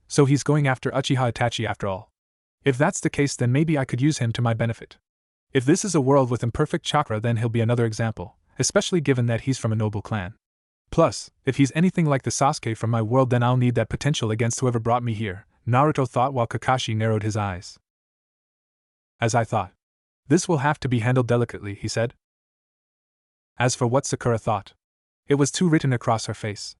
A: So he's going after Uchiha Itachi after all. If that's the case, then maybe I could use him to my benefit. If this is a world with imperfect chakra, then he'll be another example, especially given that he's from a noble clan. Plus, if he's anything like the Sasuke from my world, then I'll need that potential against whoever brought me here, Naruto thought while Kakashi narrowed his eyes. As I thought. This will have to be handled delicately, he said. As for what Sakura thought, it was too written across her face.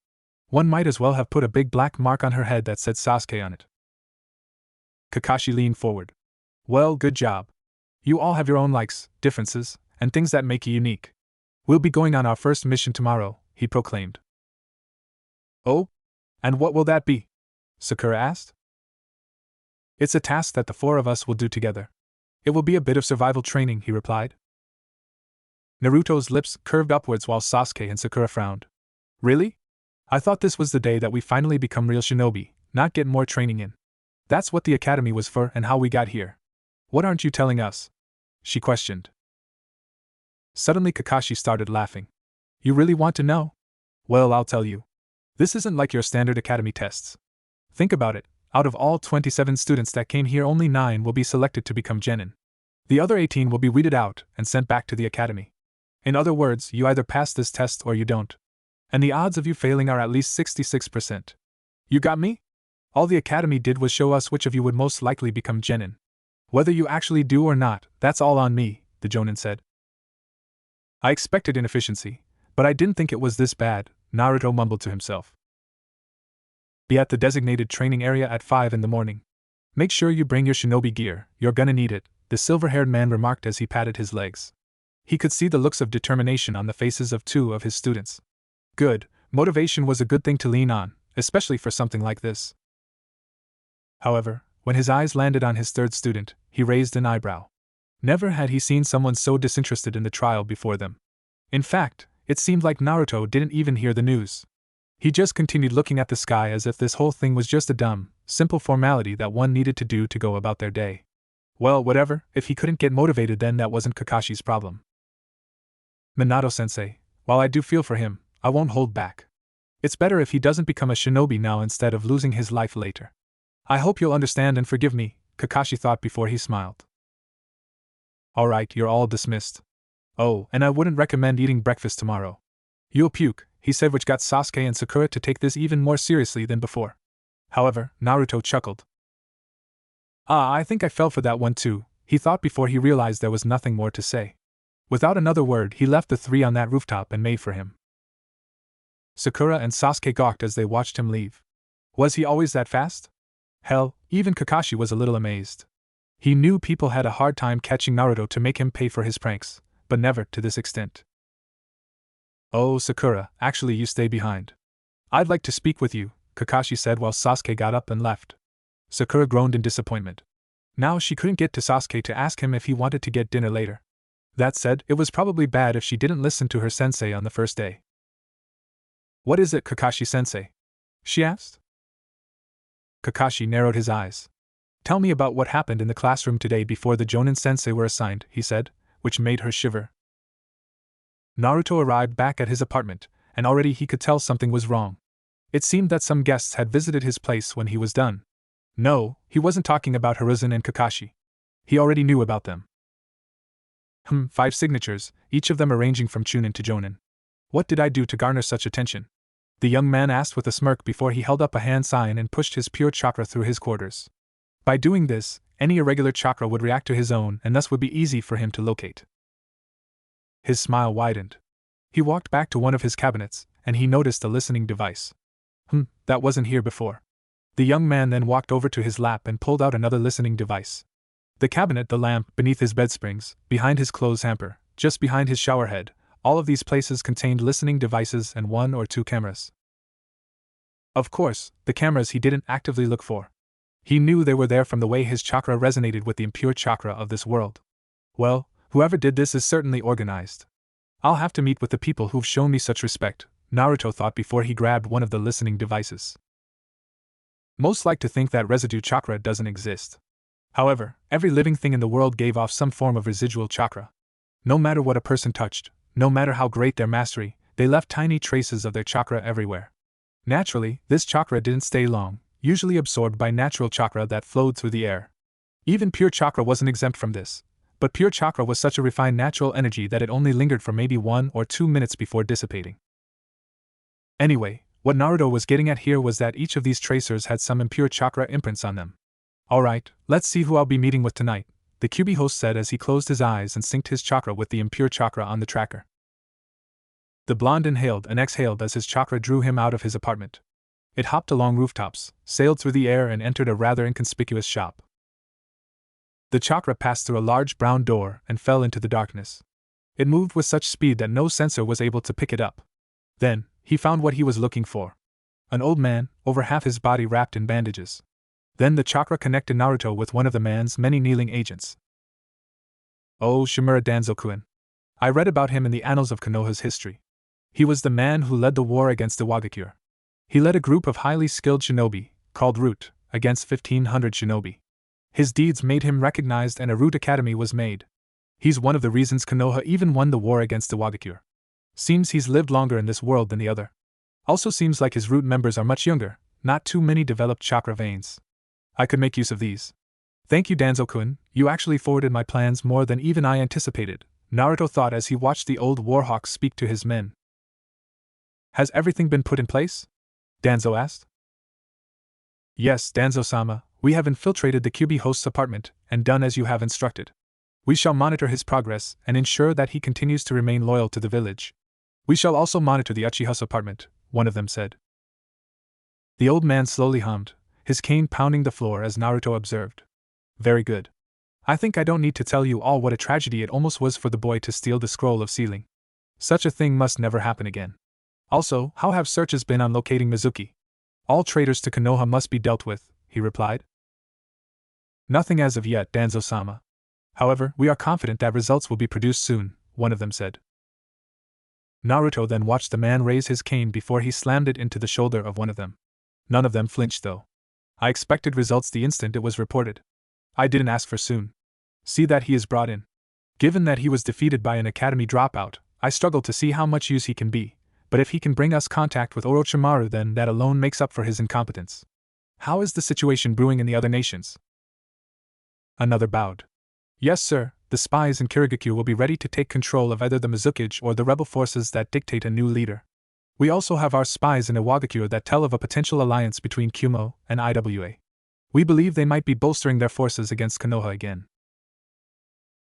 A: One might as well have put a big black mark on her head that said Sasuke on it. Kakashi leaned forward. Well, good job. You all have your own likes, differences, and things that make you unique. We'll be going on our first mission tomorrow, he proclaimed. Oh? And what will that be? Sakura asked. It's a task that the four of us will do together. It will be a bit of survival training, he replied. Naruto's lips curved upwards while Sasuke and Sakura frowned. Really? I thought this was the day that we finally become real shinobi, not get more training in. That's what the academy was for and how we got here. What aren't you telling us? She questioned. Suddenly Kakashi started laughing. You really want to know? Well, I'll tell you. This isn't like your standard academy tests. Think about it, out of all 27 students that came here, only 9 will be selected to become genin. The other 18 will be weeded out and sent back to the academy. In other words, you either pass this test or you don't. And the odds of you failing are at least 66%. You got me? All the academy did was show us which of you would most likely become genin. Whether you actually do or not, that's all on me, the jonin said. I expected inefficiency, but I didn't think it was this bad, Naruto mumbled to himself. Be at the designated training area at 5 in the morning. Make sure you bring your shinobi gear, you're gonna need it, the silver-haired man remarked as he patted his legs. He could see the looks of determination on the faces of 2 of his students. Good, motivation was a good thing to lean on, especially for something like this. However, when his eyes landed on his 3rd student, he raised an eyebrow. Never had he seen someone so disinterested in the trial before them. In fact, it seemed like Naruto didn't even hear the news. He just continued looking at the sky as if this whole thing was just a dumb, simple formality that one needed to do to go about their day. Well, whatever, if he couldn't get motivated, then that wasn't Kakashi's problem. Minato-sensei, while I do feel for him, I won't hold back. It's better if he doesn't become a shinobi now instead of losing his life later. I hope you'll understand and forgive me, Kakashi thought before he smiled. Alright, you're all dismissed. Oh, and I wouldn't recommend eating breakfast tomorrow. You'll puke, he said, which got Sasuke and Sakura to take this even more seriously than before. However, Naruto chuckled. Ah, I think I fell for that one too, he thought before he realized there was nothing more to say. Without another word, he left the three on that rooftop and made for him. Sakura and Sasuke gawked as they watched him leave. Was he always that fast? Hell, even Kakashi was a little amazed. He knew people had a hard time catching Naruto to make him pay for his pranks, but never to this extent. Oh, Sakura, actually you stay behind. I'd like to speak with you, Kakashi said while Sasuke got up and left. Sakura groaned in disappointment. Now she couldn't get to Sasuke to ask him if he wanted to get dinner later. That said, it was probably bad if she didn't listen to her sensei on the first day. What is it, Kakashi-sensei? She asked. Kakashi narrowed his eyes. Tell me about what happened in the classroom today before the Jonin-sensei were assigned, he said, which made her shiver. Naruto arrived back at his apartment, and already he could tell something was wrong. It seemed that some guests had visited his place when he was done. No, he wasn't talking about Hiruzen and Kakashi. He already knew about them. 5 signatures, each of them arranging from Chunin to Jonin. What did I do to garner such attention? The young man asked with a smirk before he held up a hand sign and pushed his pure chakra through his quarters. By doing this, any irregular chakra would react to his own and thus would be easy for him to locate. His smile widened. He walked back to one of his cabinets, and he noticed a listening device. That wasn't here before. The young man then walked over to his lap and pulled out another listening device. The cabinet, the lamp, beneath his bed springs, behind his clothes hamper, just behind his shower head, all of these places contained listening devices and 1 or 2 cameras. Of course, the cameras he didn't actively look for. He knew they were there from the way his chakra resonated with the impure chakra of this world. Well, whoever did this is certainly organized. I'll have to meet with the people who've shown me such respect, Naruto thought before he grabbed one of the listening devices. Most like to think that residue chakra doesn't exist. However, every living thing in the world gave off some form of residual chakra. No matter what a person touched, no matter how great their mastery, they left tiny traces of their chakra everywhere. Naturally, this chakra didn't stay long, usually absorbed by natural chakra that flowed through the air. Even pure chakra wasn't exempt from this, but pure chakra was such a refined natural energy that it only lingered for maybe 1 or 2 minutes before dissipating. Anyway, what Naruto was getting at here was that each of these tracers had some impure chakra imprints on them. Alright, let's see who I'll be meeting with tonight, the QB host said as he closed his eyes and synced his chakra with the impure chakra on the tracker. The blonde inhaled and exhaled as his chakra drew him out of his apartment. It hopped along rooftops, sailed through the air and entered a rather inconspicuous shop. The chakra passed through a large brown door and fell into the darkness. It moved with such speed that no sensor was able to pick it up. Then, he found what he was looking for. An old man, over half his body wrapped in bandages. Then the chakra connected Naruto with one of the man's many kneeling agents. Oh, Shimura Danzo-kun. I read about him in the annals of Konoha's history. He was the man who led the war against the Awakens. He led a group of highly skilled shinobi, called Root, against 1,500 shinobi. His deeds made him recognized and a Root Academy was made. He's one of the reasons Konoha even won the war against the Awakens. Seems he's lived longer in this world than the other. Also seems like his Root members are much younger, not too many developed chakra veins. I could make use of these. Thank you, Danzo-kun, you actually forwarded my plans more than even I anticipated, Naruto thought as he watched the old warhawk speak to his men. Has everything been put in place? Danzo asked. Yes, Danzo-sama, we have infiltrated the QB host's apartment and done as you have instructed. We shall monitor his progress and ensure that he continues to remain loyal to the village. We shall also monitor the Uchiha's apartment, one of them said. The old man slowly hummed, his cane pounding the floor as Naruto observed. Very good. I think I don't need to tell you all what a tragedy it almost was for the boy to steal the scroll of sealing. Such a thing must never happen again. Also, how have searches been on locating Mizuki? All traitors to Konoha must be dealt with, he replied. Nothing as of yet, Danzo-sama. However, we are confident that results will be produced soon, one of them said. Naruto then watched the man raise his cane before he slammed it into the shoulder of one of them. None of them flinched though. I expected results the instant it was reported. I didn't ask for soon. See that he is brought in. Given that he was defeated by an academy dropout, I struggle to see how much use he can be, but if he can bring us contact with Orochimaru then that alone makes up for his incompetence. How is the situation brewing in the other nations? Another bowed. Yes sir, the spies in Kirigakure will be ready to take control of either the Mizukage or the rebel forces that dictate a new leader. We also have our spies in Awakens that tell of a potential alliance between Kumo and IWA. We believe they might be bolstering their forces against Konoha again.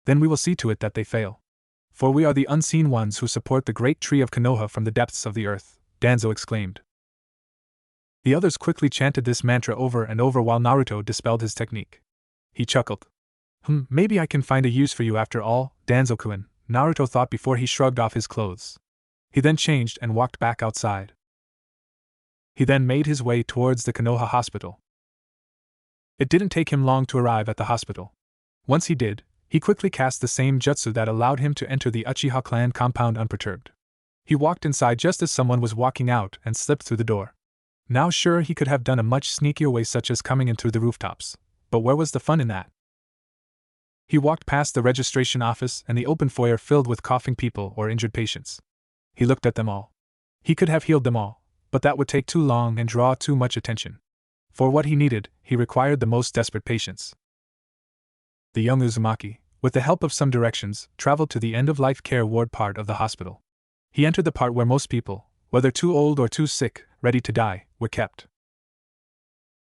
A: Then we will see to it that they fail. For we are the unseen ones who support the great tree of Konoha from the depths of the earth, Danzo exclaimed. The others quickly chanted this mantra over and over while Naruto dispelled his technique. He chuckled. Maybe I can find a use for you after all, Danzo-kun, Naruto thought before he shrugged off his clothes. He then changed and walked back outside. He then made his way towards the Konoha hospital. It didn't take him long to arrive at the hospital. Once he did, he quickly cast the same jutsu that allowed him to enter the Uchiha clan compound unperturbed. He walked inside just as someone was walking out and slipped through the door. Now sure, he could have done a much sneakier way, such as coming in through the rooftops, but where was the fun in that? He walked past the registration office and the open foyer filled with coughing people or injured patients. He looked at them all. He could have healed them all, but that would take too long and draw too much attention. For what he needed, he required the most desperate patients. The young Uzumaki, with the help of some directions, traveled to the end-of-life care ward part of the hospital. He entered the part where most people, whether too old or too sick, ready to die, were kept.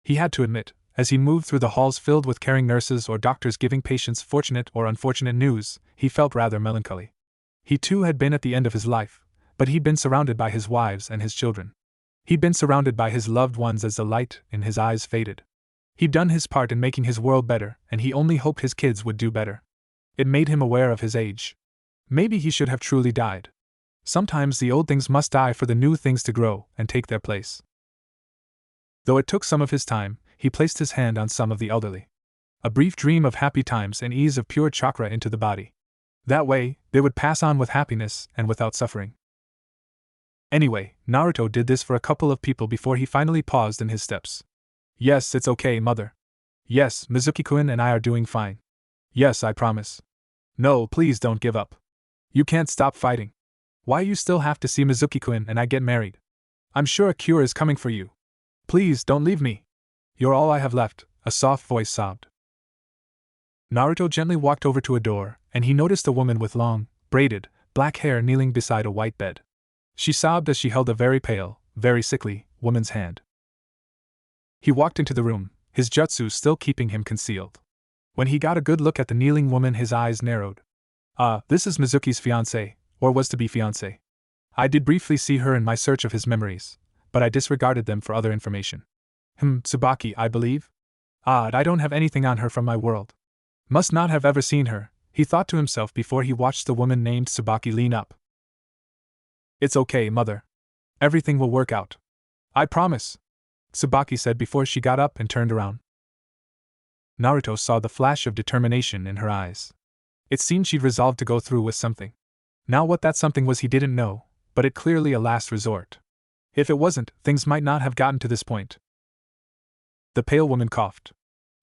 A: He had to admit, as he moved through the halls filled with caring nurses or doctors giving patients fortunate or unfortunate news, he felt rather melancholy. He too had been at the end of his life, but he'd been surrounded by his wives and his children. He'd been surrounded by his loved ones as the light in his eyes faded. He'd done his part in making his world better, and he only hoped his kids would do better. It made him aware of his age. Maybe he should have truly died. Sometimes the old things must die for the new things to grow and take their place. Though it took some of his time, he placed his hand on some of the elderly. A brief dream of happy times and ease of pure chakra into the body. That way, they would pass on with happiness and without suffering. Anyway, Naruto did this for a couple of people before he finally paused in his steps. Yes, it's okay, mother. Yes, Mizuki-kun and I are doing fine. Yes, I promise. No, please don't give up. You can't stop fighting. Why you still have to see Mizuki-kun and I get married? I'm sure a cure is coming for you. Please don't leave me. You're all I have left, a soft voice sobbed. Naruto gently walked over to a door, and he noticed a woman with long, braided, black hair kneeling beside a white bed. She sobbed as she held a very pale, very sickly, woman's hand. He walked into the room, his jutsu still keeping him concealed. When he got a good look at the kneeling woman, his eyes narrowed. This is Mizuki's fiancée, or was to be fiancée. I did briefly see her in my search of his memories, but I disregarded them for other information. Tsubaki, I believe? Odd, I don't have anything on her from my world. Must not have ever seen her, he thought to himself before he watched the woman named Tsubaki lean up. It's okay, mother. Everything will work out. I promise, Tsubaki said before she got up and turned around. Naruto saw the flash of determination in her eyes. It seemed she'd resolved to go through with something. Now what that something was he didn't know, but it clearly a last resort. If it wasn't, things might not have gotten to this point. The pale woman coughed.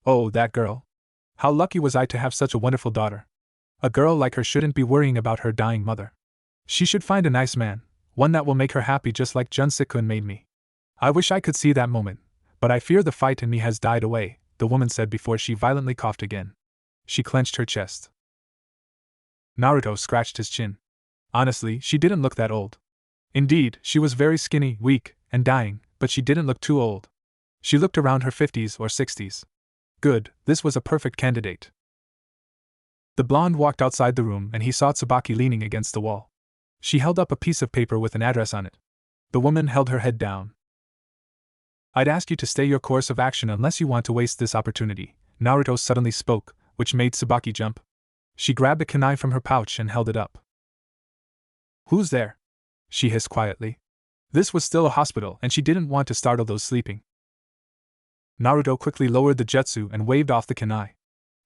A: Oh, that girl. How lucky was I to have such a wonderful daughter. A girl like her shouldn't be worrying about her dying mother. She should find a nice man, one that will make her happy just like Junsikun made me. I wish I could see that moment, but I fear the fight in me has died away, the woman said before she violently coughed again. She clenched her chest. Naruto scratched his chin. Honestly, she didn't look that old. Indeed, she was very skinny, weak, and dying, but she didn't look too old. She looked around her 50s or 60s. Good, this was a perfect candidate. The blonde walked outside the room and he saw Tsubaki leaning against the wall. She held up a piece of paper with an address on it. The woman held her head down. I'd ask you to stay your course of action unless you want to waste this opportunity, Naruto suddenly spoke, which made Tsubaki jump. She grabbed a kunai from her pouch and held it up. Who's there? She hissed quietly. This was still a hospital and she didn't want to startle those sleeping. Naruto quickly lowered the jutsu and waved off the kunai.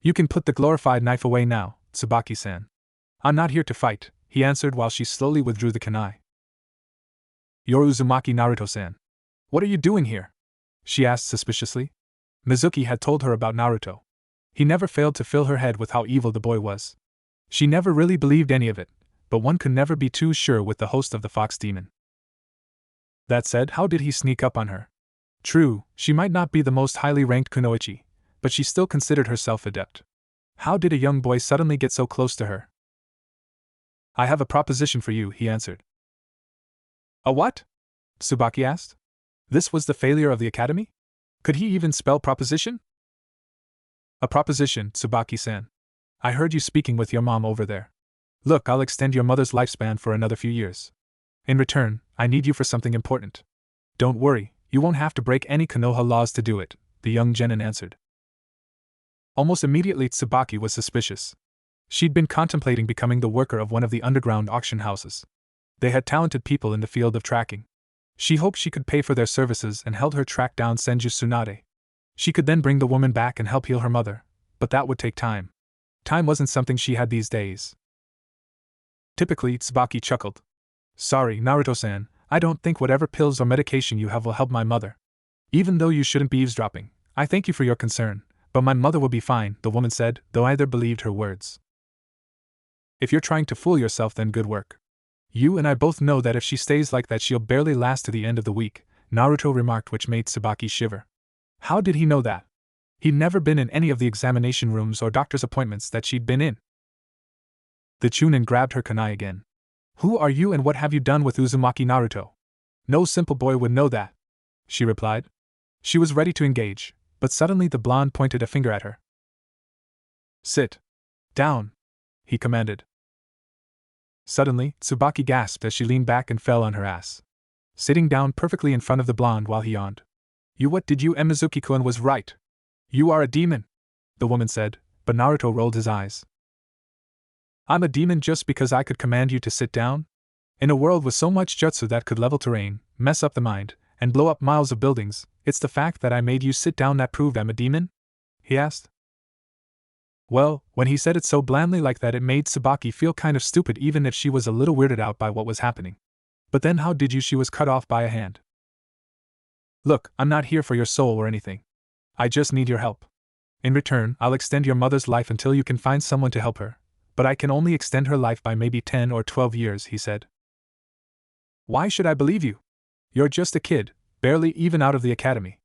A: You can put the glorified knife away now, Tsubaki-san. I'm not here to fight, he answered while she slowly withdrew the kunai. You're Uzumaki Naruto-san. What are you doing here? She asked suspiciously. Mizuki had told her about Naruto. He never failed to fill her head with how evil the boy was. She never really believed any of it, but one could never be too sure with the host of the Fox Demon. That said, how did he sneak up on her? True, she might not be the most highly ranked kunoichi, but she still considered herself adept. How did a young boy suddenly get so close to her? I have a proposition for you, he answered. A what? Tsubaki asked. This was the failure of the academy? Could he even spell proposition? A proposition, Tsubaki-san. I heard you speaking with your mom over there. Look, I'll extend your mother's lifespan for another few years. In return, I need you for something important. Don't worry, you won't have to break any Konoha laws to do it, the young genin answered. Almost immediately Tsubaki was suspicious. She'd been contemplating becoming the worker of one of the underground auction houses. They had talented people in the field of tracking. She hoped she could pay for their services and help her track down Senju Tsunade. She could then bring the woman back and help heal her mother, but that would take time. Time wasn't something she had these days. Typically, Tsubaki chuckled. Sorry, Naruto-san, I don't think whatever pills or medication you have will help my mother. Even though you shouldn't be eavesdropping, I thank you for your concern, but my mother will be fine, the woman said, though neither believed her words. If you're trying to fool yourself, then good work. You and I both know that if she stays like that she'll barely last to the end of the week, Naruto remarked, which made Tsubaki shiver. How did he know that? He'd never been in any of the examination rooms or doctor's appointments that she'd been in. The Chunin grabbed her kunai again. Who are you and what have you done with Uzumaki Naruto? No simple boy would know that, she replied. She was ready to engage, but suddenly the blonde pointed a finger at her. Sit down, he commanded. Suddenly, Tsubaki gasped as she leaned back and fell on her ass, sitting down perfectly in front of the blonde while he yawned. What did you, Mizuki-kun was right. You are a demon, the woman said, but Naruto rolled his eyes. I'm a demon just because I could command you to sit down? In a world with so much jutsu that could level terrain, mess up the mind, and blow up miles of buildings, it's the fact that I made you sit down that proved I'm a demon? He asked. Well, when he said it so blandly like that, it made Tsubaki feel kind of stupid, even if she was a little weirded out by what was happening. But then how did you? She was cut off by a hand. Look, I'm not here for your soul or anything. I just need your help. In return, I'll extend your mother's life until you can find someone to help her, but I can only extend her life by maybe 10 or 12 years, he said. Why should I believe you? You're just a kid, barely even out of the academy.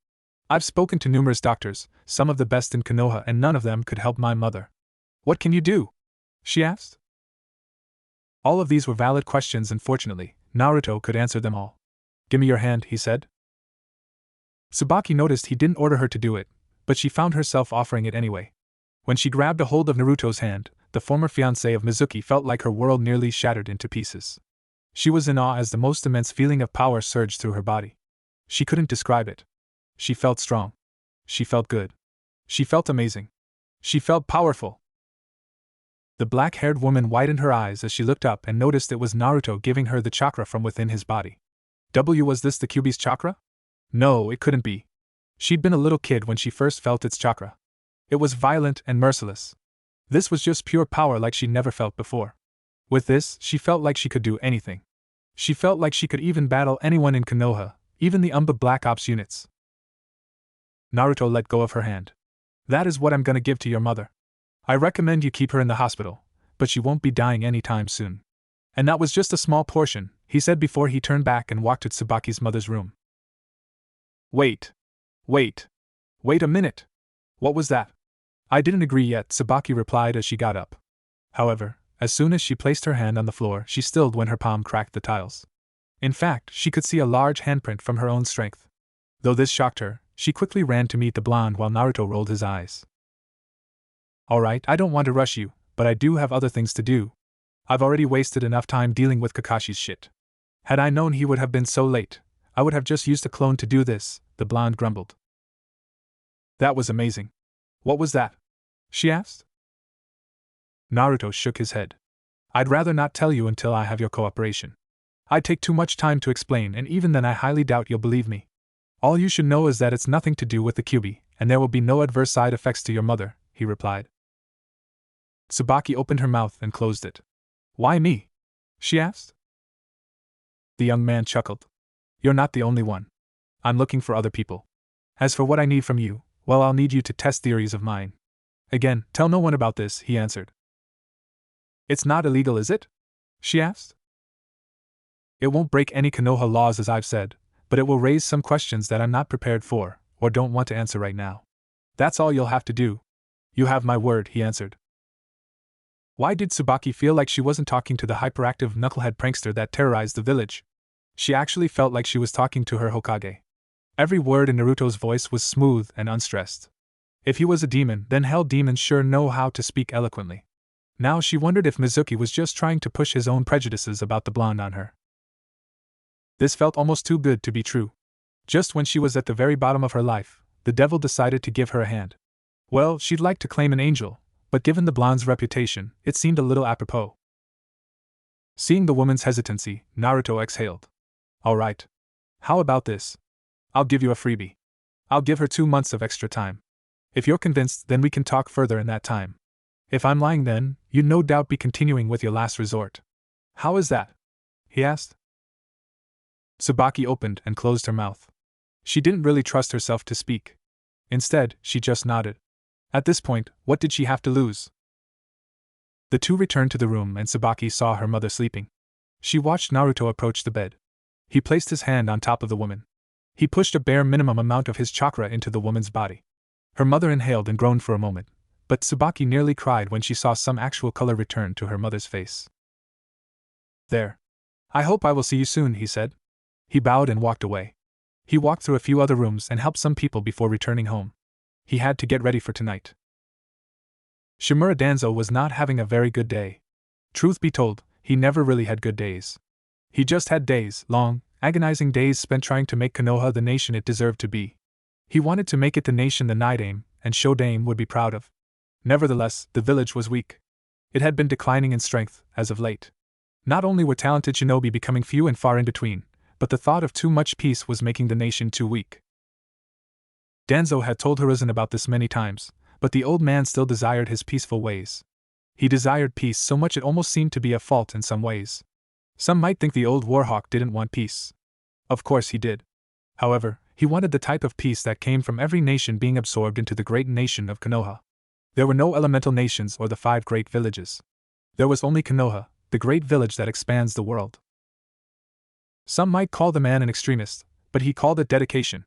A: I've spoken to numerous doctors, some of the best in Konoha, and none of them could help my mother. What can you do? She asked. All of these were valid questions, and fortunately, Naruto could answer them all. Give me your hand, he said. Tsubaki noticed he didn't order her to do it, but she found herself offering it anyway. When she grabbed a hold of Naruto's hand, the former fiancé of Mizuki felt like her world nearly shattered into pieces. She was in awe as the most immense feeling of power surged through her body. She couldn't describe it. She felt strong. She felt good. She felt amazing. She felt powerful. The black-haired woman widened her eyes as she looked up and noticed it was Naruto giving her the chakra from within his body. Was this the Kyuubi's chakra? No, it couldn't be. She'd been a little kid when she first felt its chakra. It was violent and merciless. This was just pure power like she'd never felt before. With this, she felt like she could do anything. She felt like she could even battle anyone in Konoha, even the Umba Black Ops units. Naruto let go of her hand. That is what I'm gonna give to your mother. I recommend you keep her in the hospital, but she won't be dying anytime soon. And that was just a small portion, he said before he turned back and walked to Tsubaki's mother's room. Wait a minute. What was that? I didn't agree yet, Tsubaki replied as she got up. However, as soon as she placed her hand on the floor, she stilled when her palm cracked the tiles. In fact, she could see a large handprint from her own strength. Though this shocked her, she quickly ran to meet the blonde while Naruto rolled his eyes. Alright, I don't want to rush you, but I do have other things to do. I've already wasted enough time dealing with Kakashi's shit. Had I known he would have been so late, I would have just used a clone to do this, the blonde grumbled. That was amazing. What was that? She asked. Naruto shook his head. I'd rather not tell you until I have your cooperation. I'd take too much time to explain, and even then I highly doubt you'll believe me. All you should know is that it's nothing to do with the Kyuubi, and there will be no adverse side effects to your mother, he replied. Tsubaki opened her mouth and closed it. Why me? She asked. The young man chuckled. You're not the only one. I'm looking for other people. As for what I need from you, well, I'll need you to test theories of mine. Again, tell no one about this, he answered. It's not illegal, is it? She asked. It won't break any Konoha laws, as I've said, but it will raise some questions that I'm not prepared for, or don't want to answer right now. That's all you'll have to do. You have my word, he answered. Why did Tsubaki feel like she wasn't talking to the hyperactive knucklehead prankster that terrorized the village? She actually felt like she was talking to her Hokage. Every word in Naruto's voice was smooth and unstressed. If he was a demon, then hell, demons sure know how to speak eloquently. Now she wondered if Mizuki was just trying to push his own prejudices about the blonde on her. This felt almost too good to be true. Just when she was at the very bottom of her life, the devil decided to give her a hand. Well, she'd like to claim an angel, but given the blonde's reputation, it seemed a little apropos. Seeing the woman's hesitancy, Naruto exhaled. All right. How about this? I'll give you a freebie. I'll give her 2 months of extra time. If you're convinced, then we can talk further in that time. If I'm lying, then you'd no doubt be continuing with your last resort. How is that? He asked. Tsubaki opened and closed her mouth. She didn't really trust herself to speak. Instead, she just nodded. At this point, what did she have to lose? The two returned to the room and Tsubaki saw her mother sleeping. She watched Naruto approach the bed. He placed his hand on top of the woman. He pushed a bare minimum amount of his chakra into the woman's body. Her mother inhaled and groaned for a moment, but Tsubaki nearly cried when she saw some actual color return to her mother's face. There. I hope I will see you soon, he said. He bowed and walked away. He walked through a few other rooms and helped some people before returning home. He had to get ready for tonight. Shimura Danzo was not having a very good day. Truth be told, he never really had good days. He just had days, long, agonizing days spent trying to make Konoha the nation it deserved to be. He wanted to make it the nation the Nidaime and Shodaime would be proud of. Nevertheless, the village was weak. It had been declining in strength, as of late. Not only were talented shinobi becoming few and far in between, but the thought of too much peace was making the nation too weak. Danzo had told Hiruzen about this many times, but the old man still desired his peaceful ways. He desired peace so much it almost seemed to be a fault in some ways. Some might think the old warhawk didn't want peace. Of course he did. However, he wanted the type of peace that came from every nation being absorbed into the great nation of Konoha. There were no elemental nations or the 5 great villages. There was only Konoha, the great village that expands the world. Some might call the man an extremist, but he called it dedication.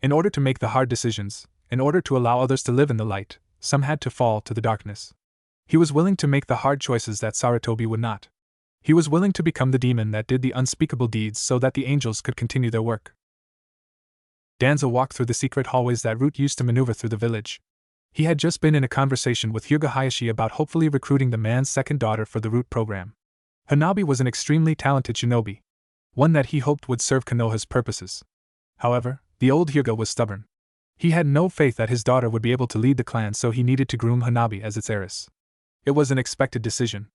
A: In order to make the hard decisions, in order to allow others to live in the light, some had to fall to the darkness. He was willing to make the hard choices that Sarutobi would not. He was willing to become the demon that did the unspeakable deeds so that the angels could continue their work. Danzo walked through the secret hallways that Root used to maneuver through the village. He had just been in a conversation with Hyuga Hayashi about hopefully recruiting the man's second daughter for the Root program. Hanabi was an extremely talented shinobi, one that he hoped would serve Konoha's purposes. However, the old Hyuga was stubborn. He had no faith that his daughter would be able to lead the clan, so he needed to groom Hanabi as its heiress. It was an expected decision.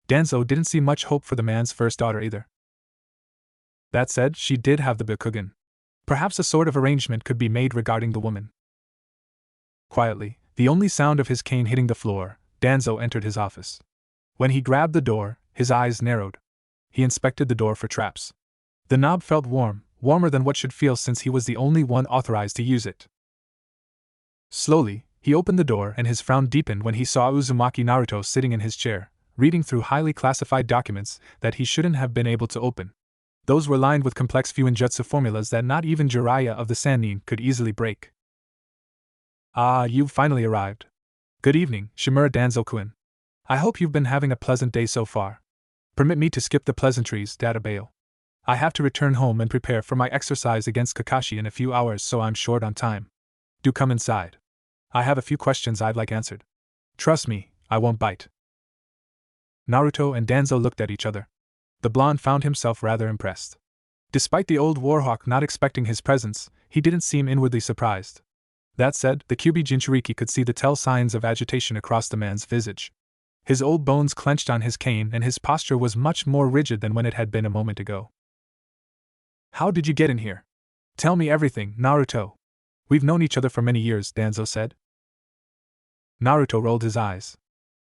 A: Danzo didn't see much hope for the man's first daughter either. That said, she did have the Byakugan. Perhaps a sort of arrangement could be made regarding the woman. Quietly, the only sound of his cane hitting the floor, Danzo entered his office. When he grabbed the door, his eyes narrowed. He inspected the door for traps. The knob felt warm, warmer than what should feel since he was the only one authorized to use it. Slowly, he opened the door and his frown deepened when he saw Uzumaki Naruto sitting in his chair, reading through highly classified documents that he shouldn't have been able to open. Those were lined with complex fuinjutsu formulas that not even Jiraiya of the Sannin could easily break. Ah, you've finally arrived. Good evening, Shimura Danzo-kun. I hope you've been having a pleasant day so far. Permit me to skip the pleasantries, Databayo. I have to return home and prepare for my exercise against Kakashi in a few hours, so I'm short on time. Do come inside. I have a few questions I'd like answered. Trust me, I won't bite. Naruto and Danzo looked at each other. The blonde found himself rather impressed. Despite the old warhawk not expecting his presence, he didn't seem inwardly surprised. That said, the Kyuubi Jinchuriki could see the tell signs of agitation across the man's visage. His old bones clenched on his cane and his posture was much more rigid than when it had been a moment ago. How did you get in here? Tell me everything, Naruto. We've known each other for many years, Danzo said. Naruto rolled his eyes.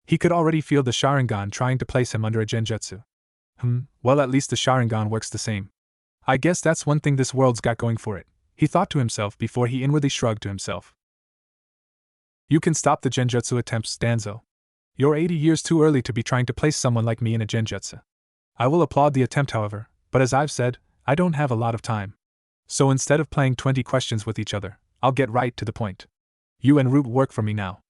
A: He could already feel the Sharingan trying to place him under a genjutsu. Well, at least the Sharingan works the same. I guess that's one thing this world's got going for it, he thought to himself before he inwardly shrugged to himself. You can stop the genjutsu attempts, Danzo. You're 80 years too early to be trying to place someone like me in a genjutsu. I will applaud the attempt, however, but as I've said, I don't have a lot of time. So instead of playing 20 questions with each other, I'll get right to the point. You and Root work for me now.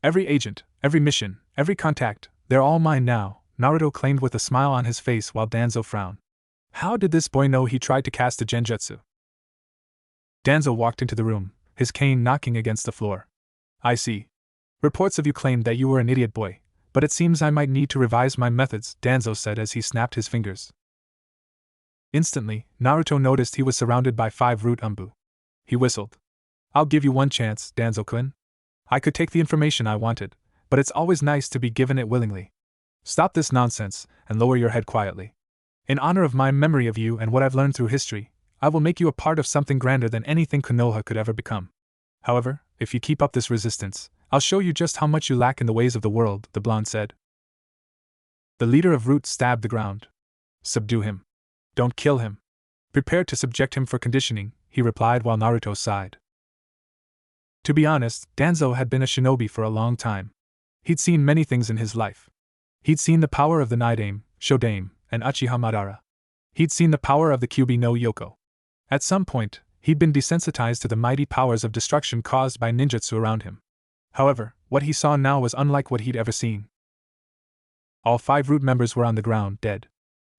A: Every agent, every mission, every contact, They're all mine now, Naruto claimed with a smile on his face while Danzo frowned. How did this boy know he tried to cast a genjutsu? Danzo walked into the room, his cane knocking against the floor. I see. Reports of you claimed that you were an idiot boy, but it seems I might need to revise my methods, Danzo said as he snapped his fingers. Instantly, Naruto noticed he was surrounded by 5 root umbu. He whistled. I'll give you one chance, Danzo-kun. I could take the information I wanted, but it's always nice to be given it willingly. Stop this nonsense, and lower your head quietly. In honor of my memory of you and what I've learned through history, I will make you a part of something grander than anything Konoha could ever become. However, if you keep up this resistance, I'll show you just how much you lack in the ways of the world, the blonde said. The leader of Root stabbed the ground. Subdue him. Don't kill him. Prepare to subject him for conditioning, he replied while Naruto sighed. To be honest, Danzo had been a shinobi for a long time. He'd seen many things in his life. He'd seen the power of the Nidaime, Shodaime, and Uchiha Madara. He'd seen the power of the Kyuubi no Yoko. At some point, he'd been desensitized to the mighty powers of destruction caused by ninjutsu around him. However, what he saw now was unlike what he'd ever seen. All 5 root members were on the ground, dead.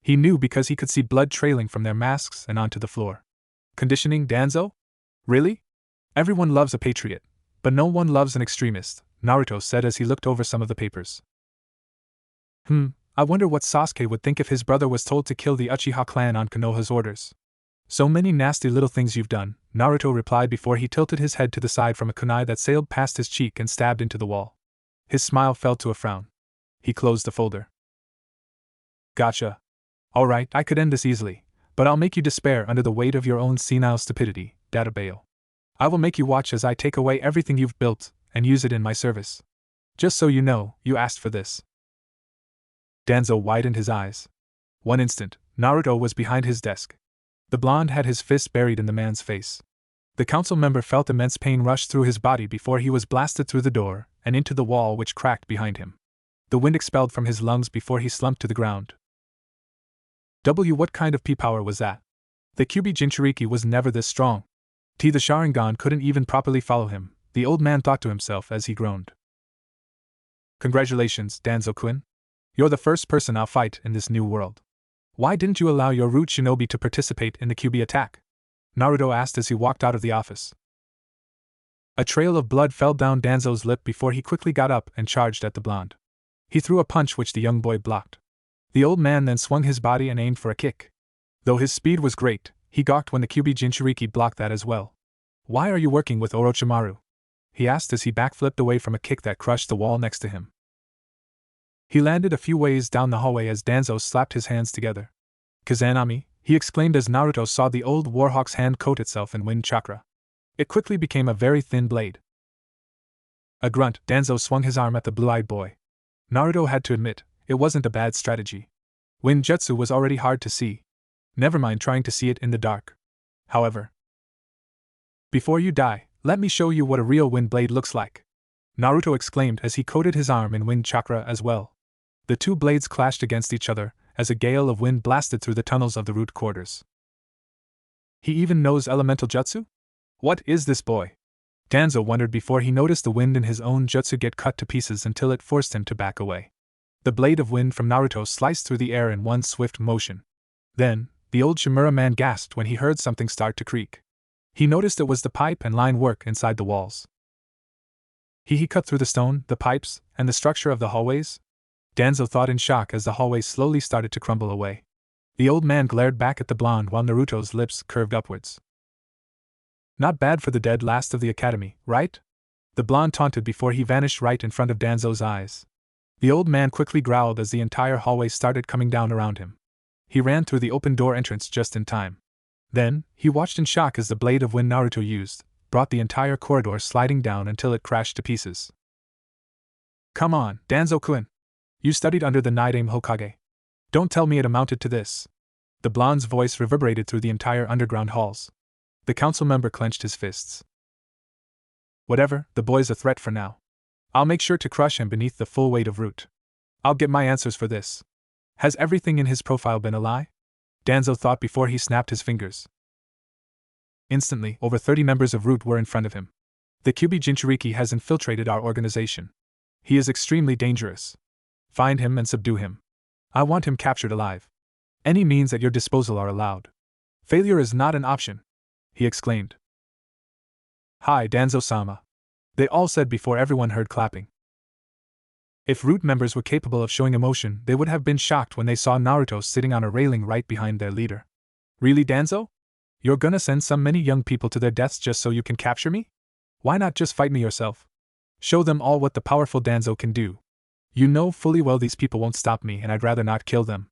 A: He knew because he could see blood trailing from their masks and onto the floor. Conditioning, Danzo? Really? Everyone loves a patriot, but no one loves an extremist, Naruto said as he looked over some of the papers. I wonder what Sasuke would think if his brother was told to kill the Uchiha clan on Konoha's orders. So many nasty little things you've done, Naruto replied before he tilted his head to the side from a kunai that sailed past his cheek and stabbed into the wall. His smile fell to a frown. He closed the folder. Gotcha. Alright, I could end this easily, but I'll make you despair under the weight of your own senile stupidity, Databeo. I will make you watch as I take away everything you've built and use it in my service. Just so you know, you asked for this. Danzo widened his eyes. One instant, Naruto was behind his desk. The blonde had his fist buried in the man's face. The council member felt immense pain rush through his body before he was blasted through the door and into the wall which cracked behind him. The wind expelled from his lungs before he slumped to the ground. What kind of P-power was that? The Kyuubi Jinchuriki was never this strong. The Sharingan couldn't even properly follow him, the old man thought to himself as he groaned. Congratulations, Danzo-kun. You're the first person I'll fight in this new world. Why didn't you allow your root shinobi to participate in the Kyuubi attack? Naruto asked as he walked out of the office. A trail of blood fell down Danzo's lip before he quickly got up and charged at the blonde. He threw a punch which the young boy blocked. The old man then swung his body and aimed for a kick. Though his speed was great, he gawked when the Kyuubi Jinchuriki blocked that as well. Why are you working with Orochimaru? He asked as he backflipped away from a kick that crushed the wall next to him. He landed a few ways down the hallway as Danzo slapped his hands together. Kazanami, he exclaimed as Naruto saw the old warhawk's hand coat itself in wind chakra. It quickly became a very thin blade. A grunt, Danzo swung his arm at the blue-eyed boy. Naruto had to admit, it wasn't a bad strategy. Wind jutsu was already hard to see. Never mind trying to see it in the dark. However, before you die, let me show you what a real wind blade looks like. Naruto exclaimed as he coated his arm in wind chakra as well. The 2 blades clashed against each other, as a gale of wind blasted through the tunnels of the root quarters. He even knows elemental jutsu? What is this boy? Danzo wondered before he noticed the wind in his own jutsu get cut to pieces until it forced him to back away. The blade of wind from Naruto sliced through the air in one swift motion. Then, the old Shimura man gasped when he heard something start to creak. He noticed it was the pipe and line work inside the walls. He cut through the stone, the pipes, and the structure of the hallways? Danzo thought in shock as the hallway slowly started to crumble away. The old man glared back at the blonde while Naruto's lips curved upwards. Not bad for the dead last of the academy, right? The blonde taunted before he vanished right in front of Danzo's eyes. The old man quickly growled as the entire hallway started coming down around him. He ran through the open door entrance just in time. Then, he watched in shock as the blade of wind Naruto used brought the entire corridor sliding down until it crashed to pieces. Come on, Danzo-kun. You studied under the Nidaime Hokage. Don't tell me it amounted to this. The blonde's voice reverberated through the entire underground halls. The council member clenched his fists. Whatever, the boy's a threat for now. I'll make sure to crush him beneath the full weight of root. I'll get my answers for this. Has everything in his profile been a lie? Danzo thought before he snapped his fingers. Instantly, over 30 members of Root were in front of him. The Kyuubi Jinchuriki has infiltrated our organization. He is extremely dangerous. Find him and subdue him. I want him captured alive. Any means at your disposal are allowed. Failure is not an option," he exclaimed. "Hi, Danzo-sama," they all said before everyone heard clapping. If Root members were capable of showing emotion, they would have been shocked when they saw Naruto sitting on a railing right behind their leader. "Really, Danzo? You're gonna send so many young people to their deaths just so you can capture me? Why not just fight me yourself? Show them all what the powerful Danzo can do. You know fully well these people won't stop me, and I'd rather not kill them.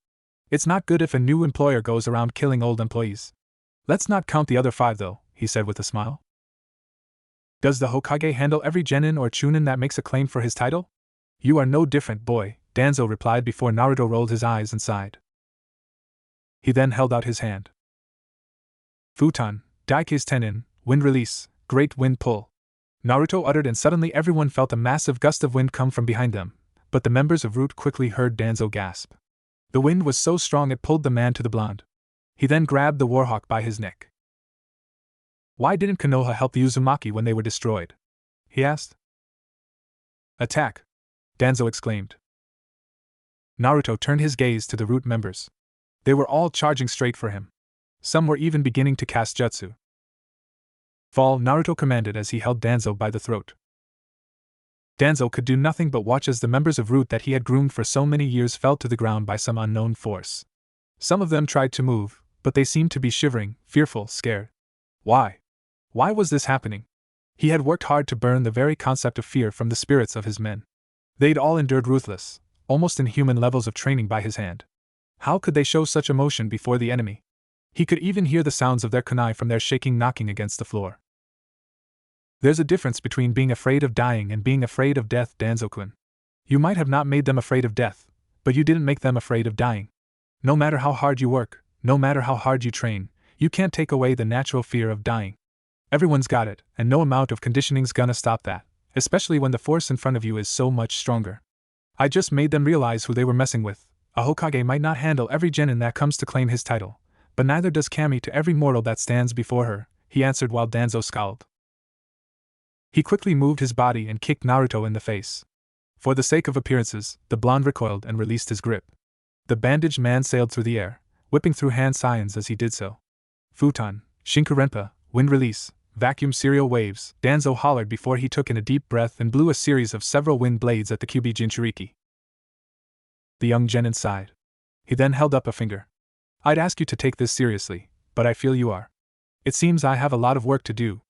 A: It's not good if a new employer goes around killing old employees. Let's not count the other 5 though," he said with a smile. "Does the Hokage handle every genin or chunin that makes a claim for his title? You are no different, boy," Danzo replied before Naruto rolled his eyes and sighed. He then held out his hand. "Futon, Daike's Tenin, wind release, great wind pull," Naruto uttered, and suddenly everyone felt a massive gust of wind come from behind them, but the members of Root quickly heard Danzo gasp. The wind was so strong it pulled the man to the blonde. He then grabbed the Warhawk by his neck. "Why didn't Konoha help the Uzumaki when they were destroyed?" he asked. "Attack!" Danzo exclaimed. Naruto turned his gaze to the Root members. They were all charging straight for him. Some were even beginning to cast jutsu. "Fall," Naruto commanded as he held Danzo by the throat. Danzo could do nothing but watch as the members of Root that he had groomed for so many years fell to the ground by some unknown force. Some of them tried to move, but they seemed to be shivering, fearful, scared. Why? Why was this happening? He had worked hard to burn the very concept of fear from the spirits of his men. They'd all endured ruthless, almost inhuman levels of training by his hand. How could they show such emotion before the enemy? He could even hear the sounds of their kunai from their shaking knocking against the floor. There's a difference between being afraid of dying and being afraid of death, Danzo-kun. You might have not made them afraid of death, but you didn't make them afraid of dying. No matter how hard you work, no matter how hard you train, you can't take away the natural fear of dying. Everyone's got it, and no amount of conditioning's gonna stop that, especially when the force in front of you is so much stronger. I just made them realize who they were messing with. A Hokage might not handle every genin that comes to claim his title, but neither does Kami to every mortal that stands before her, he answered while Danzo scowled. He quickly moved his body and kicked Naruto in the face. For the sake of appearances, the blonde recoiled and released his grip. The bandaged man sailed through the air, whipping through hand signs as he did so. "Futon, Shinkurenpa, wind release, vacuum serial waves," Danzo hollered before he took in a deep breath and blew a series of several wind blades at the Kyubi Jinchuriki. The young genin sighed. He then held up a finger. "I'd ask you to take this seriously, but I feel you are. It seems I have a lot of work to do.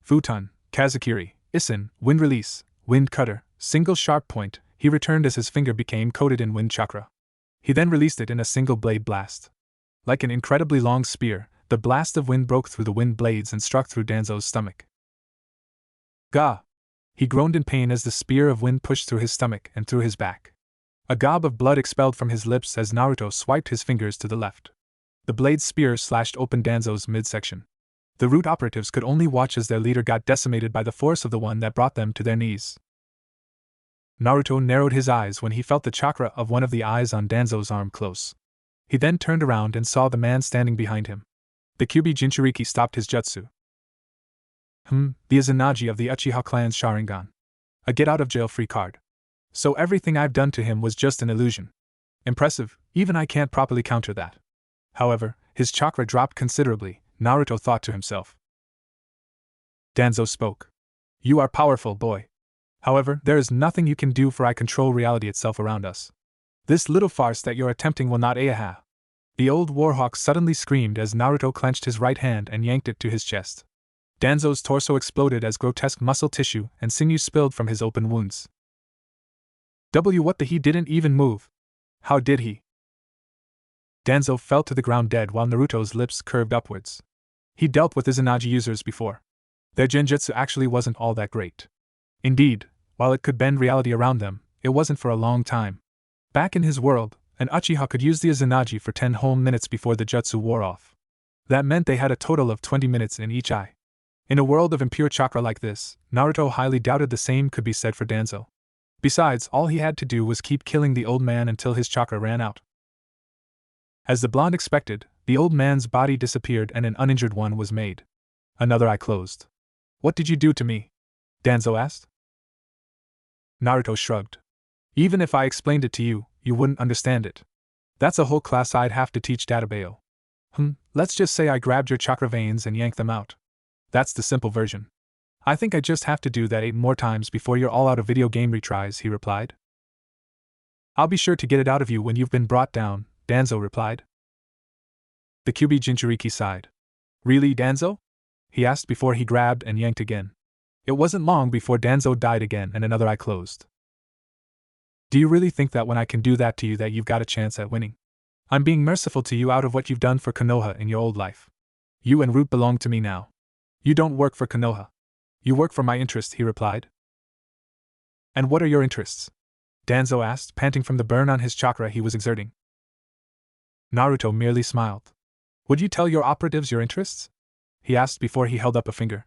A: Futon, Kazakiri, Isin, wind release, wind cutter, single sharp point," he returned as his finger became coated in wind chakra. He then released it in a single blade blast. Like an incredibly long spear, the blast of wind broke through the wind blades and struck through Danzo's stomach. "Gah!" He groaned in pain as the spear of wind pushed through his stomach and through his back. A gob of blood expelled from his lips as Naruto swiped his fingers to the left. The blade's spear slashed open Danzo's midsection. The Root operatives could only watch as their leader got decimated by the force of the one that brought them to their knees. Naruto narrowed his eyes when he felt the chakra of one of the eyes on Danzo's arm close. He then turned around and saw the man standing behind him. The Kyubi Jinchuriki stopped his jutsu. The Izanagi of the Uchiha clan's Sharingan. A get-out-of-jail-free card. So everything I've done to him was just an illusion. Impressive, even I can't properly counter that. However, his chakra dropped considerably, Naruto thought to himself. Danzo spoke. "You are powerful, boy. However, there is nothing you can do, for I control reality itself around us. This little farce that you're attempting will not aha." The old Warhawk suddenly screamed as Naruto clenched his right hand and yanked it to his chest. Danzo's torso exploded as grotesque muscle tissue and sinew spilled from his open wounds. What the he didn't even move. How did he? Danzo fell to the ground dead while Naruto's lips curved upwards. He dealt with Izanagi users before. Their genjutsu actually wasn't all that great. Indeed, while it could bend reality around them, it wasn't for a long time. Back in his world, an Uchiha could use the Izanagi for 10 whole minutes before the jutsu wore off. That meant they had a total of 20 minutes in each eye. In a world of impure chakra like this, Naruto highly doubted the same could be said for Danzo. Besides, all he had to do was keep killing the old man until his chakra ran out. As the blonde expected, the old man's body disappeared and an uninjured one was made. Another eye closed. "What did you do to me?" Danzo asked. Naruto shrugged. Even if I explained it to you, you wouldn't understand it. That's a whole class I'd have to teach Databeo. Let's just say I grabbed your chakra veins and yanked them out. That's the simple version. I think I just have to do that 8 more times before you're all out of video game retries, he replied. I'll be sure to get it out of you when you've been brought down, Danzo replied. The Kyuubi Jinchuriki sighed. Really, Danzo? He asked before he grabbed and yanked again. It wasn't long before Danzo died again and another eye closed. Do you really think that when I can do that to you that you've got a chance at winning? I'm being merciful to you out of what you've done for Konoha in your old life. You and Root belong to me now. You don't work for Konoha. You work for my interests, he replied. And what are your interests? Danzo asked, panting from the burn on his chakra he was exerting. Naruto merely smiled. Would you tell your operatives your interests? He asked before he held up a finger.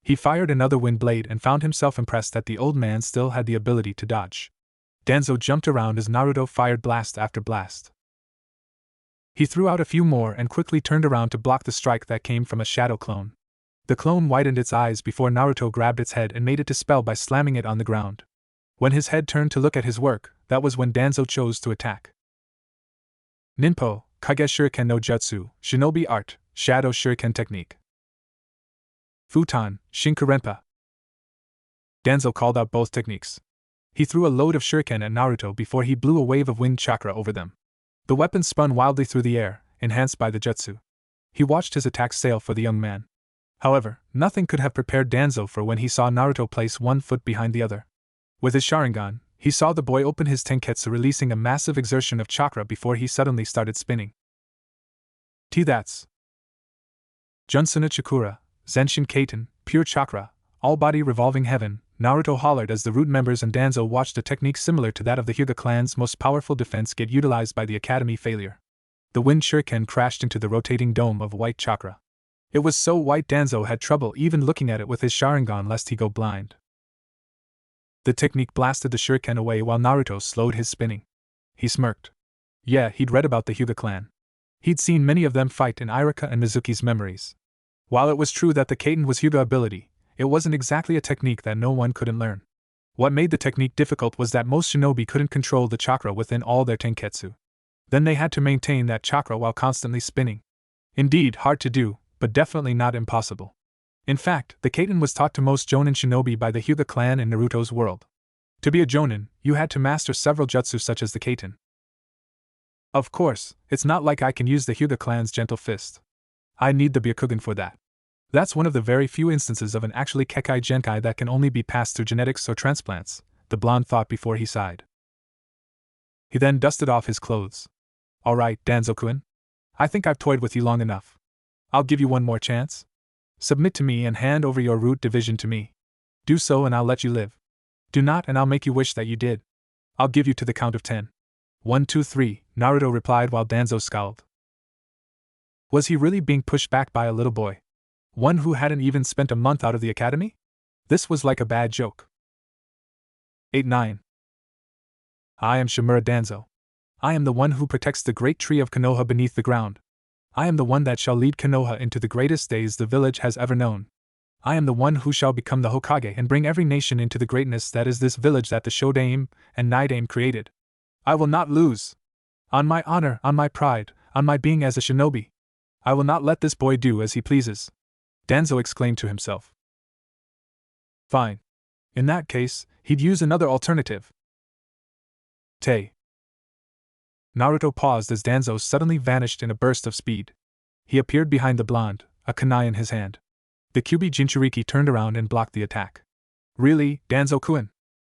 A: He fired another wind blade and found himself impressed that the old man still had the ability to dodge. Danzo jumped around as Naruto fired blast after blast. He threw out a few more and quickly turned around to block the strike that came from a shadow clone. The clone widened its eyes before Naruto grabbed its head and made it dispel by slamming it on the ground. When his head turned to look at his work, that was when Danzo chose to attack. Ninpo, Kage Shuriken no Jutsu, Shinobi Art, Shadow Shuriken Technique. Futon, Shinkurenpa. Danzo called out both techniques. He threw a load of shuriken at Naruto before he blew a wave of wind chakra over them. The weapon spun wildly through the air, enhanced by the jutsu. He watched his attack sail for the young man. However, nothing could have prepared Danzo for when he saw Naruto place one foot behind the other. With his Sharingan, he saw the boy open his tenketsu, releasing a massive exertion of chakra before he suddenly started spinning. That's Junsuna Chakura, Zenshin Kaiten, Pure Chakra, All-Body Revolving Heaven, Naruto hollered as the Root members and Danzo watched a technique similar to that of the Hyuga clan's most powerful defense get utilized by the Academy failure. The wind shuriken crashed into the rotating dome of white chakra. It was so white Danzo had trouble even looking at it with his Sharingan lest he go blind. The technique blasted the shuriken away while Naruto slowed his spinning. He smirked. Yeah, he'd read about the Hyuga clan. He'd seen many of them fight in Irika and Mizuki's memories. While it was true that the Kaiten was Hyuga ability, it wasn't exactly a technique that no one couldn't learn. What made the technique difficult was that most shinobi couldn't control the chakra within all their tenketsu. Then they had to maintain that chakra while constantly spinning. Indeed, hard to do, but definitely not impossible. In fact, the Kaiten was taught to most Jonin shinobi by the Hyuga clan in Naruto's world. To be a Jonin, you had to master several jutsu such as the Kaiten. Of course, it's not like I can use the Hyuga clan's gentle fist. I need the Byakugan for that. That's one of the very few instances of an actually Kekai Genkai that can only be passed through genetics or transplants, the blonde thought before he sighed. He then dusted off his clothes. Alright, Danzo-kun. I think I've toyed with you long enough. I'll give you one more chance. Submit to me and hand over your root division to me. Do so and I'll let you live. Do not and I'll make you wish that you did. I'll give you to the count of 10. 1, 2, 3, Naruto replied while Danzo scowled. Was he really being pushed back by a little boy? One who hadn't even spent a month out of the academy? This was like a bad joke. 8-9. I am Shimura Danzo. I am the one who protects the great tree of Konoha beneath the ground. I am the one that shall lead Konoha into the greatest days the village has ever known. I am the one who shall become the Hokage and bring every nation into the greatness that is this village that the Shodaime and Nidaime created. I will not lose. On my honor, on my pride, on my being as a shinobi. I will not let this boy do as he pleases. Danzo exclaimed to himself. Fine. In that case, he'd use another alternative. Te. Naruto paused as Danzo suddenly vanished in a burst of speed. He appeared behind the blonde, a kunai in his hand. The Kyuubi Jinchuriki turned around and blocked the attack. Really, Danzo-kun?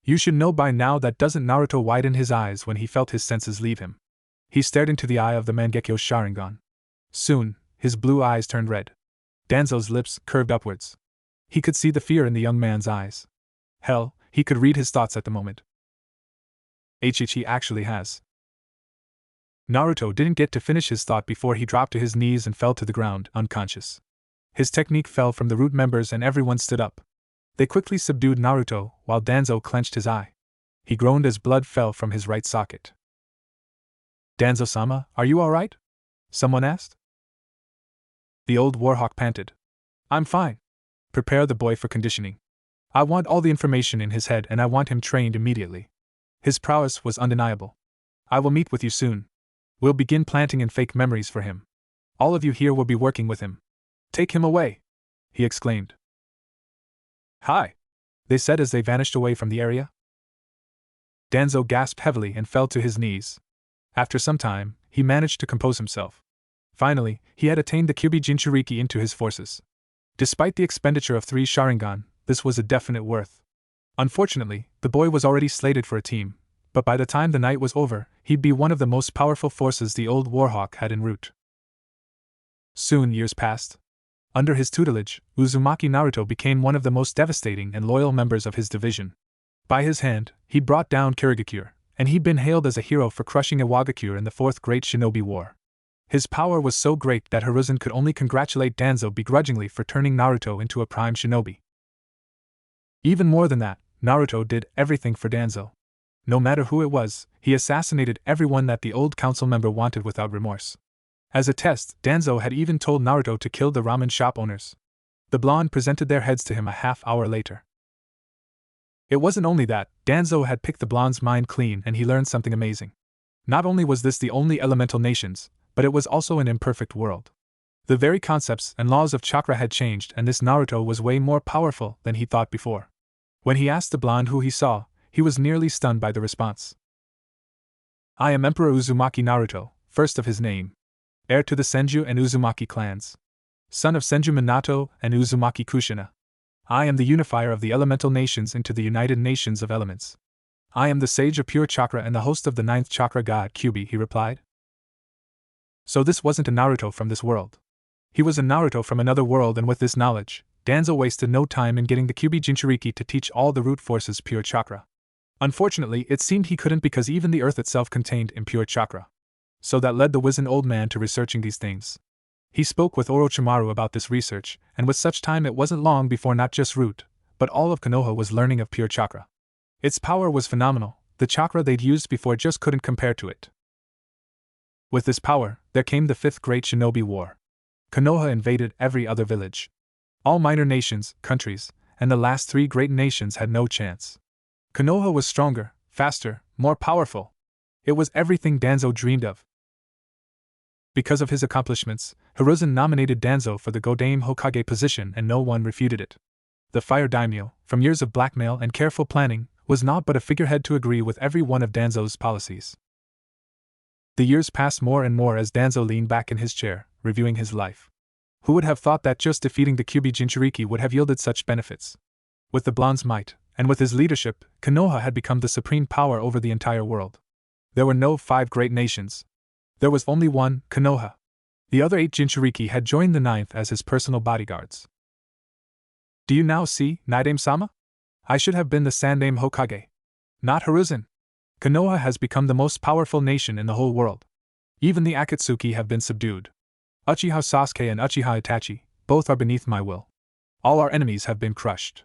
A: You should know by now that doesn't Naruto widen his eyes when he felt his senses leave him. He stared into the eye of the Mangekyo Sharingan. Soon, his blue eyes turned red. Danzo's lips curved upwards. He could see the fear in the young man's eyes. Hell, he could read his thoughts at the moment. He actually has. Naruto didn't get to finish his thought before he dropped to his knees and fell to the ground, unconscious. His technique fell from the root members and everyone stood up. They quickly subdued Naruto, while Danzo clenched his eye. He groaned as blood fell from his right socket. Danzo-sama, are you alright? Someone asked. The old warhawk panted. I'm fine. Prepare the boy for conditioning. I want all the information in his head and I want him trained immediately. His prowess was undeniable. I will meet with you soon. We'll begin planting in fake memories for him. All of you here will be working with him. Take him away! He exclaimed. Hi! They said as they vanished away from the area. Danzo gasped heavily and fell to his knees. After some time, he managed to compose himself. Finally, he had attained the Kyuubi Jinchuriki into his forces. Despite the expenditure of 3 Sharingan, this was a definite worth. Unfortunately, the boy was already slated for a team, but by the time the night was over, he'd be one of the most powerful forces the old Warhawk had en route. Soon years passed. Under his tutelage, Uzumaki Naruto became one of the most devastating and loyal members of his division. By his hand, he brought down Kirigakure, and he'd been hailed as a hero for crushing Awakens in the Fourth Great Shinobi War. His power was so great that Hiruzen could only congratulate Danzo begrudgingly for turning Naruto into a prime shinobi. Even more than that, Naruto did everything for Danzo. No matter who it was, he assassinated everyone that the old council member wanted without remorse. As a test, Danzo had even told Naruto to kill the ramen shop owners. The blonde presented their heads to him a half-hour later. It wasn't only that, Danzo had picked the blonde's mind clean and he learned something amazing. Not only was this the only elemental nations, but it was also an imperfect world. The very concepts and laws of chakra had changed and this Naruto was way more powerful than he thought before. When he asked the blonde who he saw, he was nearly stunned by the response. I am Emperor Uzumaki Naruto, first of his name. Heir to the Senju and Uzumaki clans. Son of Senju Minato and Uzumaki Kushina. I am the unifier of the elemental nations into the United Nations of Elements. I am the sage of pure chakra and the host of the 9th chakra god Kyuubi, he replied. So this wasn't a Naruto from this world. He was a Naruto from another world, and with this knowledge, Danzo wasted no time in getting the Kyuubi Jinchuriki to teach all the root forces pure chakra. Unfortunately, it seemed he couldn't because even the earth itself contained impure chakra. So that led the wizened old man to researching these things. He spoke with Orochimaru about this research, and with such time it wasn't long before not just root, but all of Konoha was learning of pure chakra. Its power was phenomenal, the chakra they'd used before just couldn't compare to it. With this power, there came the 5th Great Shinobi War. Konoha invaded every other village. All minor nations, countries, and the last 3 great nations had no chance. Konoha was stronger, faster, more powerful. It was everything Danzo dreamed of. Because of his accomplishments, Hiruzen nominated Danzo for the Godame Hokage position and no one refuted it. The Fire Daimyo, from years of blackmail and careful planning, was not but a figurehead to agree with every one of Danzo's policies. The years passed more and more as Danzo leaned back in his chair, reviewing his life. Who would have thought that just defeating the Kyuubi Jinchuriki would have yielded such benefits? With the blonde's might, and with his leadership, Konoha had become the supreme power over the entire world. There were no 5 great nations. There was only one, Konoha. The other 8 Jinchuriki had joined the 9th as his personal bodyguards. Do you now see, Naidame-sama? I should have been the Sandaime Hokage. Not Hiruzen. Konoha has become the most powerful nation in the whole world. Even the Akatsuki have been subdued. Uchiha Sasuke and Uchiha Itachi, both are beneath my will. All our enemies have been crushed.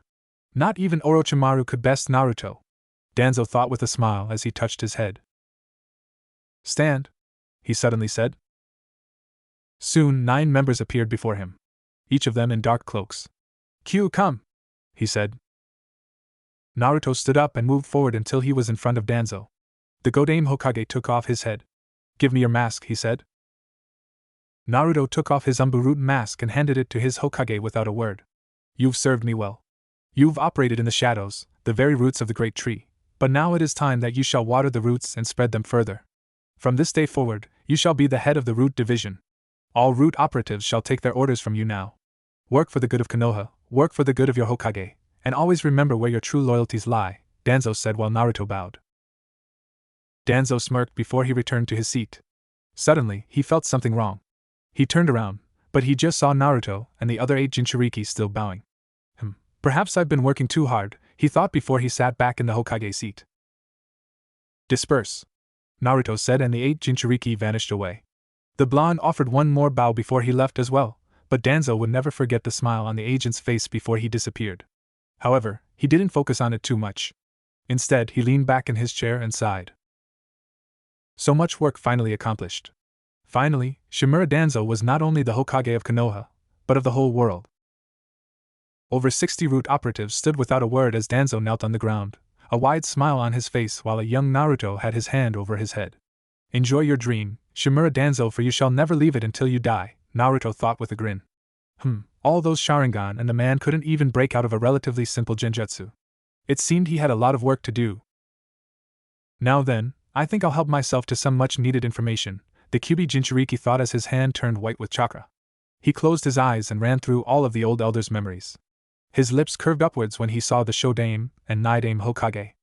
A: Not even Orochimaru could best Naruto. Danzo thought with a smile as he touched his head. Stand, he suddenly said. Soon 9 members appeared before him. Each of them in dark cloaks. Q, come, he said. Naruto stood up and moved forward until he was in front of Danzo. The Godame Hokage took off his head. Give me your mask, he said. Naruto took off his Umbu-root mask and handed it to his Hokage without a word. You've served me well. You've operated in the shadows, the very roots of the great tree, but now it is time that you shall water the roots and spread them further. From this day forward, you shall be the head of the root division. All root operatives shall take their orders from you now. Work for the good of Konoha, work for the good of your Hokage, and always remember where your true loyalties lie, Danzo said while Naruto bowed. Danzo smirked before he returned to his seat. Suddenly, he felt something wrong. He turned around, but he just saw Naruto and the other 8 Jinchuriki still bowing. Perhaps I've been working too hard, he thought before he sat back in the Hokage seat. Disperse, Naruto said, and the 8 Jinchuriki vanished away. The blonde offered one more bow before he left as well, but Danzo would never forget the smile on the agent's face before he disappeared. However, he didn't focus on it too much. Instead, he leaned back in his chair and sighed. So much work finally accomplished. Finally, Shimura Danzo was not only the Hokage of Konoha, but of the whole world. Over 60 root operatives stood without a word as Danzo knelt on the ground, a wide smile on his face while a young Naruto had his hand over his head. Enjoy your dream, Shimura Danzo, for you shall never leave it until you die, Naruto thought with a grin. All those Sharingan and the man couldn't even break out of a relatively simple genjutsu. It seemed he had a lot of work to do. Now then, I think I'll help myself to some much-needed information, the Kyuubi Jinchuriki thought as his hand turned white with chakra. He closed his eyes and ran through all of the old elder's memories. His lips curved upwards when he saw the Shodame and Nidame Hokage.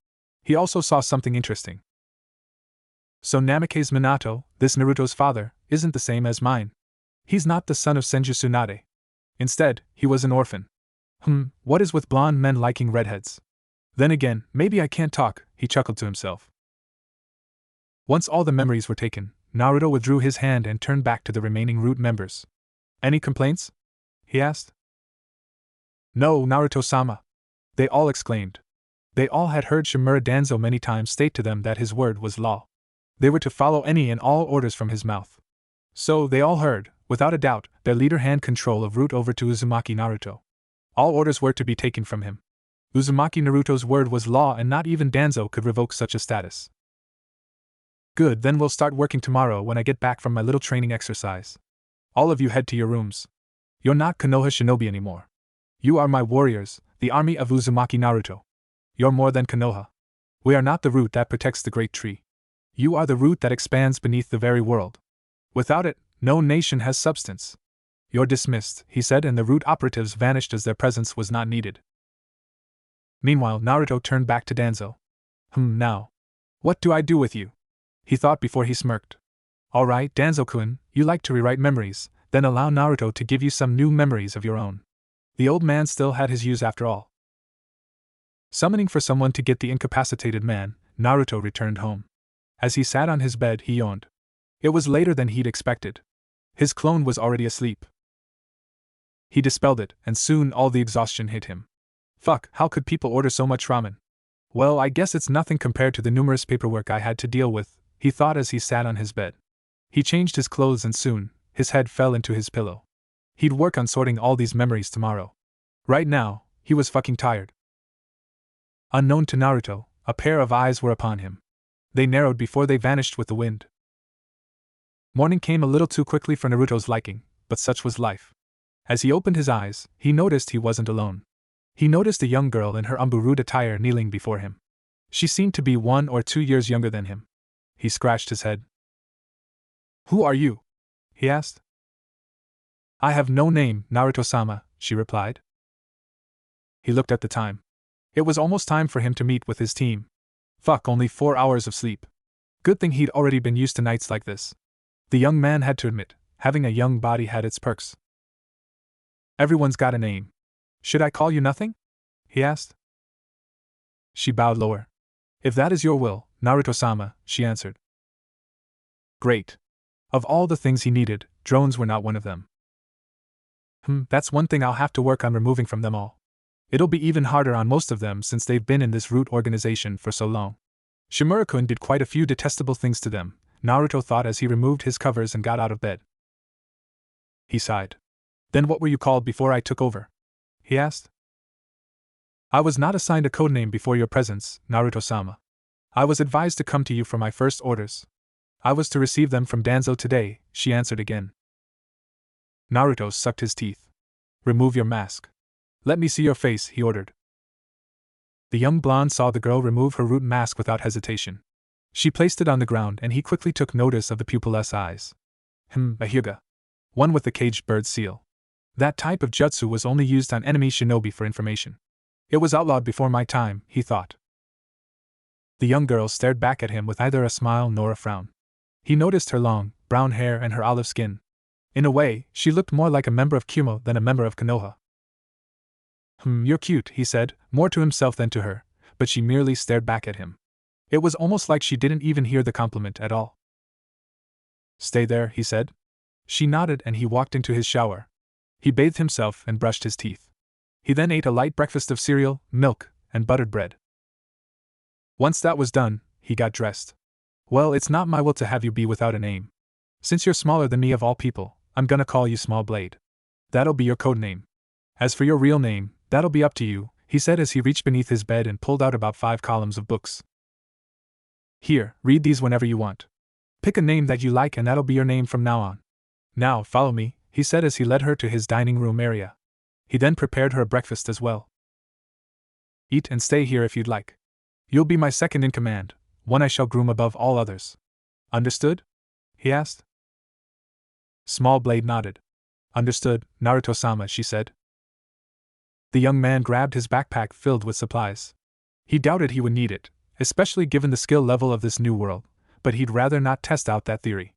A: He also saw something interesting. So Namake's Minato, this Naruto's father, isn't the same as mine. He's not the son of Senju Tsunade. Instead, he was an orphan. What is with blonde men liking redheads? Then again, maybe I can't talk, he chuckled to himself. Once all the memories were taken, Naruto withdrew his hand and turned back to the remaining root members. Any complaints? He asked. No, Naruto-sama. They all exclaimed. They all had heard Shimura Danzo many times state to them that his word was law. They were to follow any and all orders from his mouth. So they all heard, without a doubt, their leader hand control of root over to Uzumaki Naruto. All orders were to be taken from him. Uzumaki Naruto's word was law and not even Danzo could revoke such a status. Good, then we'll start working tomorrow when I get back from my little training exercise. All of you head to your rooms. You're not Konoha Shinobi anymore. You are my warriors, the army of Uzumaki Naruto. You're more than Konoha. We are not the root that protects the great tree. You are the root that expands beneath the very world. Without it, no nation has substance. You're dismissed, he said, and the root operatives vanished as their presence was not needed. Meanwhile, Naruto turned back to Danzo. Now. What do I do with you? He thought before he smirked. Alright, Danzo-kun, you like to rewrite memories, then allow Naruto to give you some new memories of your own. The old man still had his use after all. Summoning for someone to get the incapacitated man, Naruto returned home. As he sat on his bed, he yawned. It was later than he'd expected. His clone was already asleep. He dispelled it, and soon all the exhaustion hit him. Fuck, how could people order so much ramen? Well, I guess it's nothing compared to the numerous paperwork I had to deal with, he thought as he sat on his bed. He changed his clothes and soon, his head fell into his pillow. He'd work on sorting all these memories tomorrow. Right now, he was fucking tired. Unknown to Naruto, a pair of eyes were upon him. They narrowed before they vanished with the wind. Morning came a little too quickly for Naruto's liking, but such was life. As he opened his eyes, he noticed he wasn't alone. He noticed a young girl in her umbu-root attire kneeling before him. She seemed to be 1 or 2 years younger than him. He scratched his head. Who are you? He asked. I have no name, Naruto-sama, she replied. He looked at the time. It was almost time for him to meet with his team. Fuck, only 4 hours of sleep. Good thing he'd already been used to nights like this. The young man had to admit, having a young body had its perks. Everyone's got a name. Should I call you nothing? He asked. She bowed lower. If that is your will, Naruto-sama, she answered. Great. Of all the things he needed, drones were not one of them. That's one thing I'll have to work on removing from them all. It'll be even harder on most of them since they've been in this root organization for so long. Shimura-kun did quite a few detestable things to them, Naruto thought as he removed his covers and got out of bed. He sighed. Then what were you called before I took over? He asked. I was not assigned a codename before your presence, Naruto-sama. I was advised to come to you for my first orders. I was to receive them from Danzo today, she answered again. Naruto sucked his teeth. Remove your mask. Let me see your face, he ordered. The young blonde saw the girl remove her root mask without hesitation. She placed it on the ground and he quickly took notice of the pupilless eyes. A hyuga. One with the caged bird seal. That type of jutsu was only used on enemy shinobi for information. It was outlawed before my time, he thought. The young girl stared back at him with neither a smile nor a frown. He noticed her long, brown hair and her olive skin. In a way, she looked more like a member of Kumo than a member of Konoha. You're cute, he said, more to himself than to her, but she merely stared back at him. It was almost like she didn't even hear the compliment at all. Stay there, he said. She nodded and he walked into his shower. He bathed himself and brushed his teeth. He then ate a light breakfast of cereal, milk, and buttered bread. Once that was done, he got dressed. Well, it's not my will to have you be without a name. Since you're smaller than me of all people, I'm gonna call you Small Blade. That'll be your code name. As for your real name, that'll be up to you, he said as he reached beneath his bed and pulled out about 5 columns of books. Here, read these whenever you want. Pick a name that you like and that'll be your name from now on. Now, follow me, he said as he led her to his dining room area. He then prepared her breakfast as well. Eat and stay here if you'd like. You'll be my second in command, one I shall groom above all others. Understood? He asked. Small Blade nodded. Understood, Naruto-sama, she said. The young man grabbed his backpack filled with supplies. He doubted he would need it, especially given the skill level of this new world, but he'd rather not test out that theory.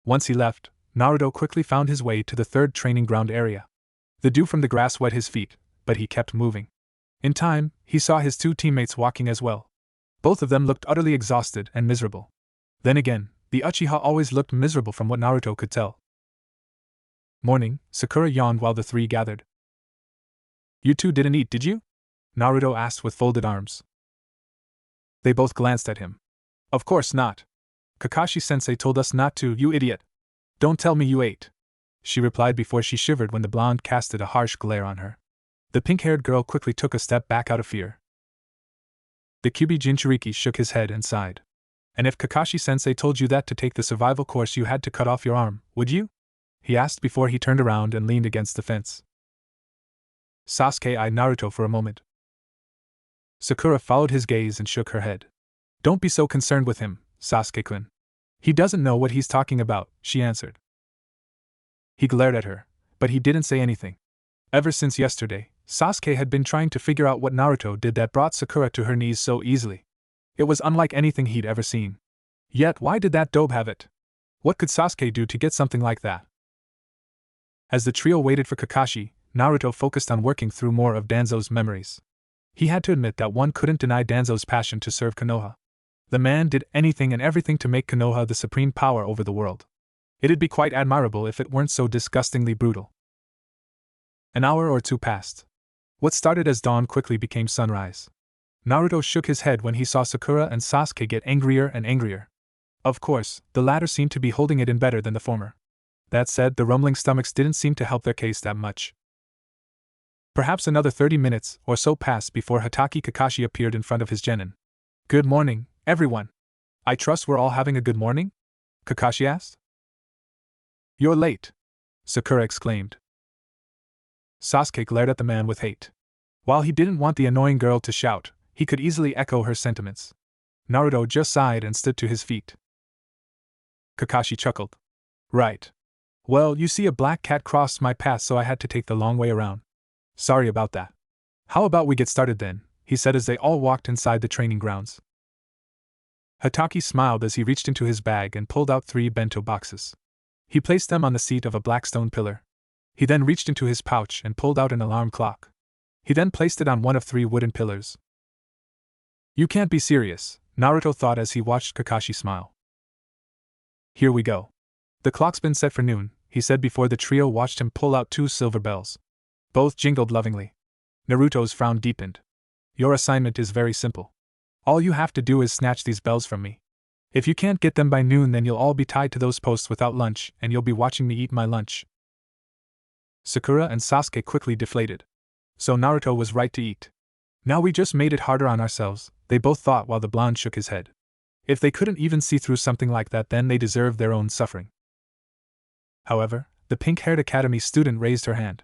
A: Once he left, Naruto quickly found his way to the third training ground area. The dew from the grass wet his feet, but he kept moving. In time, he saw his 2 teammates walking as well. Both of them looked utterly exhausted and miserable. Then again, the Uchiha always looked miserable from what Naruto could tell. Morning, Sakura yawned while the 3 gathered. You 2 didn't eat, did you? Naruto asked with folded arms. They both glanced at him. Of course not. Kakashi-sensei told us not to, you idiot. Don't tell me you ate, she replied before she shivered when the blonde casted a harsh glare on her. The pink-haired girl quickly took a step back out of fear. The Kyuubi Jinchuriki shook his head and sighed. And if Kakashi-sensei told you that to take the survival course you had to cut off your arm, would you? He asked before he turned around and leaned against the fence. Sasuke eyed Naruto for a moment. Sakura followed his gaze and shook her head. Don't be so concerned with him, Sasuke-kun. He doesn't know what he's talking about, she answered. He glared at her, but he didn't say anything. Ever since yesterday, Sasuke had been trying to figure out what Naruto did that brought Sakura to her knees so easily. It was unlike anything he'd ever seen. Yet why did that dope have it? What could Sasuke do to get something like that? As the trio waited for Kakashi, Naruto focused on working through more of Danzo's memories. He had to admit that one couldn't deny Danzo's passion to serve Konoha. The man did anything and everything to make Konoha the supreme power over the world. It'd be quite admirable if it weren't so disgustingly brutal. An hour or 2 passed. What started as dawn quickly became sunrise. Naruto shook his head when he saw Sakura and Sasuke get angrier and angrier. Of course, the latter seemed to be holding it in better than the former. That said, the rumbling stomachs didn't seem to help their case that much. Perhaps another 30 minutes or so passed before Hatake Kakashi appeared in front of his genin. Good morning, everyone. I trust we're all having a good morning? Kakashi asked. You're late, Sakura exclaimed. Sasuke glared at the man with hate. While he didn't want the annoying girl to shout, he could easily echo her sentiments. Naruto just sighed and stood to his feet. Kakashi chuckled. Right. Well, you see, a black cat crossed my path, so I had to take the long way around. Sorry about that. How about we get started then, he said as they all walked inside the training grounds. Hatake smiled as he reached into his bag and pulled out 3 bento boxes. He placed them on the seat of a black stone pillar. He then reached into his pouch and pulled out an alarm clock. He then placed it on one of 3 wooden pillars. You can't be serious, Naruto thought as he watched Kakashi smile. Here we go. The clock's been set for noon, he said before the trio watched him pull out 2 silver bells. Both jingled lovingly. Naruto's frown deepened. Your assignment is very simple. All you have to do is snatch these bells from me. If you can't get them by noon, then you'll all be tied to those posts without lunch, and you'll be watching me eat my lunch. Sakura and Sasuke quickly deflated. So Naruto was right to eat. Now we just made it harder on ourselves, they both thought while the blonde shook his head. If they couldn't even see through something like that, then they deserved their own suffering. However, the pink-haired academy student raised her hand.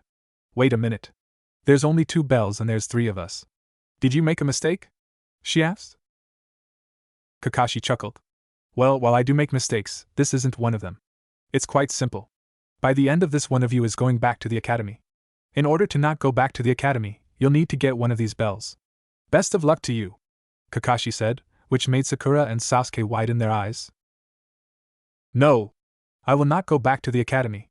A: Wait a minute. There's only 2 bells and there's 3 of us. Did you make a mistake? She asked. Kakashi chuckled. Well, while I do make mistakes, this isn't one of them. It's quite simple. By the end of this, one of you is going back to the academy. In order to not go back to the academy, you'll need to get one of these bells. Best of luck to you, Kakashi said, which made Sakura and Sasuke widen their eyes. No. I will not go back to the academy.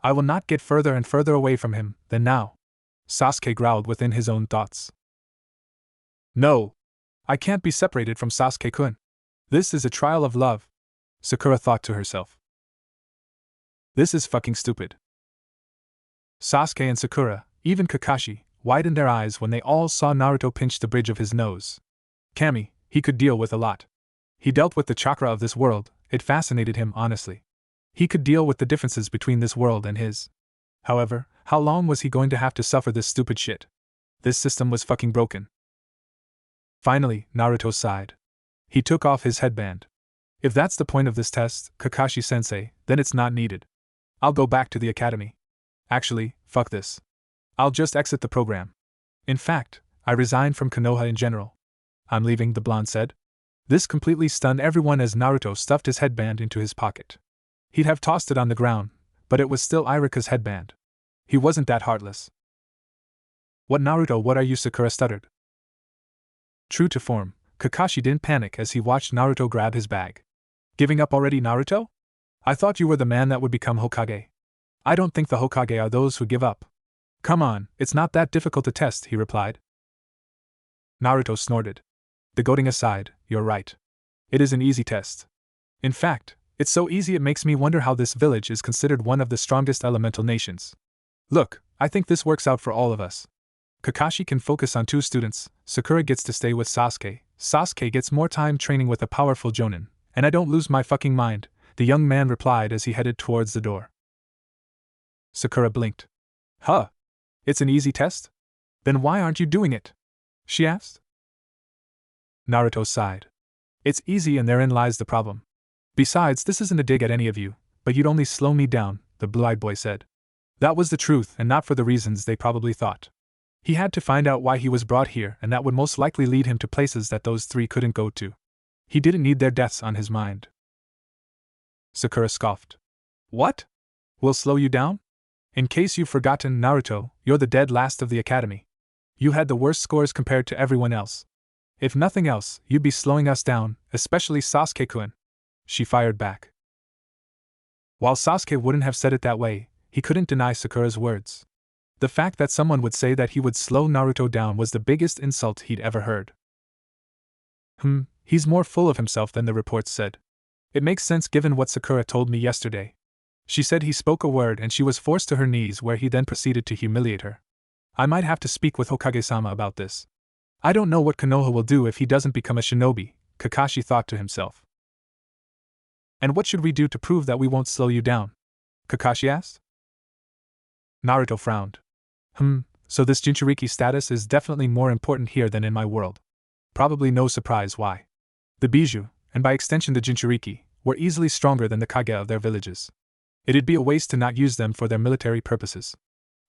A: I will not get further and further away from him than now, Sasuke growled within his own thoughts. No. I can't be separated from Sasuke-kun. This is a trial of love, Sakura thought to herself. This is fucking stupid. Sasuke and Sakura, even Kakashi, widened their eyes when they all saw Naruto pinch the bridge of his nose. Kami, he could deal with a lot. He dealt with the chakra of this world, it fascinated him honestly. He could deal with the differences between this world and his. However, how long was he going to have to suffer this stupid shit? This system was fucking broken. Finally, Naruto sighed. He took off his headband. If that's the point of this test, Kakashi-sensei, then it's not needed. I'll go back to the academy. Actually, fuck this. I'll just exit the program. In fact, I resigned from Konoha in general. I'm leaving, the blonde said. This completely stunned everyone as Naruto stuffed his headband into his pocket. He'd have tossed it on the ground, but it was still Irika's headband. He wasn't that heartless. What Naruto, what are you? Sakura stuttered. True to form, Kakashi didn't panic as he watched Naruto grab his bag. Giving up already, Naruto? I thought you were the man that would become Hokage. I don't think the Hokage are those who give up. Come on, it's not that difficult to test, he replied. Naruto snorted. The goading aside, you're right. It is an easy test. In fact, it's so easy it makes me wonder how this village is considered one of the strongest elemental nations. Look, I think this works out for all of us. Kakashi can focus on 2 students, Sakura gets to stay with Sasuke, Sasuke gets more time training with a powerful Jonin, and I don't lose my fucking mind, the young man replied as he headed towards the door. Sakura blinked. Huh? It's an easy test? Then why aren't you doing it? She asked. Naruto sighed. It's easy and therein lies the problem. Besides, this isn't a dig at any of you, but you'd only slow me down, the blue-eyed boy said. That was the truth and not for the reasons they probably thought. He had to find out why he was brought here, and that would most likely lead him to places that those 3 couldn't go to. He didn't need their deaths on his mind. Sakura scoffed. What? We'll slow you down? In case you've forgotten, Naruto, you're the dead last of the academy. You had the worst scores compared to everyone else. If nothing else, you'd be slowing us down, especially Sasuke-kun. She fired back. While Sasuke wouldn't have said it that way, he couldn't deny Sakura's words. The fact that someone would say that he would slow Naruto down was the biggest insult he'd ever heard. He's more full of himself than the reports said. It makes sense given what Sakura told me yesterday. She said he spoke a word and she was forced to her knees, where he then proceeded to humiliate her. I might have to speak with Hokage-sama about this. I don't know what Konoha will do if he doesn't become a shinobi, Kakashi thought to himself. And what should we do to prove that we won't slow you down? Kakashi asked. Naruto frowned. So this Jinchuriki status is definitely more important here than in my world. Probably no surprise why. The Bijou, and by extension the Jinchuriki, were easily stronger than the Kage of their villages. It'd be a waste to not use them for their military purposes.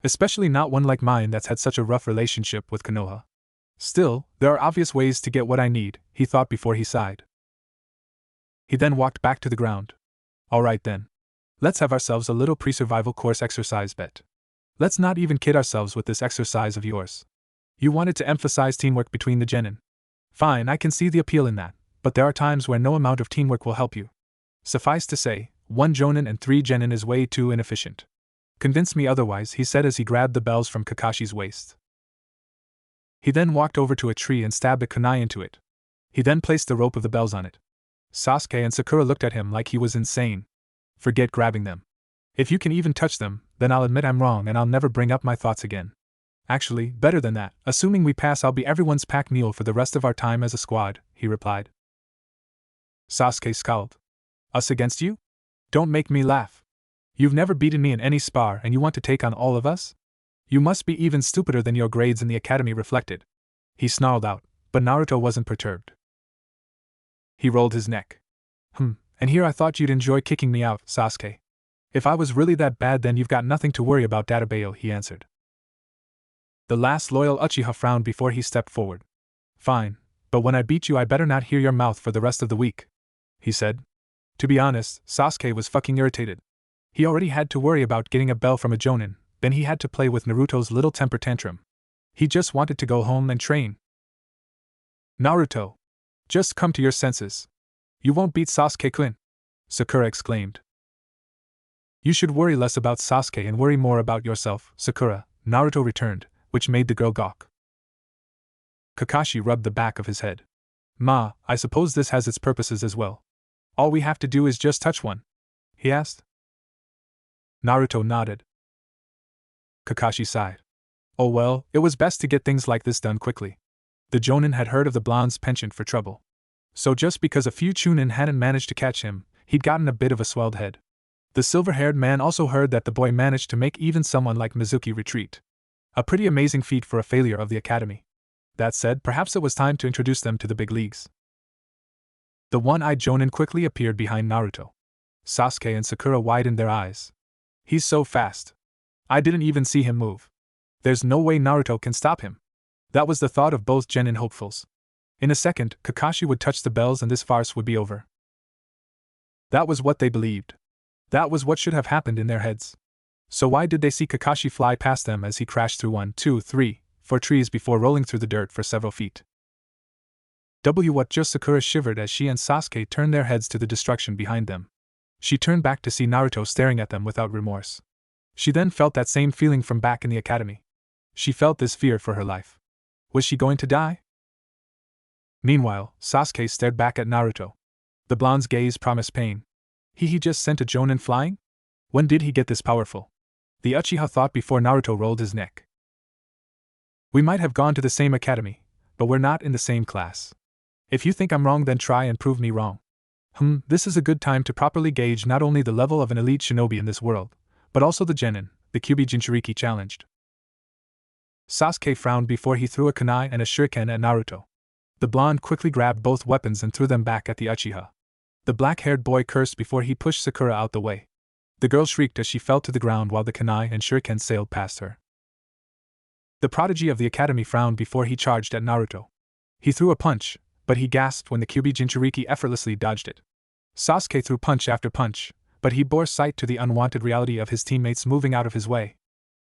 A: Especially not one like mine that's had such a rough relationship with Konoha. Still, there are obvious ways to get what I need, he thought before he sighed. He then walked back to the ground. Alright then. Let's have ourselves a little pre-survival course exercise bet. Let's not even kid ourselves with this exercise of yours. You wanted to emphasize teamwork between the genin. Fine, I can see the appeal in that, but there are times where no amount of teamwork will help you. Suffice to say, 1 jonin and 3 genin is way too inefficient. Convince me otherwise, he said as he grabbed the bells from Kakashi's waist. He then walked over to a tree and stabbed a kunai into it. He then placed the rope of the bells on it. Sasuke and Sakura looked at him like he was insane. Forget grabbing them. If you can even touch them, then I'll admit I'm wrong and I'll never bring up my thoughts again. Actually, better than that, assuming we pass, I'll be everyone's pack mule for the rest of our time as a squad, he replied. Sasuke scowled. Us against you? Don't make me laugh. You've never beaten me in any spar and you want to take on all of us? You must be even stupider than your grades in the academy reflected. He snarled out, but Naruto wasn't perturbed. He rolled his neck. And here I thought you'd enjoy kicking me out, Sasuke. If I was really that bad, then you've got nothing to worry about, Databayo, he answered. The last loyal Uchiha frowned before he stepped forward. Fine, but when I beat you I better not hear your mouth for the rest of the week, he said. To be honest, Sasuke was fucking irritated. He already had to worry about getting a bell from a jonin, then he had to play with Naruto's little temper tantrum. He just wanted to go home and train. Naruto! Just come to your senses. You won't beat Sasuke-kun, Sakura exclaimed. You should worry less about Sasuke and worry more about yourself, Sakura, Naruto returned, which made the girl gawk. Kakashi rubbed the back of his head. Ma, I suppose this has its purposes as well. All we have to do is just touch one, he asked. Naruto nodded. Kakashi sighed. Oh well, it was best to get things like this done quickly. The Jonin had heard of the blonde's penchant for trouble. So just because a few Chunin hadn't managed to catch him, he'd gotten a bit of a swelled head. The silver-haired man also heard that the boy managed to make even someone like Mizuki retreat. A pretty amazing feat for a failure of the academy. That said, perhaps it was time to introduce them to the big leagues. The one-eyed Jonin quickly appeared behind Naruto. Sasuke and Sakura widened their eyes. He's so fast. I didn't even see him move. There's no way Naruto can stop him. That was the thought of both genin hopefuls. In a second, Kakashi would touch the bells and this farce would be over. That was what they believed. That was what should have happened in their heads. So why did they see Kakashi fly past them as he crashed through 1, 2, 3, 4 trees before rolling through the dirt for several feet? What just Sakura shivered as she and Sasuke turned their heads to the destruction behind them. She turned back to see Naruto staring at them without remorse. She then felt that same feeling from back in the academy. She felt this fear for her life. Was she going to die? Meanwhile, Sasuke stared back at Naruto. The blonde's gaze promised pain. He just sent a Jonin flying? When did he get this powerful? The Uchiha thought before Naruto rolled his neck. We might have gone to the same academy, but we're not in the same class. If you think I'm wrong, then try and prove me wrong. This is a good time to properly gauge not only the level of an elite shinobi in this world, but also the genin, the Kyuubi Jinchuriki challenged. Sasuke frowned before he threw a kunai and a shuriken at Naruto. The blonde quickly grabbed both weapons and threw them back at the Uchiha. The black-haired boy cursed before he pushed Sakura out the way. The girl shrieked as she fell to the ground while the kunai and shuriken sailed past her. The prodigy of the academy frowned before he charged at Naruto. He threw a punch, but he gasped when the Kyuubi Jinchuriki effortlessly dodged it. Sasuke threw punch after punch, but he bore sight to the unwanted reality of his teammates moving out of his way.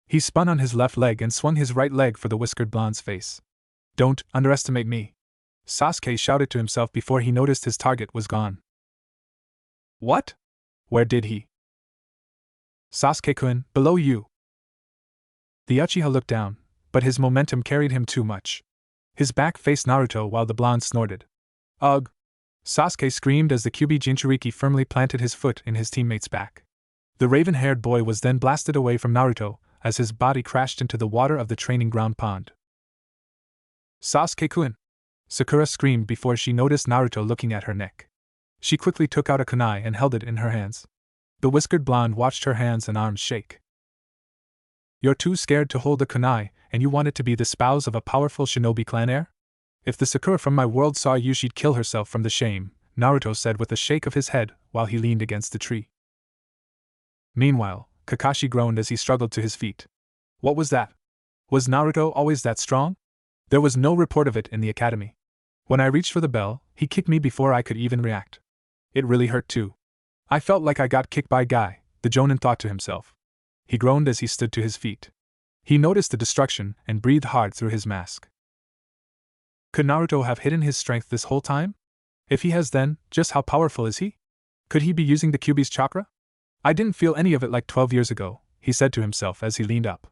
A: He spun on his left leg and swung his right leg for the whiskered blonde's face. "Don't underestimate me," Sasuke shouted to himself before he noticed his target was gone. "What? Where did he?" "Sasuke-kun, below you." The Uchiha looked down, but his momentum carried him too much. His back faced Naruto while the blonde snorted. "Ugh!" Sasuke screamed as the Kyuubi Jinchuriki firmly planted his foot in his teammate's back. The raven-haired boy was then blasted away from Naruto as his body crashed into the water of the training ground pond. "Sasuke-kun!" Sakura screamed before she noticed Naruto looking at her neck. She quickly took out a kunai and held it in her hands. The whiskered blonde watched her hands and arms shake. "You're too scared to hold a kunai, and you want it to be the spouse of a powerful shinobi clan heir? If the Sakura from my world saw you, she'd kill herself from the shame," Naruto said with a shake of his head while he leaned against the tree. Meanwhile, Kakashi groaned as he struggled to his feet. What was that? Was Naruto always that strong? There was no report of it in the academy. When I reached for the bell, he kicked me before I could even react. It really hurt too. I felt like I got kicked by Guy, the Jonin thought to himself. He groaned as he stood to his feet. He noticed the destruction and breathed hard through his mask. Could Naruto have hidden his strength this whole time? If he has, then, just how powerful is he? Could he be using the Kyuubi's chakra? I didn't feel any of it like 12 years ago, he said to himself as he leaned up.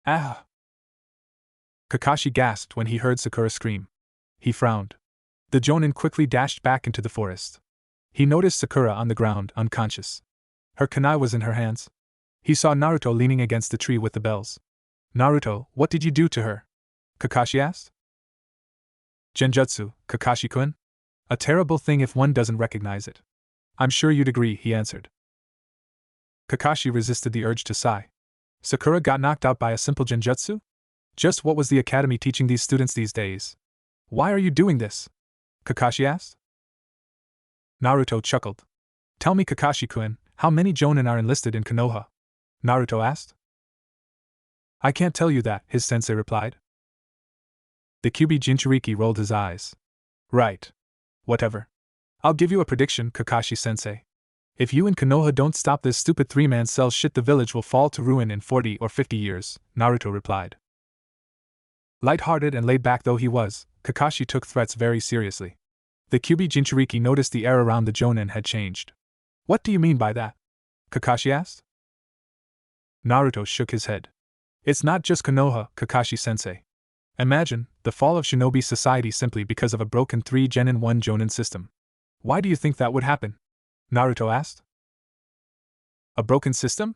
A: Ah! Kakashi gasped when he heard Sakura scream. He frowned. The Jonin quickly dashed back into the forest. He noticed Sakura on the ground, unconscious. Her kunai was in her hands. He saw Naruto leaning against the tree with the bells. "Naruto, what did you do to her?" Kakashi asked. "Genjutsu, Kakashi-kun? A terrible thing if one doesn't recognize it." "I'm sure you'd agree," he answered. Kakashi resisted the urge to sigh. Sakura got knocked out by a simple genjutsu? Just what was the academy teaching these students these days? "Why are you doing this?" Kakashi asked. Naruto chuckled. "Tell me, Kakashi-kun, how many Jonin are enlisted in Konoha?" Naruto asked. "I can't tell you that," his sensei replied. The Kyuubi Jinchuriki rolled his eyes. "Right. Whatever. I'll give you a prediction, Kakashi-sensei. If you and Konoha don't stop this stupid three-man cell shit, the village will fall to ruin in 40 or 50 years, Naruto replied. Light-hearted and laid back though he was, Kakashi took threats very seriously. The Kyuubi Jinchuriki noticed the air around the Jonin had changed. "What do you mean by that?" Kakashi asked. Naruto shook his head. "It's not just Konoha, Kakashi-sensei. Imagine the fall of shinobi society simply because of a broken 3 genin 1 Jonin system. Why do you think that would happen?" Naruto asked. "A broken system?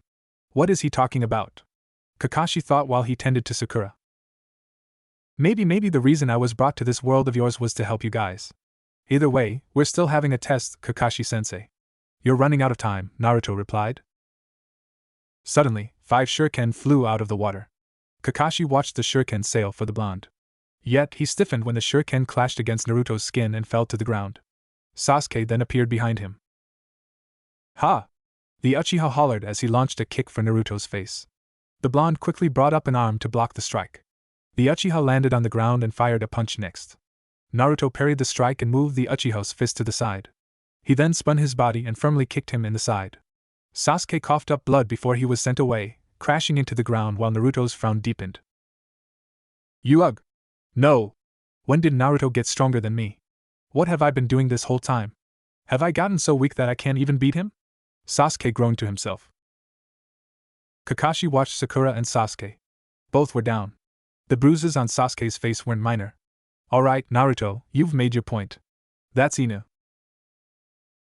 A: What is he talking about?" Kakashi thought while he tended to Sakura. Maybe the reason I was brought to this world of yours was to help you guys. Either way, we're still having a test, Kakashi-sensei." "You're running out of time," Naruto replied. Suddenly, 5 shuriken flew out of the water. Kakashi watched the shuriken sail for the blonde. Yet, he stiffened when the shuriken clashed against Naruto's skin and fell to the ground. Sasuke then appeared behind him. Ha! The Uchiha hollered as he launched a kick for Naruto's face. The blonde quickly brought up an arm to block the strike. The Uchiha landed on the ground and fired a punch next. Naruto parried the strike and moved the Uchiha's fist to the side. He then spun his body and firmly kicked him in the side. Sasuke coughed up blood before he was sent away, crashing into the ground while Naruto's frown deepened. Ugh! No! When did Naruto get stronger than me? What have I been doing this whole time? Have I gotten so weak that I can't even beat him? Sasuke groaned to himself. Kakashi watched Sakura and Sasuke. Both were down. The bruises on Sasuke's face weren't minor. Alright, Naruto, you've made your point. That's enough.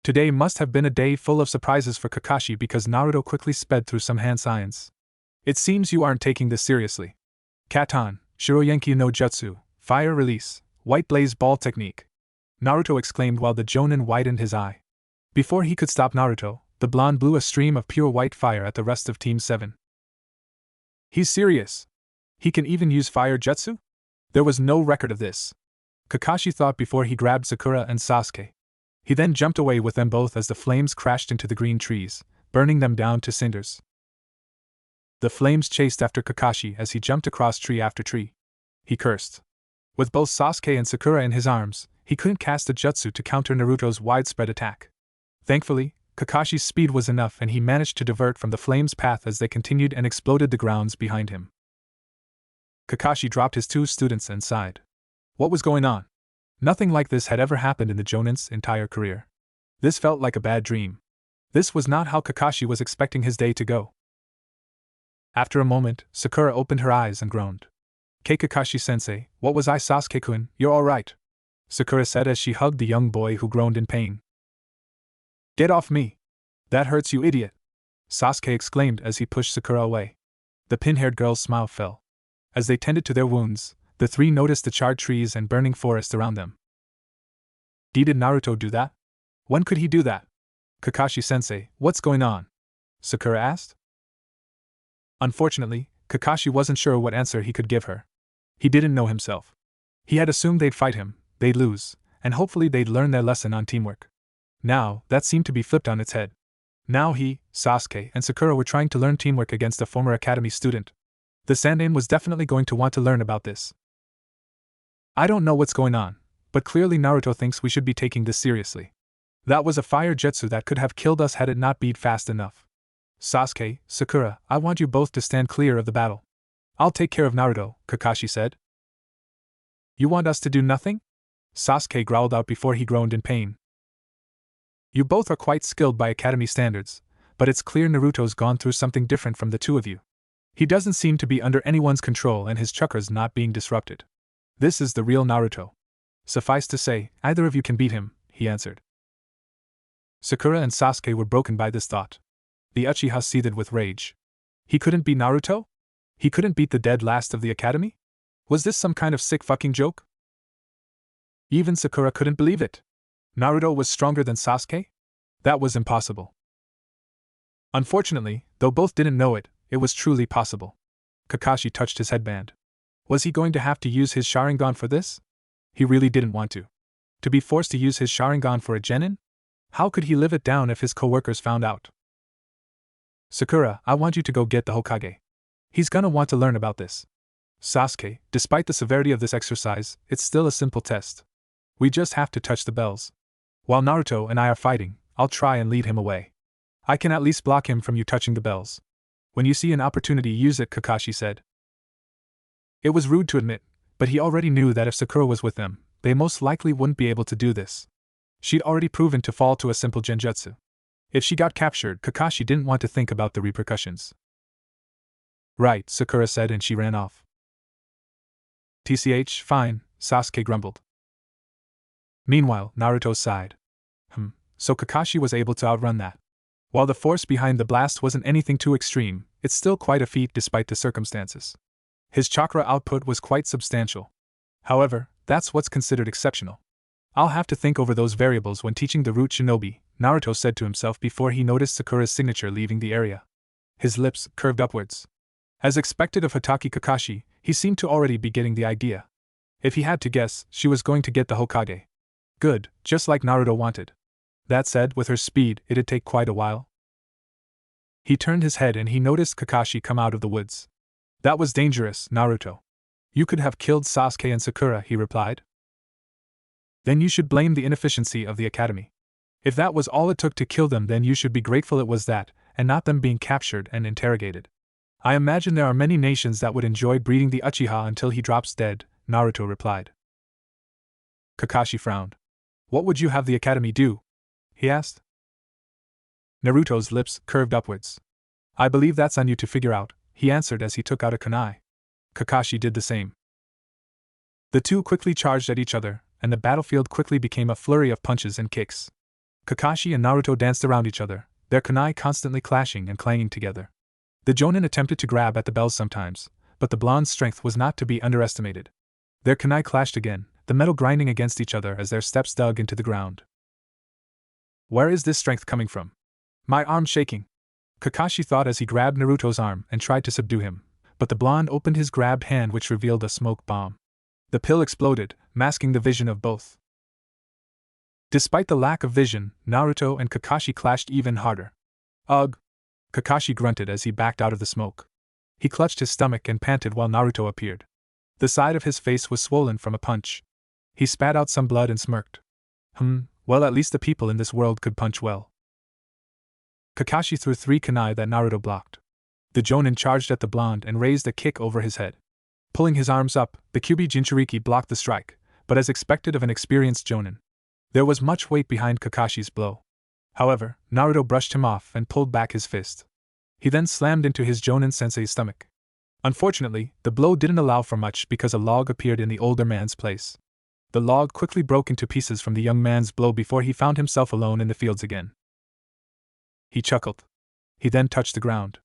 A: Today must have been a day full of surprises for Kakashi because Naruto quickly sped through some hand signs. It seems you aren't taking this seriously. Katan, Shiroyenki no Jutsu, Fire Release, White Blaze Ball Technique. Naruto exclaimed while the Jonin widened his eye. Before he could stop Naruto, the blonde blew a stream of pure white fire at the rest of Team 7. He's serious. He can even use fire jutsu? There was no record of this. Kakashi thought before he grabbed Sakura and Sasuke. He then jumped away with them both as the flames crashed into the green trees, burning them down to cinders. The flames chased after Kakashi as he jumped across tree after tree. He cursed. With both Sasuke and Sakura in his arms, he couldn't cast a jutsu to counter Naruto's widespread attack. Thankfully, Kakashi's speed was enough and he managed to divert from the flames' path as they continued and exploded the grounds behind him. Kakashi dropped his two students and sighed. What was going on? Nothing like this had ever happened in the Jonin's entire career. This felt like a bad dream. This was not how Kakashi was expecting his day to go. After a moment, Sakura opened her eyes and groaned. Kakashi-sensei, what was I? Sasuke-kun, you're alright, Sakura said as she hugged the young boy who groaned in pain. Get off me! That hurts, you idiot! Sasuke exclaimed as he pushed Sakura away. The pin-haired girl's smile fell. As they tended to their wounds, the three noticed the charred trees and burning forest around them. Did Naruto do that? When could he do that? Kakashi-sensei, what's going on? Sakura asked. Unfortunately, Kakashi wasn't sure what answer he could give her. He didn't know himself. He had assumed they'd fight him, they'd lose, and hopefully they'd learn their lesson on teamwork. Now, that seemed to be flipped on its head. Now he, Sasuke, and Sakura were trying to learn teamwork against a former academy student. The Sandaime was definitely going to want to learn about this. I don't know what's going on, but clearly Naruto thinks we should be taking this seriously. That was a fire jutsu that could have killed us had it not been fast enough. Sasuke, Sakura, I want you both to stand clear of the battle. I'll take care of Naruto, Kakashi said. You want us to do nothing? Sasuke growled out before he groaned in pain. You both are quite skilled by academy standards, but it's clear Naruto's gone through something different from the two of you. He doesn't seem to be under anyone's control and his chakra's not being disrupted. This is the real Naruto. Suffice to say, either of you can beat him, he answered. Sakura and Sasuke were broken by this thought. The Uchiha seethed with rage. He couldn't beat Naruto? He couldn't beat the dead last of the academy? Was this some kind of sick fucking joke? Even Sakura couldn't believe it. Naruto was stronger than Sasuke? That was impossible. Unfortunately, though both didn't know it, it was truly possible. Kakashi touched his headband. Was he going to have to use his Sharingan for this? He really didn't want to. To be forced to use his Sharingan for a genin? How could he live it down if his co-workers found out? Sakura, I want you to go get the Hokage. He's gonna want to learn about this. Sasuke, despite the severity of this exercise, it's still a simple test. We just have to touch the bells. While Naruto and I are fighting, I'll try and lead him away. I can at least block him from you touching the bells. When you see an opportunity, use it, Kakashi said. It was rude to admit, but he already knew that if Sakura was with them, they most likely wouldn't be able to do this. She'd already proven to fall to a simple genjutsu. If she got captured, Kakashi didn't want to think about the repercussions. Right, Sakura said and she ran off. TCH, fine, Sasuke grumbled. Meanwhile, Naruto sighed. So Kakashi was able to outrun that. While the force behind the blast wasn't anything too extreme, it's still quite a feat despite the circumstances. His chakra output was quite substantial. However, that's what's considered exceptional. I'll have to think over those variables when teaching the root shinobi, Naruto said to himself before he noticed Sakura's signature leaving the area. His lips curved upwards. As expected of Hatake Kakashi, he seemed to already be getting the idea. If he had to guess, she was going to get the Hokage. Good, just like Naruto wanted. That said, with her speed, it'd take quite a while. He turned his head and he noticed Kakashi come out of the woods. That was dangerous, Naruto. You could have killed Sasuke and Sakura, he replied. Then you should blame the inefficiency of the academy. If that was all it took to kill them, then you should be grateful it was that, and not them being captured and interrogated. I imagine there are many nations that would enjoy breeding the Uchiha until he drops dead, Naruto replied. Kakashi frowned. What would you have the academy do? He asked. Naruto's lips curved upwards. I believe that's on you to figure out, he answered as he took out a kunai. Kakashi did the same. The two quickly charged at each other, and the battlefield quickly became a flurry of punches and kicks. Kakashi and Naruto danced around each other, their kunai constantly clashing and clanging together. The Jonin attempted to grab at the bells sometimes, but the blonde's strength was not to be underestimated. Their kunai clashed again, the metal grinding against each other as their steps dug into the ground. Where is this strength coming from? My arm's shaking. Kakashi thought as he grabbed Naruto's arm and tried to subdue him, but the blonde opened his grabbed hand, which revealed a smoke bomb. The pill exploded, masking the vision of both. Despite the lack of vision, Naruto and Kakashi clashed even harder. Ugh! Kakashi grunted as he backed out of the smoke. He clutched his stomach and panted while Naruto appeared. The side of his face was swollen from a punch. He spat out some blood and smirked. Well, at least the people in this world could punch well. Kakashi threw 3 kunai that Naruto blocked. The Jonin charged at the blonde and raised a kick over his head. Pulling his arms up, the Kyuubi Jinchuriki blocked the strike, but as expected of an experienced Jonin, there was much weight behind Kakashi's blow. However, Naruto brushed him off and pulled back his fist. He then slammed into his Jonin sensei's stomach. Unfortunately, the blow didn't allow for much because a log appeared in the older man's place. The log quickly broke into pieces from the young man's blow before he found himself alone in the fields again. He chuckled. He then touched the ground.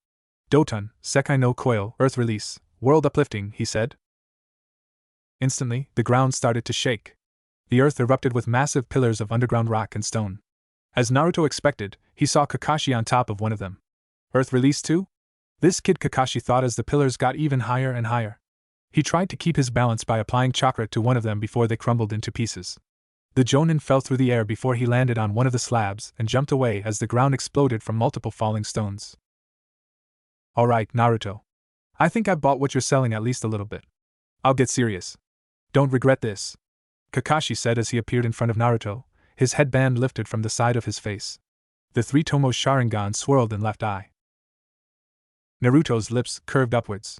A: Doton, Sekai no Koyo, Earth Release, World Uplifting, he said. Instantly, the ground started to shake. The earth erupted with massive pillars of underground rock and stone. As Naruto expected, he saw Kakashi on top of one of them. Earth Release too? This kid, Kakashi thought as the pillars got even higher and higher. He tried to keep his balance by applying chakra to one of them before they crumbled into pieces. The Jonin fell through the air before he landed on one of the slabs and jumped away as the ground exploded from multiple falling stones. Alright, Naruto. I think I've bought what you're selling at least a little bit. I'll get serious. Don't regret this, Kakashi said as he appeared in front of Naruto, his headband lifted from the side of his face. The 3 Tomo Sharingan swirled in left eye. Naruto's lips curved upwards.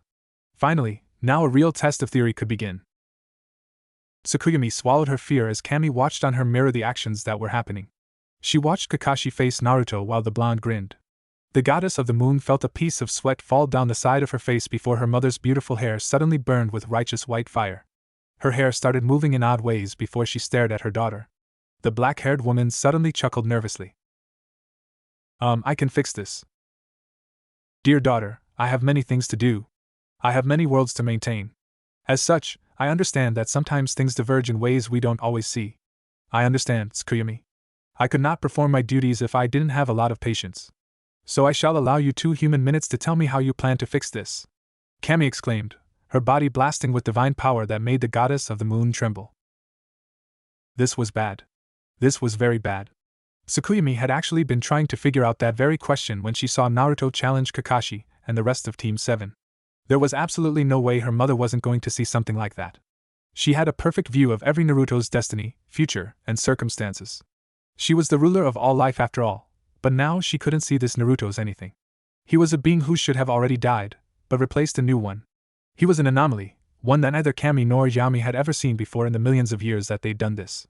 A: Finally, now a real test of theory could begin. Tsukuyumi swallowed her fear as Kami watched on her mirror the actions that were happening. She watched Kakashi face Naruto while the blonde grinned. The goddess of the moon felt a piece of sweat fall down the side of her face before her mother's beautiful hair suddenly burned with righteous white fire. Her hair started moving in odd ways before she stared at her daughter. The black-haired woman suddenly chuckled nervously. I can fix this. Dear daughter, I have many things to do. I have many worlds to maintain. As such, I understand that sometimes things diverge in ways we don't always see. I understand, Tsukuyumi. I could not perform my duties if I didn't have a lot of patience. So I shall allow you 2 human minutes to tell me how you plan to fix this. Kami exclaimed, her body blasting with divine power that made the goddess of the moon tremble. This was bad. This was very bad. Tsukuyumi had actually been trying to figure out that very question when she saw Naruto challenge Kakashi and the rest of Team 7. There was absolutely no way her mother wasn't going to see something like that. She had a perfect view of every Naruto's destiny, future, and circumstances. She was the ruler of all life after all, but now she couldn't see this Naruto's anything. He was a being who should have already died, but replaced a new one. He was an anomaly, one that neither Kami nor Yami had ever seen before in the millions of years that they'd done this.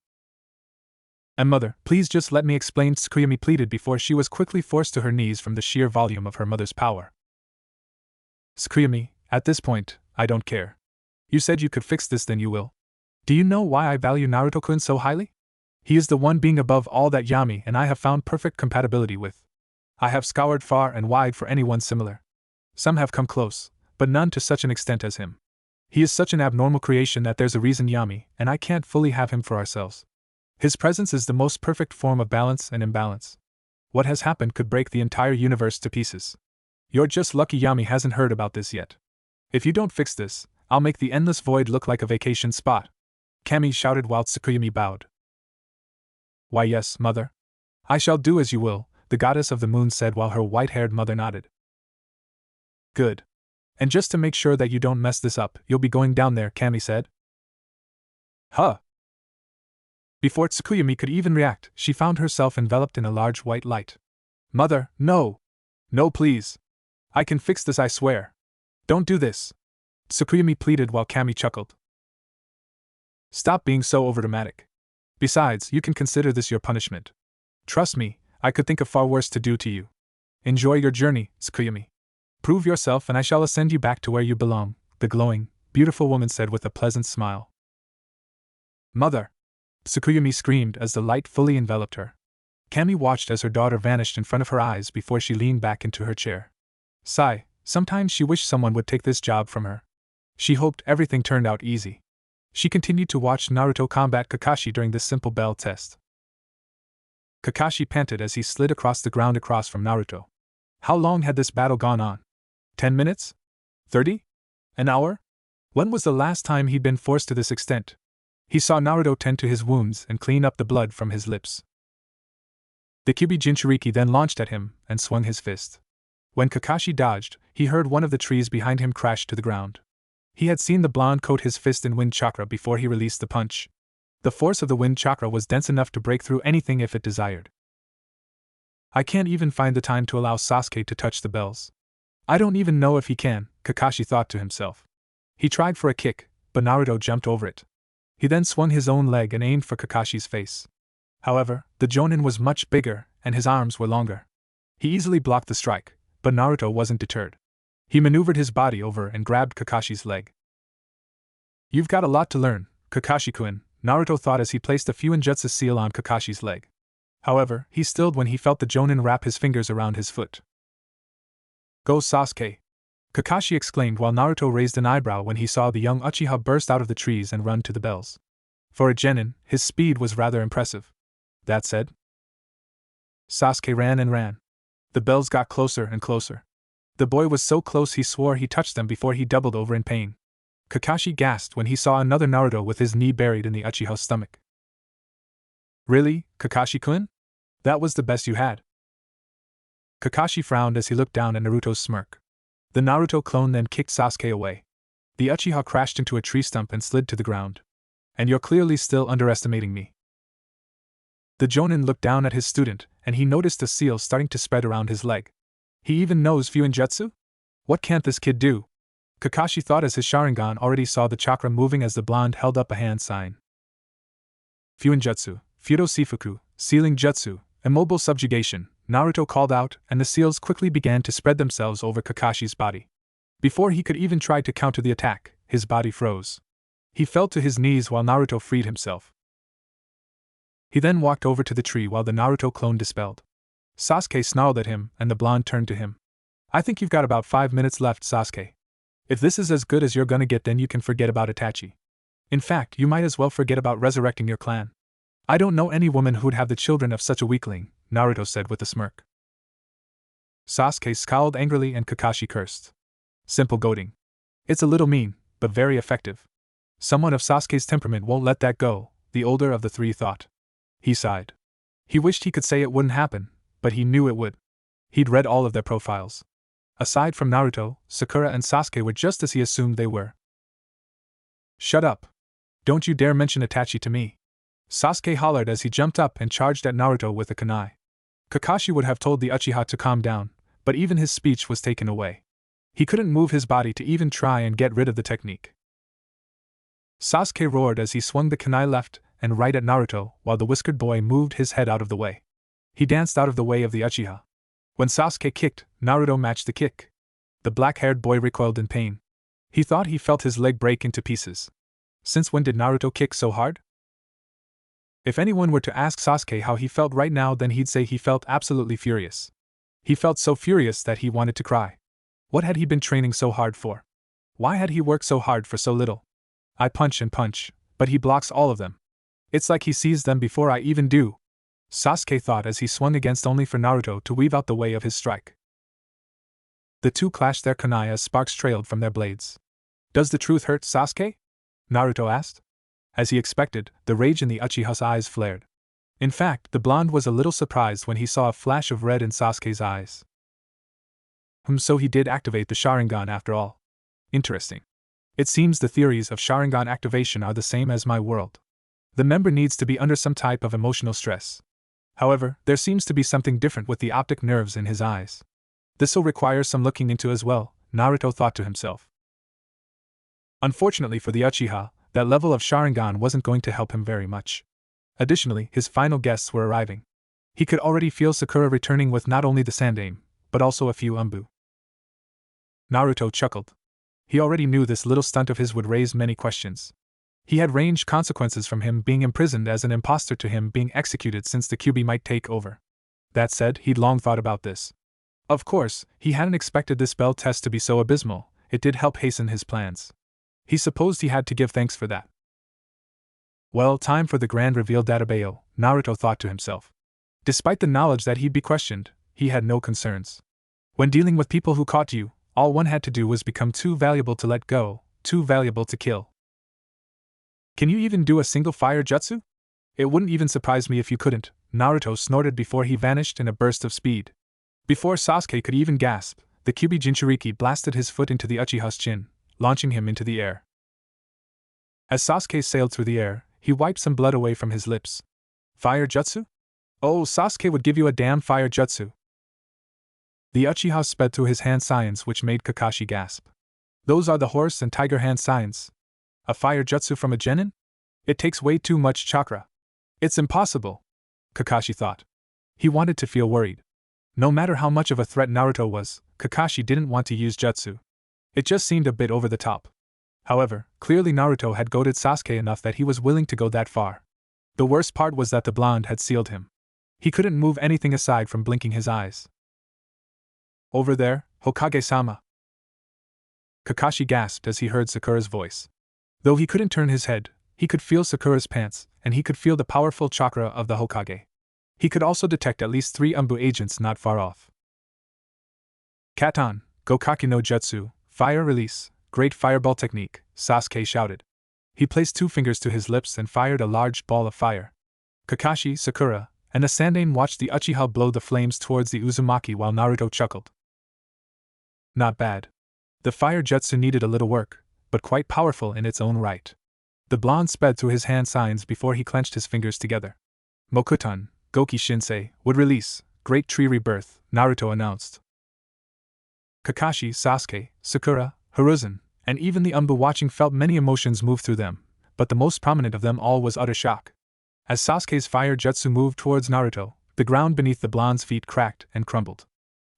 A: And mother, please just let me explain, Tsukuyumi pleaded before she was quickly forced to her knees from the sheer volume of her mother's power. Tsukuyumi, at this point, I don't care. You said you could fix this, then you will. Do you know why I value Naruto-kun so highly? He is the one being above all that Yami and I have found perfect compatibility with. I have scoured far and wide for anyone similar. Some have come close, but none to such an extent as him. He is such an abnormal creation that there's a reason Yami and I can't fully have him for ourselves. His presence is the most perfect form of balance and imbalance. What has happened could break the entire universe to pieces. You're just lucky Yami hasn't heard about this yet. If you don't fix this, I'll make the endless void look like a vacation spot, Kami shouted while Tsukuyomi bowed. Why yes, mother. I shall do as you will, the goddess of the moon said while her white-haired mother nodded. Good. And just to make sure that you don't mess this up, you'll be going down there, Kami said. Huh. Before Tsukuyomi could even react, she found herself enveloped in a large white light. Mother, no! No, please! I can fix this, I swear! Don't do this! Tsukuyomi pleaded while Kami chuckled. Stop being so overdramatic. Besides, you can consider this your punishment. Trust me, I could think of far worse to do to you. Enjoy your journey, Tsukuyomi. Prove yourself and I shall send you back to where you belong, the glowing, beautiful woman said with a pleasant smile. Mother! Tsukuyomi screamed as the light fully enveloped her. Kami watched as her daughter vanished in front of her eyes before she leaned back into her chair. Sigh, sometimes she wished someone would take this job from her. She hoped everything turned out easy. She continued to watch Naruto combat Kakashi during this simple bell test. Kakashi panted as he slid across the ground across from Naruto. How long had this battle gone on? 10 minutes? 30? An hour? When was the last time he'd been forced to this extent? He saw Naruto tend to his wounds and clean up the blood from his lips. The Kyubi Jinchuriki then launched at him and swung his fist. When Kakashi dodged, he heard one of the trees behind him crash to the ground. He had seen the blonde coat his fist in wind chakra before he released the punch. The force of the wind chakra was dense enough to break through anything if it desired. I can't even find the time to allow Sasuke to touch the bells. I don't even know if he can, Kakashi thought to himself. He tried for a kick, but Naruto jumped over it. He then swung his own leg and aimed for Kakashi's face. However, the Jonin was much bigger, and his arms were longer. He easily blocked the strike, but Naruto wasn't deterred. He maneuvered his body over and grabbed Kakashi's leg. You've got a lot to learn, Kakashi-kun, Naruto thought as he placed a Fuinjutsu seal on Kakashi's leg. However, he stilled when he felt the Jonin wrap his fingers around his foot. Go Sasuke! Kakashi exclaimed while Naruto raised an eyebrow when he saw the young Uchiha burst out of the trees and run to the bells. For a genin, his speed was rather impressive. That said, Sasuke ran and ran. The bells got closer and closer. The boy was so close he swore he touched them before he doubled over in pain. Kakashi gasped when he saw another Naruto with his knee buried in the Uchiha's stomach. Really, Kakashi-kun? That was the best you had? Kakashi frowned as he looked down at Naruto's smirk. The Naruto clone then kicked Sasuke away. The Uchiha crashed into a tree stump and slid to the ground. And you're clearly still underestimating me. The Jonin looked down at his student, and he noticed a seal starting to spread around his leg. He even knows Fuinjutsu? What can't this kid do? Kakashi thought as his Sharingan already saw the chakra moving as the blonde held up a hand sign. Fuinjutsu, Fudo Sifuku, Sealing Jutsu, Immobile Subjugation, Naruto called out, and the seals quickly began to spread themselves over Kakashi's body. Before he could even try to counter the attack, his body froze. He fell to his knees while Naruto freed himself. He then walked over to the tree while the Naruto clone dispelled. Sasuke snarled at him, and the blonde turned to him. I think you've got about 5 minutes left, Sasuke. If this is as good as you're gonna get, then you can forget about Itachi. In fact, you might as well forget about resurrecting your clan. I don't know any woman who'd have the children of such a weakling, Naruto said with a smirk. Sasuke scowled angrily and Kakashi cursed. Simple goading. It's a little mean, but very effective. Someone of Sasuke's temperament won't let that go, the older of the three thought. He sighed. He wished he could say it wouldn't happen, but he knew it would. He'd read all of their profiles. Aside from Naruto, Sakura and Sasuke were just as he assumed they were. Shut up. Don't you dare mention Itachi to me. Sasuke hollered as he jumped up and charged at Naruto with a kunai. Kakashi would have told the Uchiha to calm down, but even his speech was taken away. He couldn't move his body to even try and get rid of the technique. Sasuke roared as he swung the kunai left and right at Naruto while the whiskered boy moved his head out of the way. He danced out of the way of the Uchiha. When Sasuke kicked, Naruto matched the kick. The black-haired boy recoiled in pain. He thought he felt his leg break into pieces. Since when did Naruto kick so hard? If anyone were to ask Sasuke how he felt right now, then he'd say he felt absolutely furious. He felt so furious that he wanted to cry. What had he been training so hard for? Why had he worked so hard for so little? I punch and punch, but he blocks all of them. It's like he sees them before I even do, Sasuke thought as he swung against only for Naruto to weave out the way of his strike. The two clashed their kunai as sparks trailed from their blades. Does the truth hurt, Sasuke? Naruto asked. As he expected, the rage in the Uchiha's eyes flared. In fact, the blonde was a little surprised when he saw a flash of red in Sasuke's eyes. So he did activate the Sharingan after all. Interesting. It seems the theories of Sharingan activation are the same as my world. The member needs to be under some type of emotional stress. However, there seems to be something different with the optic nerves in his eyes. This'll require some looking into as well, Naruto thought to himself. Unfortunately for the Uchiha, that level of Sharingan wasn't going to help him very much. Additionally, his final guests were arriving. He could already feel Sakura returning with not only the Sandaime, but also a few Umbu. Naruto chuckled. He already knew this little stunt of his would raise many questions. He had ranged consequences from him being imprisoned as an impostor to him being executed since the Kyuubi might take over. That said, he'd long thought about this. Of course, he hadn't expected this bell test to be so abysmal. It did help hasten his plans. He supposed he had to give thanks for that. Well, time for the grand reveal, Databayo, Naruto thought to himself. Despite the knowledge that he'd be questioned, he had no concerns. When dealing with people who caught you, all one had to do was become too valuable to let go, too valuable to kill. Can you even do a single fire jutsu? It wouldn't even surprise me if you couldn't, Naruto snorted before he vanished in a burst of speed. Before Sasuke could even gasp, the Kyuubi Jinchuriki blasted his foot into the Uchiha's chin, launching him into the air. As Sasuke sailed through the air, he wiped some blood away from his lips. Fire jutsu? Oh, Sasuke would give you a damn fire jutsu. The Uchiha sped through his hand signs, which made Kakashi gasp. Those are the horse and tiger hand signs. A fire jutsu from a genin? It takes way too much chakra. It's impossible, Kakashi thought. He wanted to feel worried. No matter how much of a threat Naruto was, Kakashi didn't want to use jutsu. It just seemed a bit over the top. However, clearly Naruto had goaded Sasuke enough that he was willing to go that far. The worst part was that the blonde had sealed him. He couldn't move anything aside from blinking his eyes. Over there, Hokage-sama. Kakashi gasped as he heard Sakura's voice. Though he couldn't turn his head, he could feel Sakura's pants, and he could feel the powerful chakra of the Hokage. He could also detect at least 3 Umbu agents not far off. Katan, Gokaki no Jutsu, Fire Release, Great Fireball Technique, Sasuke shouted. He placed 2 fingers to his lips and fired a large ball of fire. Kakashi, Sakura, and the Sandaime watched the Uchiha blow the flames towards the Uzumaki while Naruto chuckled. Not bad. The fire jutsu needed a little work, but quite powerful in its own right. The blonde sped through his hand signs before he clenched his fingers together. Mokuton, Goki Shinsei, would release, Great Tree Rebirth, Naruto announced. Kakashi, Sasuke, Sakura, Hiruzen, and even the Umbu watching felt many emotions move through them, but the most prominent of them all was utter shock. As Sasuke's fire jutsu moved towards Naruto, the ground beneath the blonde's feet cracked and crumbled.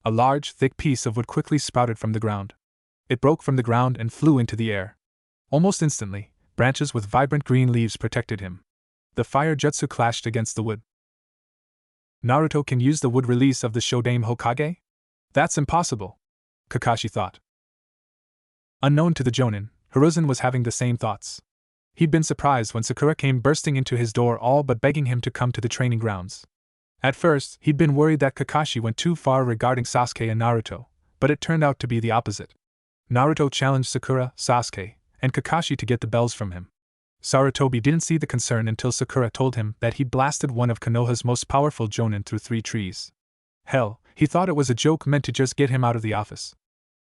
A: A large, thick piece of wood quickly sprouted from the ground. It broke from the ground and flew into the air. Almost instantly, branches with vibrant green leaves protected him. The fire jutsu clashed against the wood. Naruto can use the wood release of the Shodaime Hokage? That's impossible, Kakashi thought. Unknown to the Jonin, Hiruzen was having the same thoughts. He'd been surprised when Sakura came bursting into his door all but begging him to come to the training grounds. At first, he'd been worried that Kakashi went too far regarding Sasuke and Naruto, but it turned out to be the opposite. Naruto challenged Sakura, Sasuke, and Kakashi to get the bells from him. Sarutobi didn't see the concern until Sakura told him that he'd blasted one of Konoha's most powerful Jonin through 3 trees. Hell, he thought it was a joke meant to just get him out of the office.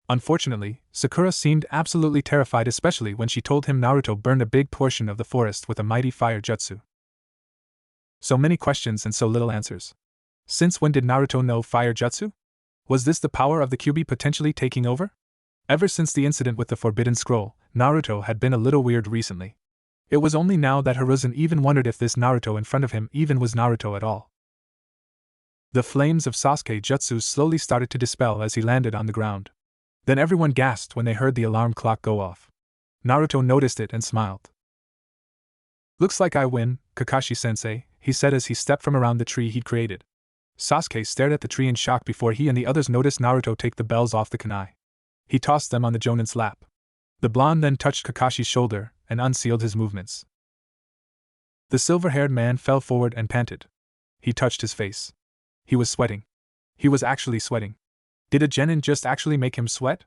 A: Unfortunately, Sakura seemed absolutely terrified, especially when she told him Naruto burned a big portion of the forest with a mighty fire jutsu. So many questions and so little answers. Since when did Naruto know fire jutsu? Was this the power of the Kyuubi potentially taking over? Ever since the incident with the Forbidden Scroll, Naruto had been a little weird recently. It was only now that Hiruzen even wondered if this Naruto in front of him even was Naruto at all. The flames of Sasuke jutsu slowly started to dispel as he landed on the ground. Then everyone gasped when they heard the alarm clock go off. Naruto noticed it and smiled. Looks like I win, Kakashi-sensei, he said as he stepped from around the tree he'd created. Sasuke stared at the tree in shock before he and the others noticed Naruto take the bells off the kunai. He tossed them on the Jonin's lap. The blonde then touched Kakashi's shoulder and unsealed his movements. The silver-haired man fell forward and panted. He touched his face. He was sweating. He was actually sweating. Did a genin just actually make him sweat?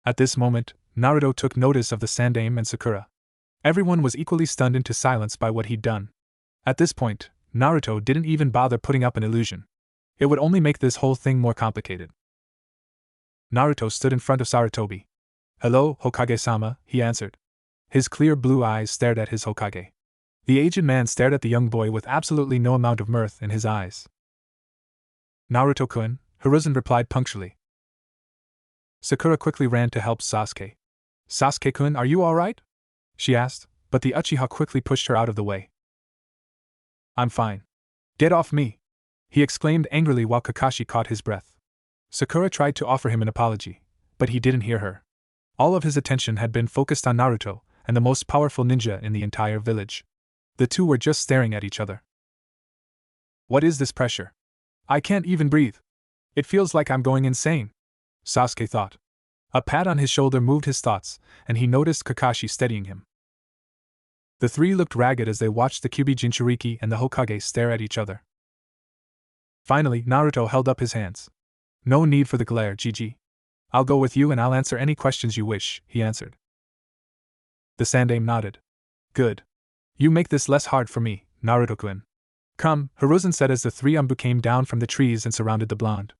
A: At this moment, Naruto took notice of the Sandaime and Sakura. Everyone was equally stunned into silence by what he'd done. At this point, Naruto didn't even bother putting up an illusion. It would only make this whole thing more complicated. Naruto stood in front of Sarutobi. "Hello, Hokage-sama," he answered. His clear blue eyes stared at his Hokage. The aged man stared at the young boy with absolutely no amount of mirth in his eyes. "Naruto-kun," Hiruzen replied punctually. Sakura quickly ran to help Sasuke. "Sasuke-kun, are you alright?" she asked, but the Uchiha quickly pushed her out of the way. "I'm fine. Get off me!" he exclaimed angrily while Kakashi caught his breath. Sakura tried to offer him an apology, but he didn't hear her. All of his attention had been focused on Naruto and the most powerful ninja in the entire village. The two were just staring at each other. "What is this pressure? I can't even breathe. It feels like I'm going insane," Sasuke thought. A pat on his shoulder moved his thoughts, and he noticed Kakashi steadying him. The three looked ragged as they watched the Kyuubi Jinchuriki and the Hokage stare at each other. Finally, Naruto held up his hands. "No need for the glare, Gigi. I'll go with you and I'll answer any questions you wish," he answered. The Sandaime nodded. "Good. You make this less hard for me, Naruto-kun." "Come," Hiruzen said as the three Anbu came down from the trees and surrounded the blonde.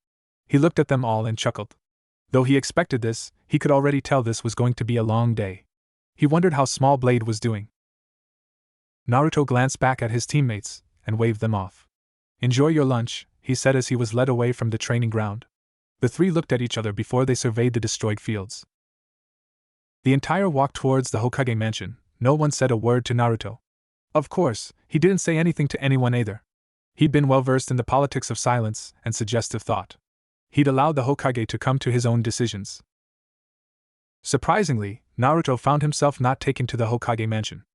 A: He looked at them all and chuckled. Though he expected this, he could already tell this was going to be a long day. He wondered how Small Blade was doing. Naruto glanced back at his teammates and waved them off. "Enjoy your lunch," he said as he was led away from the training ground. The three looked at each other before they surveyed the destroyed fields. The entire walk towards the Hokage mansion, no one said a word to Naruto. Of course, he didn't say anything to anyone either. He'd been well versed in the politics of silence and suggestive thought. He'd allowed the Hokage to come to his own decisions. Surprisingly, Naruto found himself not taken to the Hokage mansion.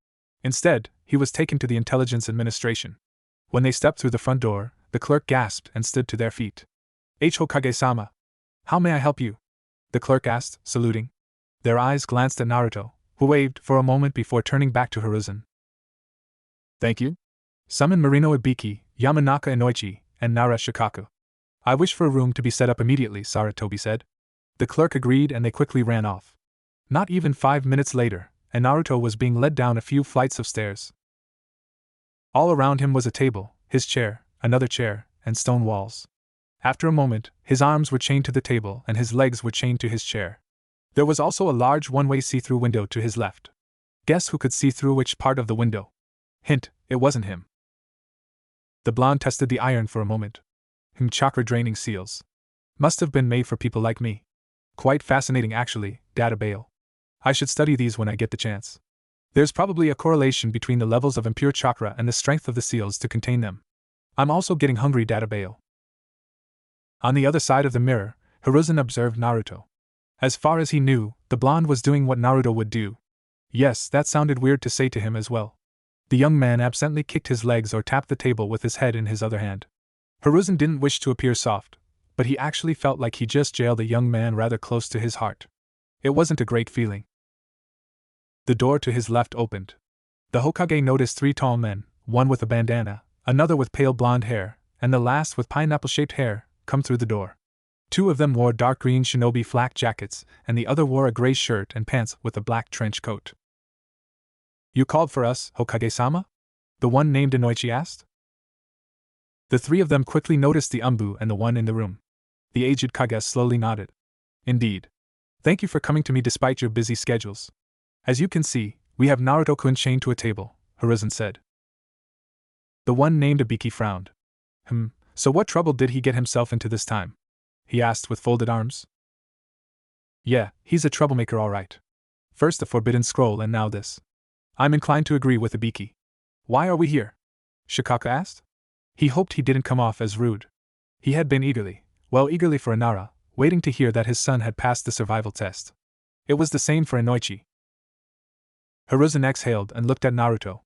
A: Instead, he was taken to the Intelligence Administration. When they stepped through the front door, the clerk gasped and stood to their feet. "Hokage-sama. How may I help you?" the clerk asked, saluting. Their eyes glanced at Naruto, who waved for a moment before turning back to Hiruzen. "Thank you. Summon Marino Ibiki, Yamanaka Inoichi, and Nara Shikaku. I wish for a room to be set up immediately," Sarutobi said. The clerk agreed and they quickly ran off. Not even 5 minutes later, and Naruto was being led down a few flights of stairs. All around him was a table, his chair, another chair, and stone walls. After a moment, his arms were chained to the table and his legs were chained to his chair. There was also a large one-way see-through window to his left. Guess who could see through which part of the window? Hint, it wasn't him. The blonde tested the iron for a moment. Chakra draining seals. Must have been made for people like me. Quite fascinating actually, Data Bale. I should study these when I get the chance. There's probably a correlation between the levels of impure chakra and the strength of the seals to contain them. I'm also getting hungry, Data Bale. On the other side of the mirror, Hiruzen observed Naruto. As far as he knew, the blonde was doing what Naruto would do. Yes, that sounded weird to say to him as well. The young man absently kicked his legs or tapped the table with his head in his other hand. Hiruzen didn't wish to appear soft, but he actually felt like he just jailed a young man rather close to his heart. It wasn't a great feeling. The door to his left opened. The Hokage noticed 3 tall men, one with a bandana, another with pale blonde hair, and the last with pineapple-shaped hair, come through the door. 2 of them wore dark green shinobi flak jackets, and the other wore a gray shirt and pants with a black trench coat. "You called for us, Hokage-sama?" the one named Inoichi asked. The 3 of them quickly noticed the Anbu and the one in the room. The aged Kage slowly nodded. "Indeed. Thank you for coming to me despite your busy schedules. As you can see, we have Naruto-kun chained to a table," Hiruzen said. The one named Ibiki frowned. So what trouble did he get himself into this time?" he asked with folded arms. "Yeah, he's a troublemaker all right. First the Forbidden Scroll and now this. I'm inclined to agree with Ibiki. Why are we here?" Shikaku asked. He hoped he didn't come off as rude. He had been eagerly for Nara, waiting to hear that his son had passed the survival test. It was the same for Inoichi. Hiruzen exhaled and looked at Naruto.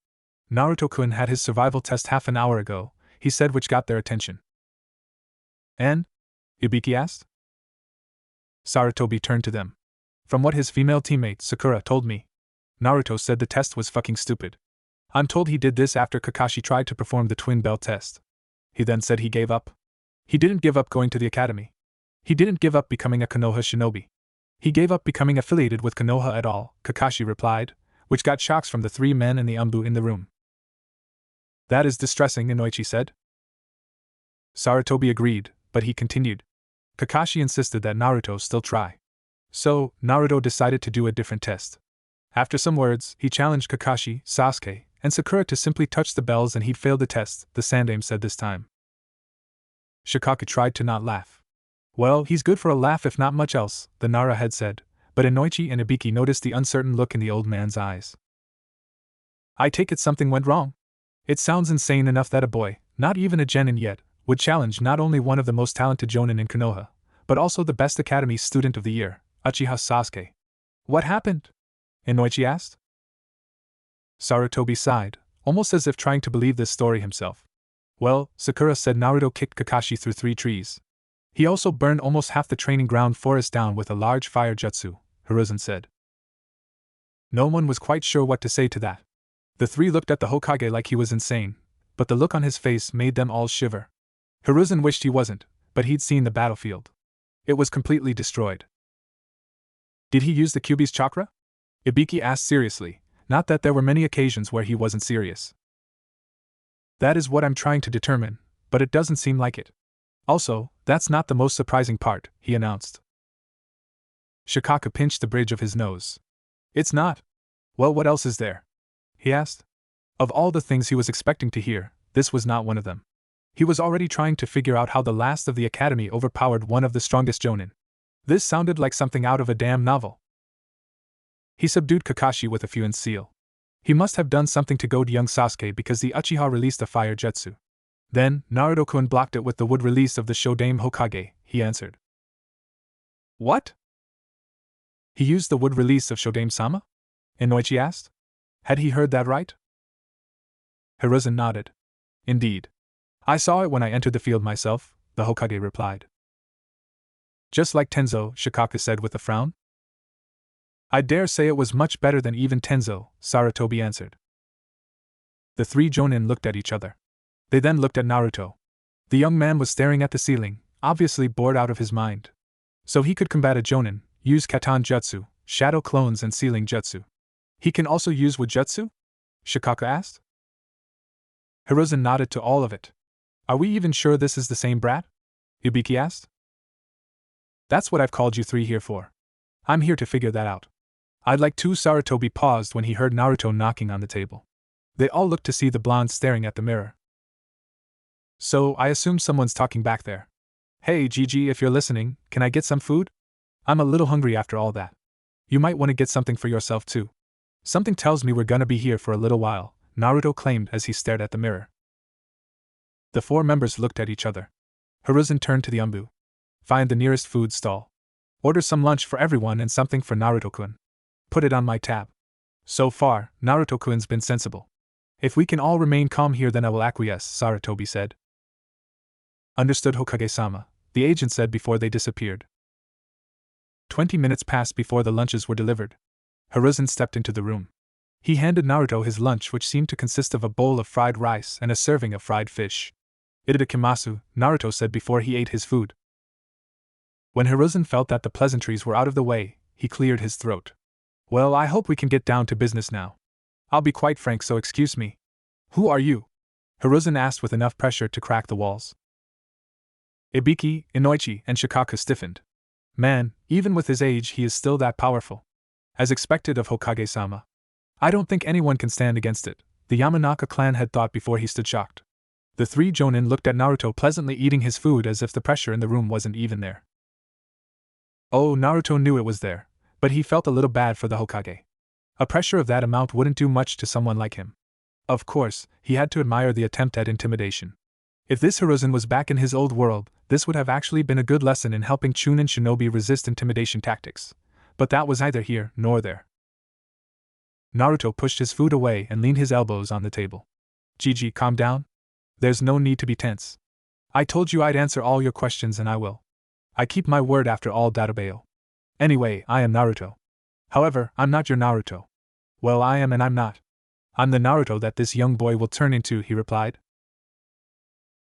A: Naruto-kun had his survival test half an hour ago, he said, which got their attention. "And?" Ibiki asked. Sarutobi turned to them. "From what his female teammate, Sakura, told me, Naruto said the test was fucking stupid. I'm told he did this after Kakashi tried to perform the twin belt test. He then said he gave up. He didn't give up going to the academy. He didn't give up becoming a Konoha shinobi. He gave up becoming affiliated with Konoha at all, Kakashi replied, which got shocks from the three men and the Umbu in the room. That is distressing, Inoichi said. Sarutobi agreed, but he continued. Kakashi insisted that Naruto still try. So, Naruto decided to do a different test. After some words, he challenged Kakashi, Sasuke, and Sakura to simply touch the bells and he'd fail the test, the Sandaime said this time. Shikaka tried to not laugh. Well, he's good for a laugh if not much else, the Nara had said, but Inoichi and Ibiki noticed the uncertain look in the old man's eyes. I take it something went wrong? It sounds insane enough that a boy, not even a genin yet, would challenge not only one of the most talented jonin in Konoha, but also the best academy student of the year, Uchiha Sasuke. What happened? Inoichi asked. Sarutobi sighed, almost as if trying to believe this story himself. Well, Sakura said Naruto kicked Kakashi through 3 trees. He also burned almost half the training ground forest down with a large fire jutsu, Hiruzen said. No one was quite sure what to say to that. The 3 looked at the Hokage like he was insane, but the look on his face made them all shiver. Hiruzen wished he wasn't, but he'd seen the battlefield. It was completely destroyed. Did he use the Kyuubi's chakra? Ibiki asked seriously, not that there were many occasions where he wasn't serious. That is what I'm trying to determine, but it doesn't seem like it. Also, that's not the most surprising part, he announced. Shikaka pinched the bridge of his nose. It's not. Well, what else is there? He asked. Of all the things he was expecting to hear, this was not one of them. He was already trying to figure out how the last of the academy overpowered one of the strongest jonin. This sounded like something out of a damn novel. He subdued Kakashi with a Fuin seal. He must have done something to goad young Sasuke because the Uchiha released a fire jutsu. Then, Naruto-kun blocked it with the wood release of the Shodaime Hokage, he answered. What? He used the wood release of Shodaime-sama? Inoichi asked. Had he heard that right? Hiruzen nodded. Indeed. I saw it when I entered the field myself, the Hokage replied. Just like Tenzo, Shikaka said with a frown. I dare say it was much better than even Tenzo, Sarutobi answered. The 3 jonin looked at each other. They then looked at Naruto. The young man was staring at the ceiling, obviously bored out of his mind. So he could combat a jonin, use Katan Jutsu, shadow clones and sealing jutsu. He can also use wood jutsu? Shikaka asked. Hiruzen nodded to all of it. Are we even sure this is the same brat? Ibiki asked. That's what I've called you 3 here for. I'm here to figure that out. I'd like to. Sarutobi paused when he heard Naruto knocking on the table. They all looked to see the blonde staring at the mirror. So, I assume someone's talking back there. Hey Gigi, if you're listening, can I get some food? I'm a little hungry after all that. You might want to get something for yourself too. Something tells me we're gonna be here for a little while, Naruto claimed as he stared at the mirror. The 4 members looked at each other. Hiruzen turned to the Umbu. Find the nearest food stall. Order some lunch for everyone and something for Naruto-kun. Put it on my tab. So far, Naruto-kun's been sensible. If we can all remain calm here, then I will acquiesce, Sarutobi said. Understood, Hokage-sama, the agent said before they disappeared. 20 minutes passed before the lunches were delivered. Hiruzen stepped into the room. He handed Naruto his lunch, which seemed to consist of a bowl of fried rice and a serving of fried fish. Itadakimasu, Naruto said before he ate his food. When Hiruzen felt that the pleasantries were out of the way, he cleared his throat. Well, I hope we can get down to business now. I'll be quite frank, so excuse me. Who are you? Hiruzen asked with enough pressure to crack the walls. Ibiki, Inoichi, and Shikaka stiffened. Man, even with his age he is still that powerful. As expected of Hokage-sama. I don't think anyone can stand against it, the Yamanaka clan had thought before he stood shocked. The 3 jonin looked at Naruto pleasantly eating his food as if the pressure in the room wasn't even there. Oh, Naruto knew it was there, but he felt a little bad for the Hokage. A pressure of that amount wouldn't do much to someone like him. Of course, he had to admire the attempt at intimidation. If this Hiruzen was back in his old world, this would have actually been a good lesson in helping Chunin shinobi resist intimidation tactics. But that was neither here nor there. Naruto pushed his food away and leaned his elbows on the table. Gigi, calm down. There's no need to be tense. I told you I'd answer all your questions and I will. I keep my word after all, Databeo. Anyway, I am Naruto. However, I'm not your Naruto. Well, I am and I'm not. I'm the Naruto that this young boy will turn into, he replied.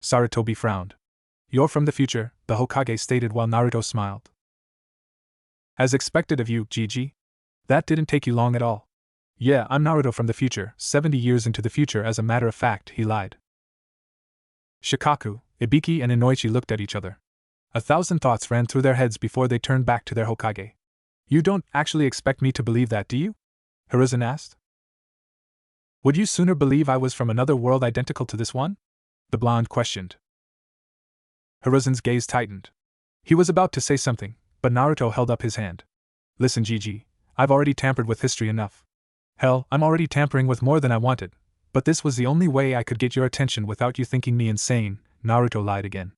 A: Sarutobi frowned. You're from the future, the Hokage stated while Naruto smiled. As expected of you, Gigi. That didn't take you long at all. Yeah, I'm Naruto from the future, 70 years into the future. As a matter of fact, he lied. Shikaku, Ibiki and Inoichi looked at each other. 1,000 thoughts ran through their heads before they turned back to their Hokage. You don't actually expect me to believe that, do you? Hiruzen asked. Would you sooner believe I was from another world identical to this one? The blonde questioned. Hiruzen's gaze tightened. He was about to say something, but Naruto held up his hand. Listen, Gigi, I've already tampered with history enough. Hell, I'm already tampering with more than I wanted, but this was the only way I could get your attention without you thinking me insane. Naruto lied again.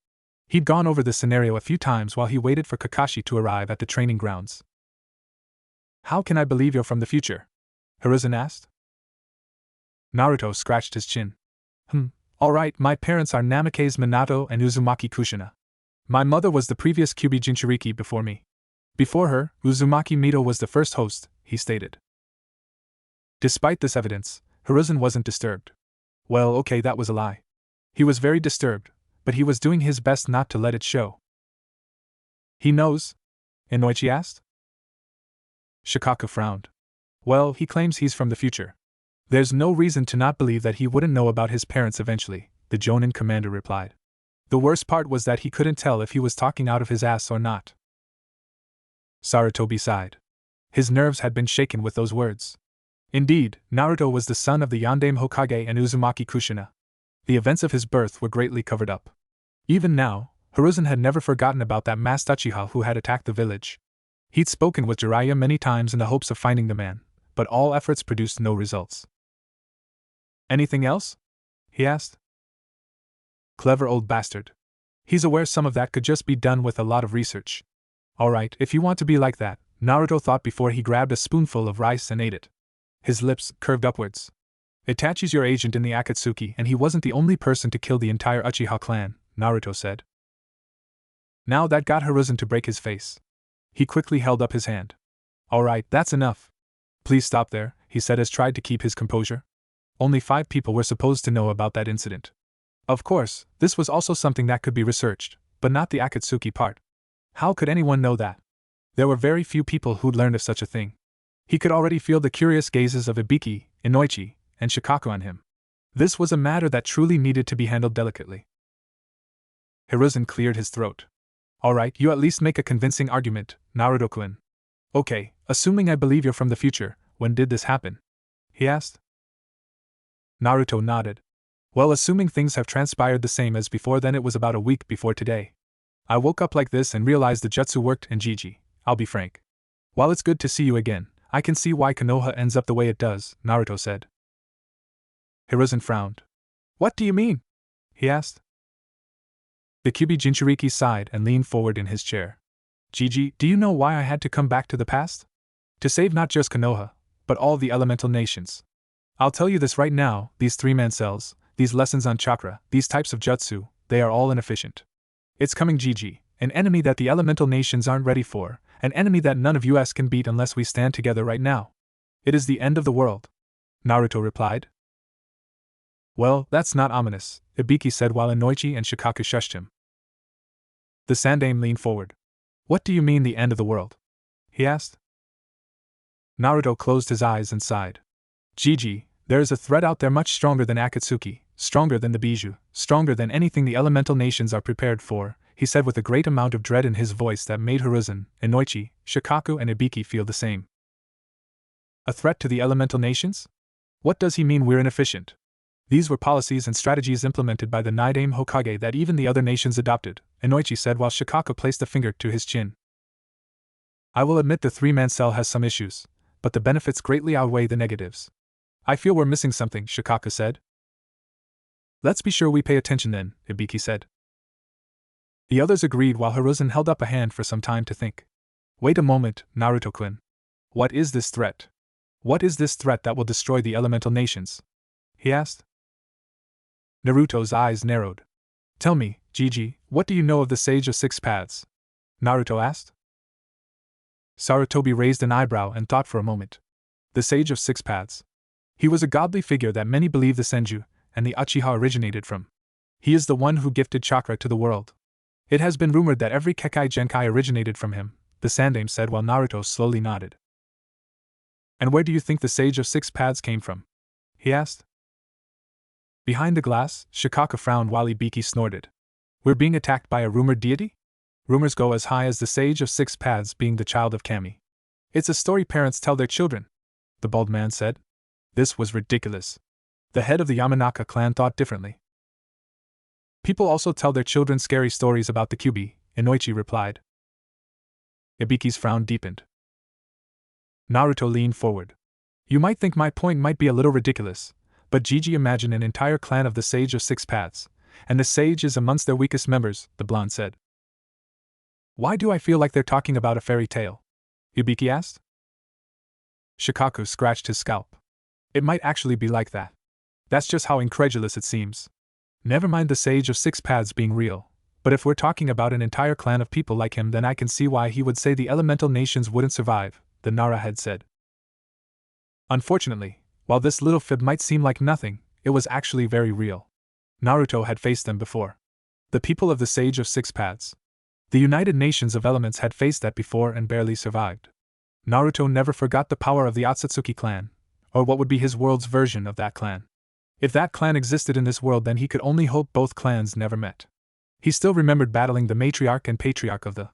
A: He'd gone over this scenario a few times while he waited for Kakashi to arrive at the training grounds. How can I believe you're from the future? Hiruzen asked. Naruto scratched his chin. Alright, my parents are Namikaze Minato and Uzumaki Kushina. My mother was the previous Kyuubi Jinchuriki before me. Before her, Uzumaki Mito was the first host, he stated. Despite this evidence, Hiruzen wasn't disturbed. Well, okay, that was a lie. He was very disturbed, but he was doing his best not to let it show. He knows? Inoichi asked. Shikaku frowned. Well, he claims he's from the future. There's no reason to not believe that he wouldn't know about his parents eventually, the Jonin commander replied. The worst part was that he couldn't tell if he was talking out of his ass or not. Sarutobi sighed. His nerves had been shaken with those words. Indeed, Naruto was the son of the Yondaime Hokage and Uzumaki Kushina. The events of his birth were greatly covered up. Even now, Hiruzen had never forgotten about that masked Uchiha who had attacked the village. He'd spoken with Jiraiya many times in the hopes of finding the man, but all efforts produced no results. Anything else? He asked. Clever old bastard. He's aware some of that could just be done with a lot of research. Alright, if you want to be like that, Naruto thought before he grabbed a spoonful of rice and ate it. His lips curved upwards. Itachi's your agent in the Akatsuki, and he wasn't the only person to kill the entire Uchiha clan, Naruto said. Now that got Hiruzen to break his face. He quickly held up his hand. Alright, that's enough. Please stop there, he said as tried to keep his composure. Only 5 people were supposed to know about that incident. Of course, this was also something that could be researched, but not the Akatsuki part. How could anyone know that? There were very few people who'd learned of such a thing. He could already feel the curious gazes of Ibiki, Inoichi, and Shikaku on him. This was a matter that truly needed to be handled delicately. Hiruzen cleared his throat. Alright, you at least make a convincing argument, Naruto-kun. Okay, assuming I believe you're from the future, when did this happen? He asked. Naruto nodded. Well, assuming things have transpired the same as before, then it was about a week before today. I woke up like this and realized the jutsu worked, and Gigi, I'll be frank. While it's good to see you again, I can see why Konoha ends up the way it does, Naruto said. Hiruzen frowned. What do you mean? He asked. The Kyuubi Jinchuriki sighed and leaned forward in his chair. Gigi, do you know why I had to come back to the past? To save not just Konoha, but all the elemental nations. I'll tell you this right now, these 3-man cells, these lessons on chakra, these types of jutsu, they are all inefficient. It's coming, Gigi, an enemy that the elemental nations aren't ready for, an enemy that none of us can beat unless we stand together right now. It is the end of the world, Naruto replied. Well, that's not ominous, Ibiki said while Inoichi and Shikaku shushed him. The Sandaime leaned forward. What do you mean the end of the world? He asked. Naruto closed his eyes and sighed. Gigi, there is a threat out there much stronger than Akatsuki, stronger than the Bijou, stronger than anything the elemental nations are prepared for, he said with a great amount of dread in his voice that made Hiruzen, Inoichi, Shikaku and Ibiki feel the same. A threat to the elemental nations? What does he mean we're inefficient? These were policies and strategies implemented by the Nidaime Hokage that even the other nations adopted, Inoichi said while Shikaku placed a finger to his chin. I will admit the 3-man cell has some issues, but the benefits greatly outweigh the negatives. I feel we're missing something, Shikaku said. Let's be sure we pay attention then, Ibiki said. The others agreed while Hiruzen held up a hand for some time to think. Wait a moment, Naruto-kun. What is this threat? What is this threat that will destroy the elemental nations? He asked. Naruto's eyes narrowed. Tell me, Gigi, what do you know of the Sage of 6 Paths? Naruto asked. Sarutobi raised an eyebrow and thought for a moment. The Sage of 6 Paths. He was a godly figure that many believe the Senju and the Uchiha originated from. He is the one who gifted chakra to the world. It has been rumored that every Kekai Genkai originated from him, the Sandaime said while Naruto slowly nodded. And where do you think the Sage of Six Paths came from? He asked. Behind the glass, Shikaka frowned while Ibiki snorted. We're being attacked by a rumored deity? Rumors go as high as the Sage of Six Paths being the child of Kami. It's a story parents tell their children, the bald man said. This was ridiculous. The head of the Yamanaka clan thought differently. People also tell their children scary stories about the Kyuubi, Inoichi replied. Ibiki's frown deepened. Naruto leaned forward. You might think my point might be a little ridiculous, but Gigi, imagine an entire clan of the Sage of Six Paths, and the sage is amongst their weakest members, the blonde said. Why do I feel like they're talking about a fairy tale? Ibiki asked. Shikaku scratched his scalp. It might actually be like that. That's just how incredulous it seems. Never mind the Sage of Six Paths being real, but if we're talking about an entire clan of people like him, then I can see why he would say the elemental nations wouldn't survive, the Nara had said. Unfortunately, while this little fib might seem like nothing, it was actually very real. Naruto had faced them before. The people of the Sage of Six Paths. The United Nations of Elements had faced that before and barely survived. Naruto never forgot the power of the Otsutsuki clan, or what would be his world's version of that clan. If that clan existed in this world, then he could only hope both clans never met. He still remembered battling the matriarch and patriarch of the